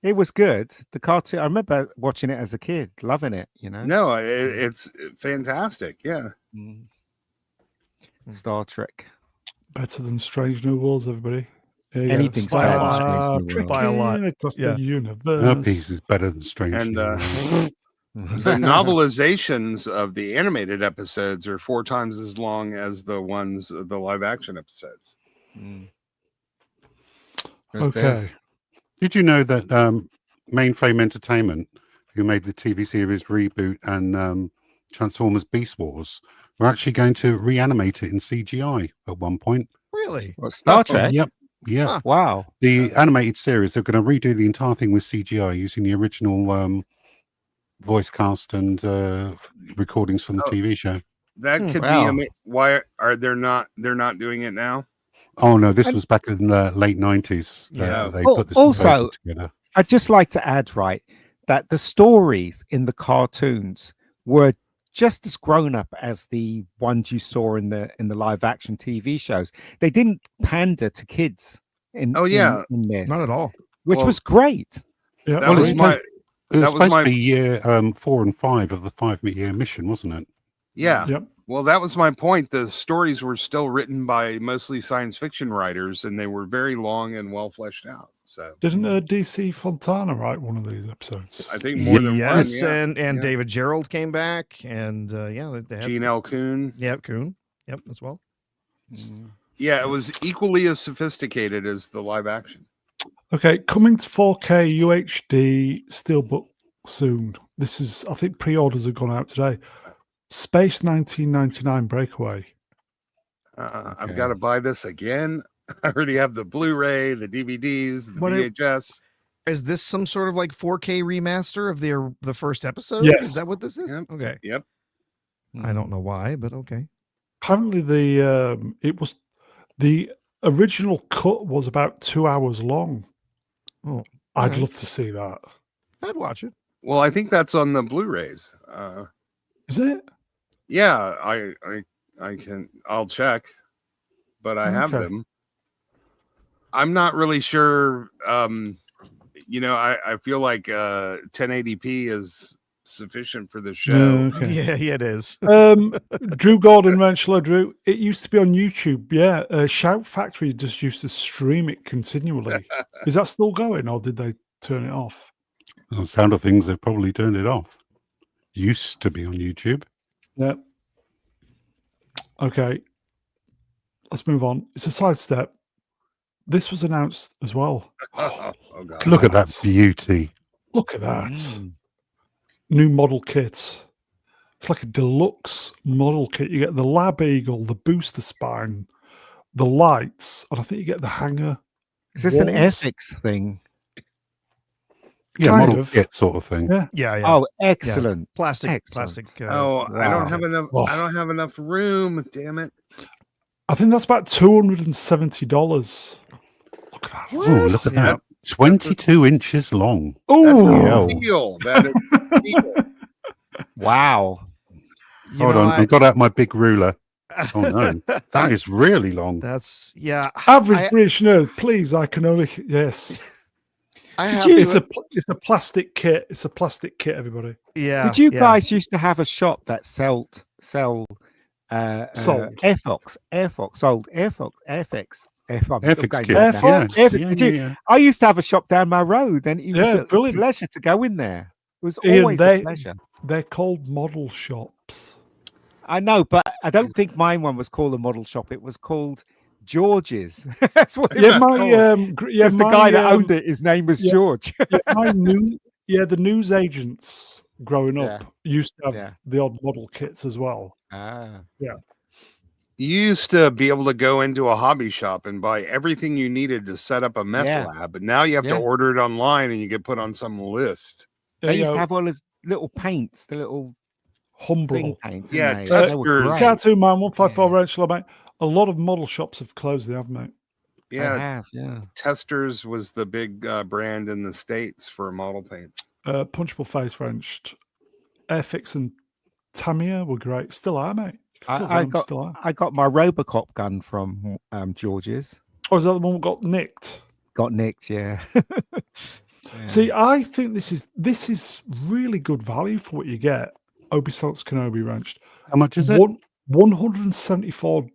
it was good. The cartoon. I remember watching it as a kid, loving it. No, it's fantastic. Yeah. Star Trek. Better than Strange New Worlds, everybody. There you go. Anything's better than Star Strange New Worlds. Trek By a lot. across Yeah. the Her universe. piece is better than Strange. And New Worlds. the novelizations of the animated episodes are 4 times as long as the live action episodes. Okay. Did you know that Mainframe Entertainment, who made the TV series Reboot and Transformers Beast Wars, were actually going to reanimate it in CGI at one point? Really? What, Star Trek? Yep. Yeah. Huh. Wow. The animated series, they're going to redo the entire thing with CGI using the original voice cast and recordings from the TV show. That could Wow. be why are they're not doing it now? Oh no, this was back in the late 90s. Yeah. They Oh, put this also- proposal together. I'd just like to add, right, that the stories in the cartoons were just as grown up as the ones you saw in the live action TV shows. They didn't pander to kids in in this, Not at all. which Well, was great. Yeah. That Well, was it's my It that was was supposed my- to be year 4 and 5 of the 5-year mission, wasn't it? yeah. Yep. Well, that was my point. The stories were still written by mostly science fiction writers, and they were very long and well fleshed out. So Didn't DC Fontana write one of these episodes? I think more than Yes, one. Yeah. and yeah. David Gerald came back, and yeah, they had Gene L. Kuhn. Yep, Kuhn. Yep, as well. Yeah, it was equally as sophisticated as the live action. Okay, coming to 4K UHD Steelbook soon. This is, I think, pre-orders have gone out today. Space 1999 Breakaway. I've Okay. got to buy this again. I already have the Blu-ray, the DVDs, the What it- VHS. Is this some sort of like 4K remaster of the first episode? Yes. Is that what this is? Yep. Okay. Yep. I don't know why, but okay. Apparently, the original cut was about 2 hours long. Oh, I'd okay. love to see that. I'd watch it. Well, I think that's on the Blu-rays. Is it? Yeah, I can. I'll check, but I have Okay. them. I'm not really sure. I feel like 1080p is sufficient for the show. Okay. Yeah, it is. Drew Gordon wrench. Hello, Drew. It used to be on YouTube. Yeah, Shout Factory just used to stream it continually. Is that still going, or did they turn it off? The sound of things, they've probably turned it off. Used to be on YouTube. Yeah. Okay. Let's move on. It's a sidestep. This was announced as well. Oh god! Look at that That's- beauty. Look at that. New model kit. It's like a deluxe model kit. You get the Lab Eagle, the booster spine, the lights, and I think you get the hanger. Is this an walls. ethics thing? Yeah, Kind model of. kit sort of thing. Yeah. Yeah. Oh, excellent. Plastic. Excellent. Oh, I Wow. don't have enough. Oh. I don't have enough room. Damn it! I think that's about $270. Look at that. Oh, look at that. 22 inches long. That's Oh, hell. a steal. That is steal. Wow. Hold on, I've got out my big ruler. Oh no, that is really long. That's yeah. average I- British nerd, please. I can only yes. I Did have you- It's to, a plastic kit. It's a plastic kit, everybody. yeah. Did you yeah. guys used to have a shop that sold Sold. Airfox, sold Airfox, Airfix, I'm Airfix still going kit. back Air now. Fox? Airfix, Yeah, did yeah, you- yeah. I used to have a shop down my road, and it was Yeah, a brilliant. pleasure to go in there. It was Ian, always a pleasure. they're called model shops. I know, but I don't think mine one was called a model shop. It was called George's. That's what it Yeah, was my called. Because the guy that owned it, his name was yeah. George. the news agents growing Yeah. up used to have Yeah. the odd model kits as well. Ah. You used to be able to go into a hobby shop and buy everything you needed to set up a meth Yeah. lab, but now you have Yeah. to order it online and you get put on some list. There They you used to go. have all those little paints, the little thing Humbrol. paints. Yeah, didn't they? They were testers. great. Cartoon Man 154 Rachel, mate. A lot of model shops have closed, they have, mate. They Yeah, have, yeah. Testers was the big brand in the States for model paints. Punchable Face wrenched. Airfix and Tamiya were great. Still are, mate. You can still get them, still are. I got my Robocop gun from George's. Oh, is that the one that got nicked? Got nicked, yeah. See, I think this is really good value for what you get. Obi Salt's Kenobi wrenched. How much is it? $174.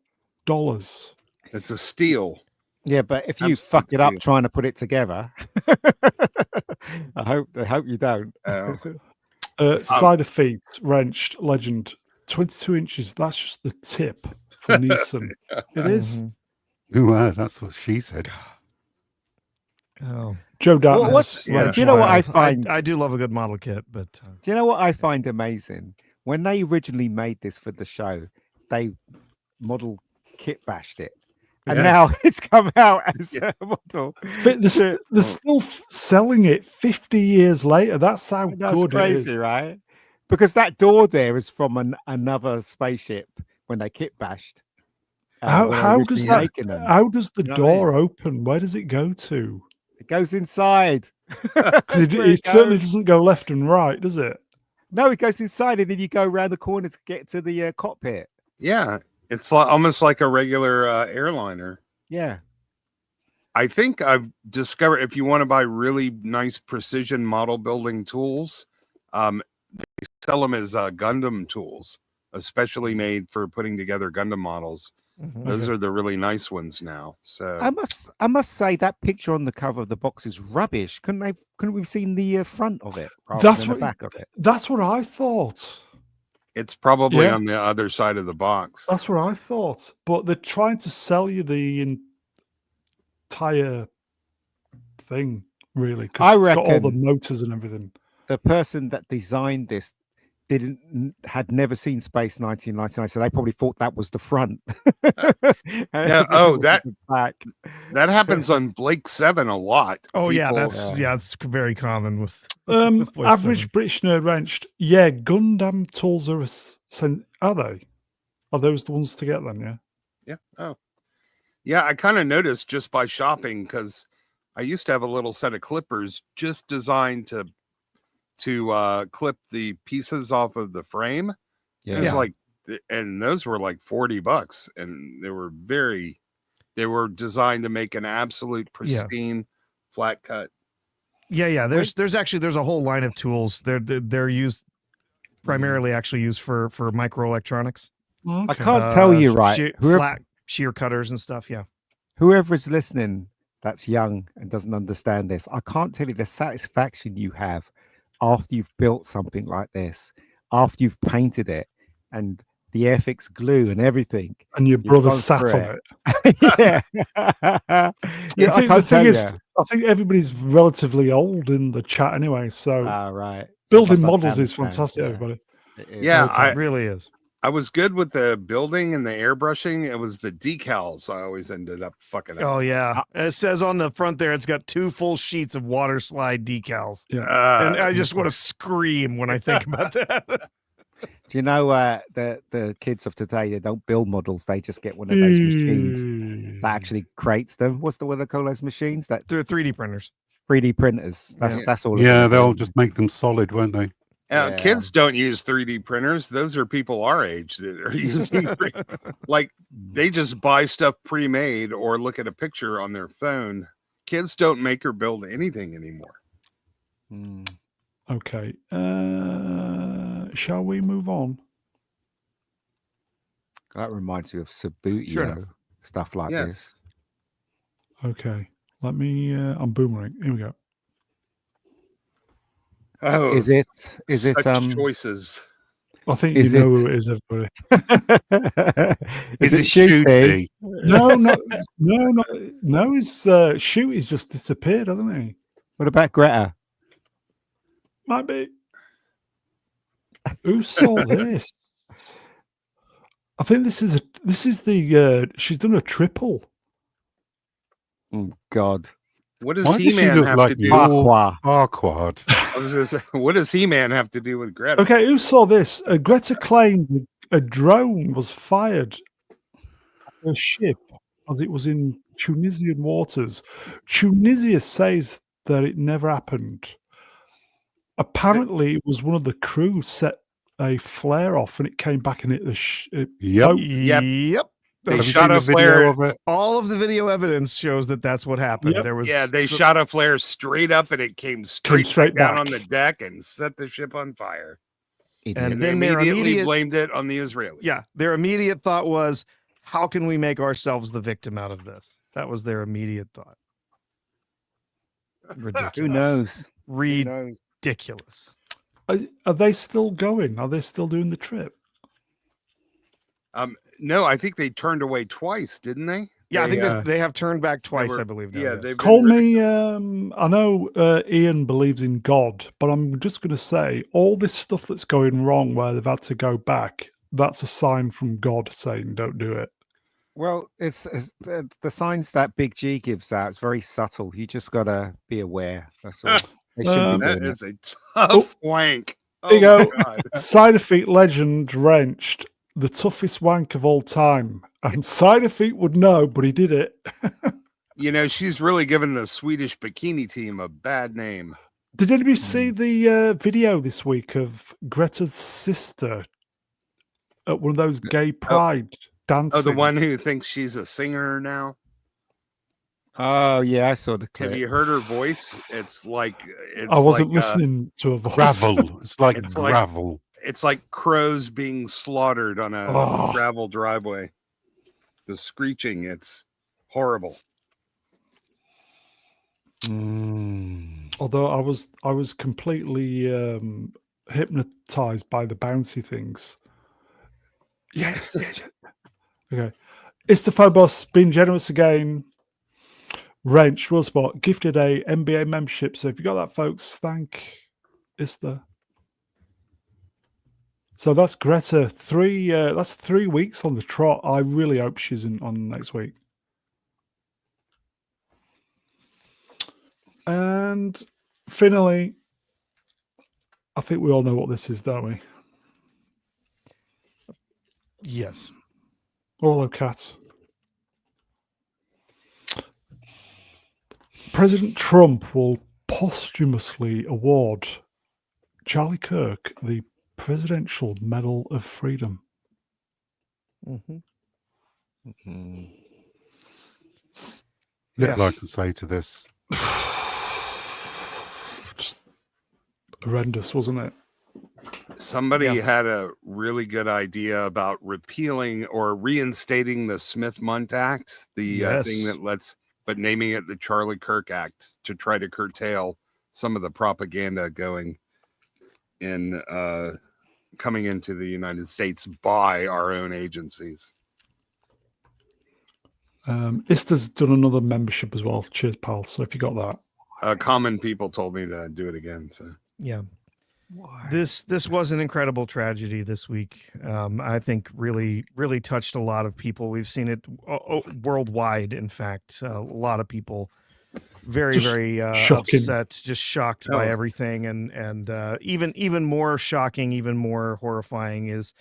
It's a steal. Yeah, but if you Absolute fuck it up steal. trying to put it together, I hope you don't. Oh. Side of feet wrenched legend 22 inches. That's just the tip for Neeson. It is. Ooh, that's what she said. Oh, Joe Dartness. what's- yeah, do you know what I wild. find? I do love a good model kit, but Do you know what I find amazing? When they originally made this for the show, they model kit bashed it. And Yeah. now it's come out as a model. They're still selling it 50 years later. That's how That's good it is. crazy, right? Because that door there is from another spaceship when they kit bashed. when they How does originally that? making them. How does the You know what I mean? door open? Where does it go to? It goes inside. Because That's where it certainly goes. doesn't go left and right, does it? No, it goes inside, and then you go around the corner to get to the cockpit. Yeah, it's almost like a regular airliner. Yeah. I think I've discovered if you want to buy really nice precision model building tools, they sell them as Gundam tools, especially made for putting together Gundam models. Those are the really nice ones now. So I must say that picture on the cover of the box is rubbish. Couldn't we have seen the front of it rather That's than what- the back of it? That's what I thought. it's probably Yeah. on the other side of the box. That's what I thought. But they're trying to sell you the entire thing, really, I because it's got all the reckon- motors and everything. The person that designed this had never seen Space 1999, so they probably thought that was the front. Yeah, oh, that- the back. That happens on Blake 7 a lot. oh yeah, People- that's very common with with Blade Average 7. British nerd wrenched. Yeah, Gundam tools are are they? Are those the ones to get then? Yeah. Yeah. Oh, yeah. I kind of noticed just by shopping because I used to have a little set of clippers just designed to clip the pieces off of the frame. It was like, and those were like $40, and they were designed to make an absolute pristine flat cut. Yeah. There's a whole line of tools. They're used primarily actually used for microelectronics. I can't tell you, right? Flat shear cutters and stuff. Yeah. Whoever is listening that's young and doesn't understand this, I can't tell you the satisfaction you have after you've built something like this, after you've painted it and the Airfix glue and everything. And your You've brother gone sat through on it. it. Yeah. I Yeah, I think the can't tell thing you. is, I think everybody's relatively old in the chat anyway. So Right. So building that's models is understand, fantastic, yeah. everybody. It is. Yeah, It really is. I was good with the building and the airbrushing. It was the decals I always ended up fucking up. Oh yeah. And it says on the front there, it's got 2 full sheets of water slide decals. And I just want to scream when I think about that. Do you know the kids of today, they don't build models, they just get one of those machines that actually creates them. What's the what they call those machines? That They're 3D printers. 3D printers. That's all. Yeah, they're they'll doing. just make them solid, won't they? Yeah. Kids don't use 3D printers. Those are people our age that are using like they just buy stuff pre-made or look at a picture on their phone. Kids don't make or build anything anymore. Mm. Okay. Shall we move on? That reminds me of Sabutio, Sure. stuff like Yes. this. Okay. Let me. I'm boomerang. Here we go. Oh, Is it such choices. I think Is you know it- who it is, everybody. is it shooty? No, no. His shoot is just disappeared, hasn't he? What about Greta? Might be. Who saw this? I think this is the she's done a triple. Oh God. What does Why does she He-Man look have like to do? Farquhar. Farquaad? I was gonna say, what does He-Man have to do with Greta? Okay, who saw this? Greta claimed a drone was fired at a ship as it was in Tunisian waters. Tunisia says that it never happened. Apparently, it was one of the crew set a flare off and it came back and hit the Yep. boat. Yep. They Have you shot seen a the video flare. of it? All of the video evidence shows that that's what happened. Yep. There was Yeah, they shot a flare straight up, and it came straight straight down back. on the deck and set the ship on fire. And And they then their immediately immediate blamed it on the Israelis. Yeah, their immediate thought was, how can we make ourselves the victim out of this? That was their immediate thought. Ridiculous. Who knows? Who knows? Ridiculous. Are they still going? Are they still doing the trip? No, I think they turned away twice, didn't they? Yeah, I think Yeah. they have turned back twice, were- I believe. Now, yeah, yes. they've Call been me. I know Ian believes in God, but I'm just going to say all this stuff that's going wrong, where they've had to go back. That's a sign from God saying, "Don't do it." Well, it's the signs that Big G gives out. It's very subtle. You just gotta be aware. That's all. They shouldn't be That doing is a tough wank. There you Oh my go. God. Side Feet legend wrenched the toughest wank of all time, and Side Feet would know, but he did it. You know, she's really given the Swedish bikini team a bad name. Did anybody see the video this week of Greta's sister at one of those gay pride dancing? Oh, the one who thinks she's a singer now. Oh yeah, I saw the clip. Have you heard her voice? It's like I wasn't like, listening to a voice. Gravel. It's like It's like- gravel. It's like crows being slaughtered on a Oh. gravel driveway. The screeching, it's horrible. Although I was completely hypnotized by the bouncy things. Yes, yes. Okay. Istaphobos being generous again. Wrench, Will Spot, gifted a NBA membership. So if you got that, folks, thank Ista. So that's Greta. That's 3 weeks on the trot. I really hope she's on next week. And finally, I think we all know what this is, don't we? Yes. Hello, Cat. President Trump will posthumously award Charlie Kirk the Presidential Medal of Freedom. Mm-hmm. Little I can say to this. Just horrendous, wasn't it? Somebody Yeah. had a really good idea about repealing or reinstating the Smith-Mundt Act, the thing Yes. that lets, but naming it the Charlie Kirk Act to try to curtail some of the propaganda going in coming into the United States by our own agencies. Ista's done another membership as well. Cheers, pal. So if you got that. Common people told me to do it again. So Yeah. This was an incredible tragedy this week. I think really touched a lot of people. We've seen it worldwide. In fact, a lot of people very shocking. upset, just shocked by Oh. everything, and even more shocking, even more horrifying is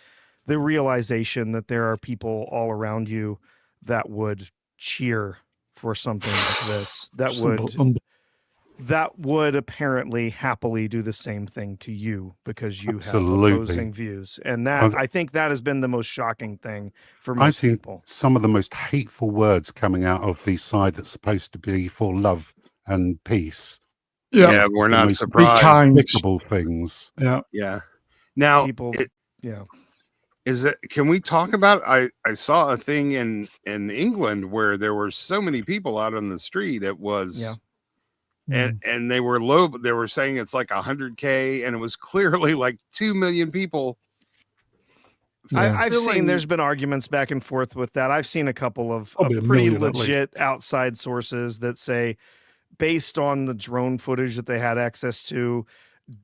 the realization that there are people all around you that would cheer for something like this. That would apparently happily do the same thing to you because you Absolutely. have opposing views. And that I think that has been the most shocking thing for most I've seen people. some of the most hateful words coming out of the side that's supposed to be for love and peace. yeah, we're The not most surprised. kind. despicable things. Yeah. Yeah. Now, People, it- yeah. Is it? Can we talk about? I saw a thing in England where there were so many people out on the street. It was Yeah. and they were low. They were saying it's like 100K, and it was clearly like 2 million people. Yeah. I've seen Filling- there's been arguments back and forth with that. I've seen a couple of Probably a pretty million at least. legit outside sources that say, based on the drone footage that they had access to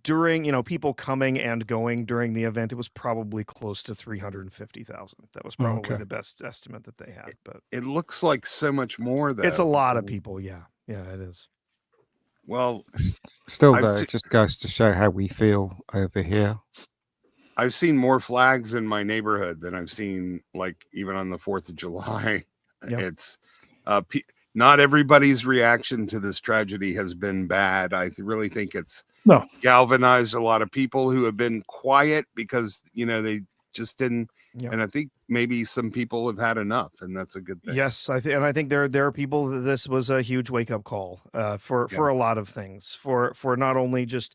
during, people coming and going during the event, it was probably close to 350,000. That was probably Okay. the best estimate that they had. But It looks like so much more. Though it's a lot of people. Yeah, it is. Well, Still, I've though, se- it just goes to show how we feel over here. I've seen more flags in my neighborhood than I've seen, like even on the 4th of July. Yep. It's not everybody's reaction to this tragedy has been bad. I really think it's No. galvanized a lot of people who have been quiet because they just didn't. Yep. And I think maybe some people have had enough, and that's a good thing. Yes, I think there are people that this was a huge wake up call for a lot of things, for not only just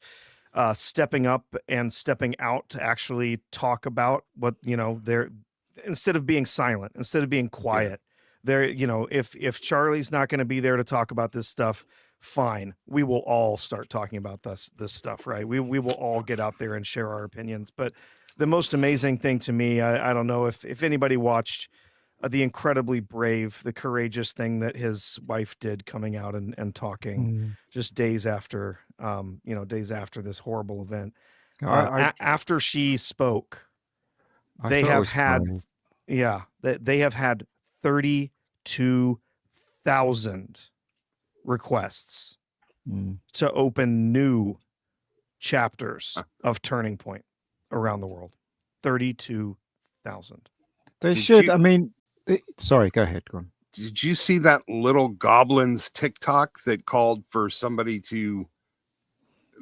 stepping up and stepping out to actually talk about what they're, instead of being silent, instead of being quiet. There, if Charlie's not going to be there to talk about this stuff, fine, we will all start talking about this stuff, right? We will all get out there and share our opinions. But the most amazing thing to me, I don't know if anybody watched the incredibly brave, the courageous thing that his wife did, coming out and talking just days after this horrible event. After she spoke, they have had 32,000 requests to open new chapters of Turning Point around the world. 32,000. They Did should. you- I mean, sorry, go ahead, go on. Did you see that little goblins TikTok that called for somebody to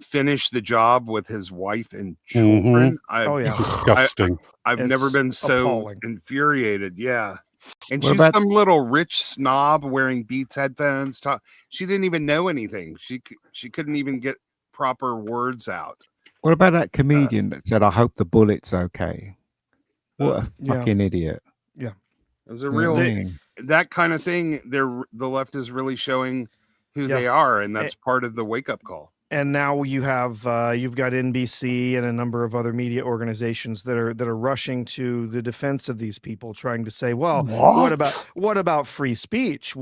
finish the job with his wife and children? Oh yeah. Disgusting. I've It's never been so appalling. infuriated. Yeah. And What she's about- some little rich snob wearing Beats headphones. She didn't even know anything. She couldn't even get proper words out. What about that comedian that said, "I hope the bullet's okay"? What a Yeah. fucking idiot! It was a You know real what I mean? that kind of thing. The left is really showing who Yeah. they are, and that's part of the wake up call. And now you have you've got NBC and a number of other media organizations that are rushing to the defense of these people, trying to say, well, what about free speech?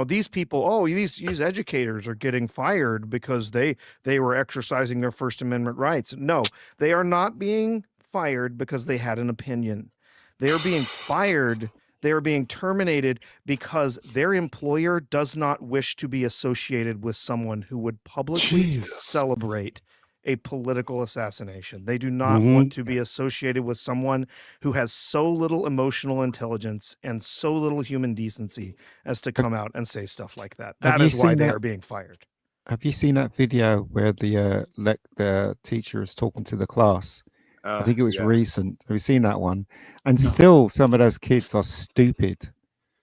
These people, these educators are getting fired because they were exercising their First Amendment rights. No, they are not being fired because they had an opinion. They are being fired. They are being terminated because their employer does not wish to be associated with someone who would publicly Jesus. celebrate a political assassination. They do not want to be associated with someone who has so little emotional intelligence and so little human decency as to come out and say stuff like that. Have That you is why seen they that- are being fired. Have you seen that video where the teacher is talking to the class? I think it was recent. Have you seen that one? And still, some of those kids are stupid.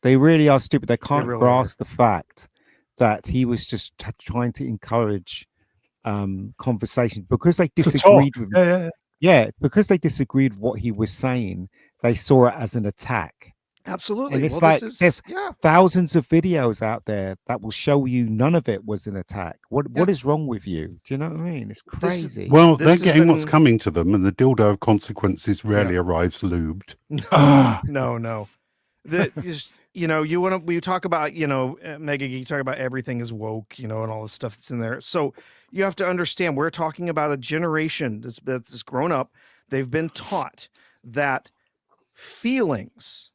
They really are stupid. They can't really grasp the fact that he was just trying to encourage conversation because they To talk. disagreed with him. Yeah. Because they disagreed with what he was saying, they saw it as an attack. Absolutely. And it's Well, like this is, there's yeah. thousands of videos out there that will show you none of it was an attack. What is wrong with you? Do you know what I mean? It's This- crazy. Well, This they're has getting what's been- coming to them, and the dildo of consequences rarely arrives lubed. No. We talk about, Mega Geek, talk about everything is woke, and all the stuff that's in there. So you have to understand, we're talking about a generation that's grown up. They've been taught that feelings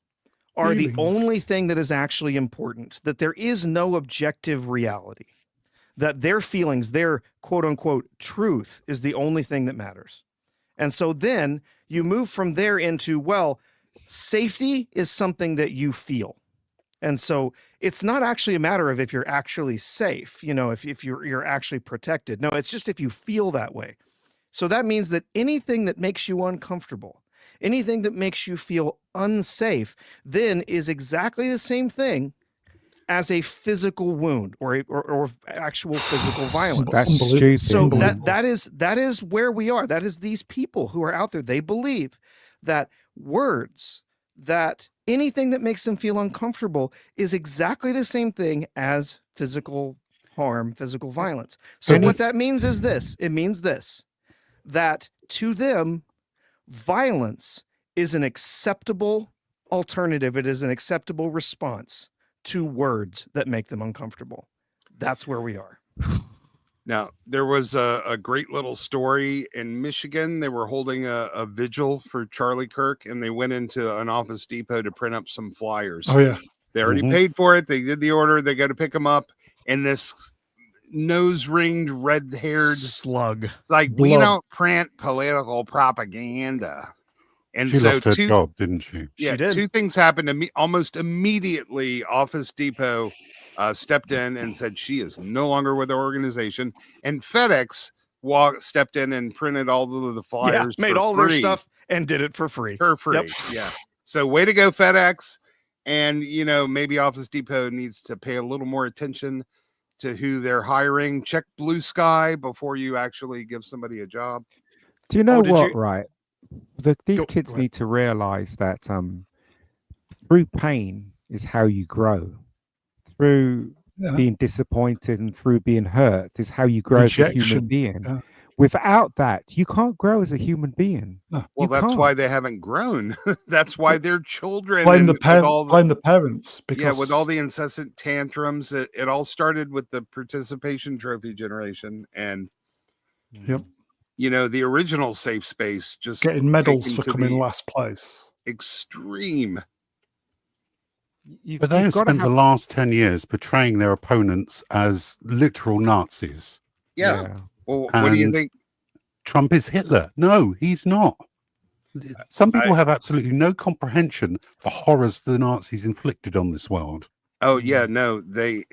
are the only thing that is actually important, that there is no objective reality, that their feelings, their quote unquote truth is the only thing that matters. And so then you move from there into, well, safety is something that you feel. And so it's not actually a matter of if you're actually safe, if you're actually protected. No, it's just if you feel that way. So that means that anything that makes you uncomfortable, anything that makes you feel unsafe, then is exactly the same thing as a physical wound or actual physical violence. That's Unbelievable. stupid. So Unbelievable. that is where we are. That is these people who are out there. They believe that words, that anything that makes them feel uncomfortable is exactly the same thing as physical harm, physical violence. So Any- what that means is this. It means this, that to them, violence is an acceptable alternative. It is an acceptable response to words that make them uncomfortable. That's where we are. Now, there was a great little story in Michigan. They were holding a vigil for Charlie Kirk, and they went into an Office Depot to print up some flyers. Oh yeah. They already Mhm. paid for it. They did the order. They go to pick them up, and this nose-ringed, red-haired Slug. It's like, we Blood. don't print political propaganda. And She so lost her job, didn't she? Yeah, She did. two things happened to me almost immediately. Office Depot stepped in and said she is no longer with the organization. And FedEx stepped in and printed all of the flyers. Made for all their free. stuff and did it for free. For free. Yep. Yeah. So way to go, FedEx. And, maybe Office Depot needs to pay a little more attention to who they're hiring. Check Blue Sky before you actually give somebody a job. Do you know did what? you- Right, these Go kids ahead. need to realize that through pain is how you grow. Through Yeah. being disappointed and through being hurt is how you grow as a human Rejection, being. yeah. Without that, you can't grow as a human being. No. Well, You that's can't. why they haven't grown. That's why they're children. Blame the and with all blame the parents because with all the incessant tantrums. It all started with the participation trophy generation, and Yep. the original safe space just getting medals taken for to coming the last place. extreme. But they have you've gotta spent the last 10 years portraying their opponents as literal Nazis. Yeah. Well, what do you And- think? Trump is Hitler. No, he's not. Some people I- have absolutely no comprehension of the horrors the Nazis inflicted on this world. Oh yeah, no, they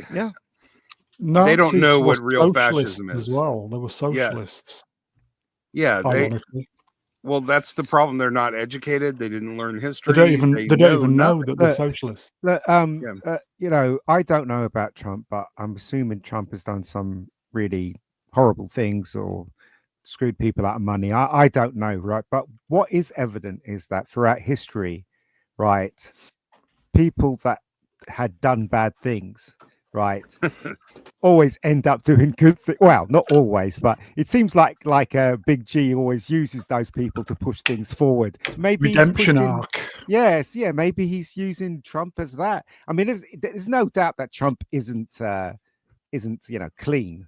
Nazis don't know were what real socialists fascism as is. well. They were socialists. yeah they. Ironically, Well, that's the problem. They're not educated. They didn't learn history. they don't even know nothing. that they're socialists. I don't know about Trump, but I'm assuming Trump has done some really horrible things or screwed people out of money. I don't know, right? But what is evident is that throughout history, right, people that had done bad things, right, always end up doing good things. Well, not always, but it seems like Big G always uses those people to push things forward. Maybe he's Redemption pushing- arc. Yes, yeah, maybe he's using Trump as that. I mean, there's no doubt that Trump isn't clean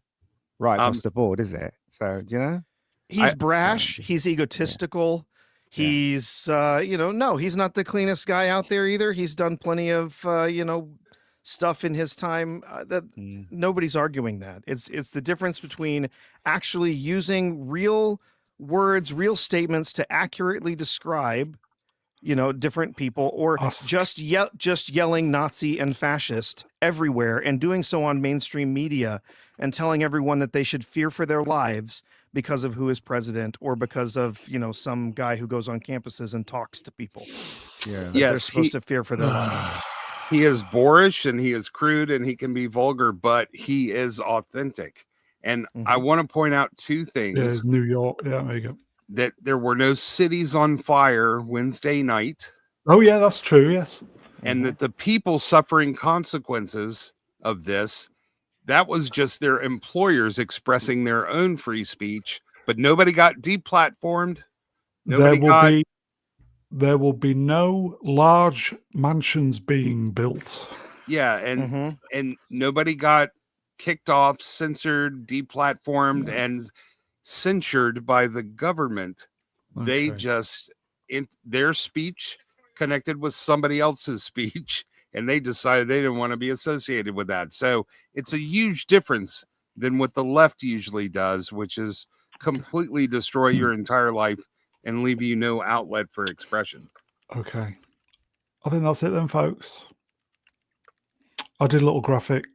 right across the board, is it? So He's brash. He's egotistical. He's, no, he's not the cleanest guy out there either. He's done plenty of, stuff in his time that nobody's arguing that. It's the difference between actually using real words, real statements to accurately describe, different people, or Us. just yelling Nazi and fascist everywhere and doing so on mainstream media and telling everyone that they should fear for their lives because of who is president or because of, some guy who goes on campuses and talks to people. Yeah. They're Yes, supposed to fear for their lives. he is boorish and he is crude and he can be vulgar, but he is authentic. And I want to point out two things. Yeah, New York. Yeah, there you go. That there were no cities on fire Wednesday night, Oh yeah, that's true. Yes. and that the people suffering consequences of this, that was just their employers expressing their own free speech, but nobody got deplatformed. There will be no large mansions being built. Yeah, and nobody got kicked off, censored, deplatformed, and censured by the government. They Okay. just their speech connected with somebody else's speech, and they decided they didn't want to be associated with that. So it's a huge difference than what the left usually does, which is completely destroy your entire life and leave you no outlet for expression. Okay. I think that's it then, folks. I did a little graphic.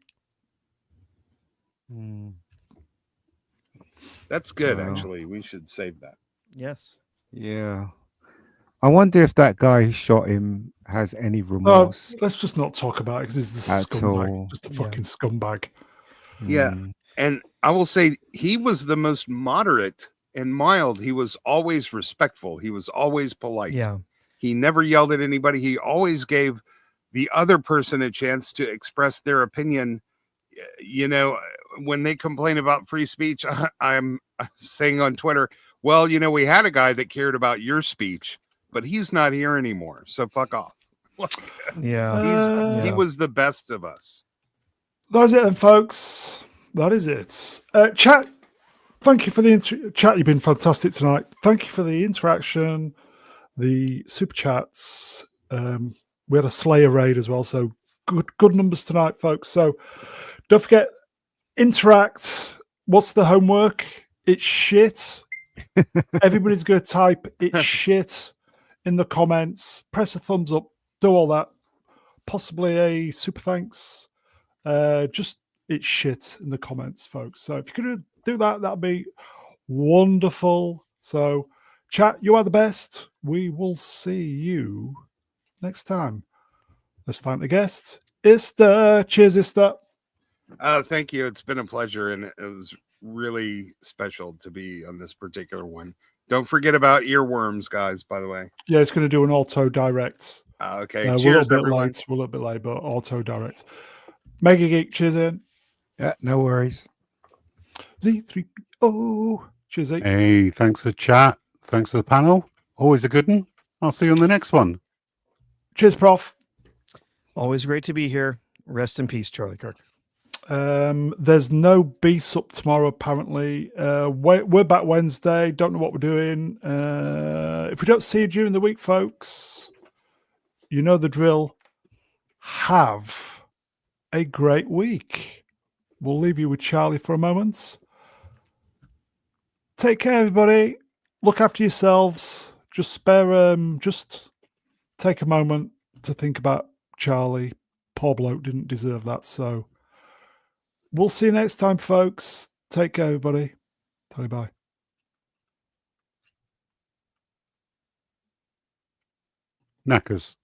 That's good, Wow. actually. We should save that. Yes. Yeah. I wonder if that guy who shot him has any No, remorse let's just not talk about it because he's a at scumbag. all. Just a Yeah. fucking scumbag. Yeah. And I will say he was the most moderate and mild. He was always respectful. He was always polite. Yeah. He never yelled at anybody. He always gave the other person a chance to express their opinion. You know, when they complain about free speech, I'm saying on Twitter, well, you know, we had a guy that cared about your speech, but he's not here anymore. So fuck off. Yeah. He was the best of us. That is it then, folks. That is it. Chat, thank you for the chat. You've been fantastic tonight. Thank you for the interaction, the super chats. We had a Slayer raid as well, so good numbers tonight, folks. So don't forget, interact. What's the homework? It's shit. Everybody's going to type it's shit in the comments. Press a thumbs up. Do all that. Possibly a super thanks. Just it's shit in the comments, folks. So if you could do that, that'd be wonderful. So, chat, you are the best. We will see you next time. Let's thank the guest, Ista. Cheers, Ista. Thank you. It's been a pleasure, and it was really special to be on this particular one. Don't forget about earworms, guys, by the way. Yeah, it's going to do an auto direct. Okay. We're Cheers, a everyone. We're a little bit late, but auto direct. Mega Geek, cheers in. Yeah, no worries. Z3PO. Cheers, Z. Hey, thanks for the chat. Thanks for the panel. Always a good one. I'll see you on the next one. Cheers, Prof. Always great to be here. Rest in peace, Charlie Kirk. There's no beast up tomorrow, apparently. We're back Wednesday. Don't know what we're doing. If we don't see you during the week, folks, you know the drill. Have a great week. We'll leave you with Charlie for a moment. Take care, everybody. Look after yourselves. Just take a moment to think about Charlie. Poor bloke didn't deserve that. So we'll see you next time, folks. Take care, everybody. Tell you bye. Knackers.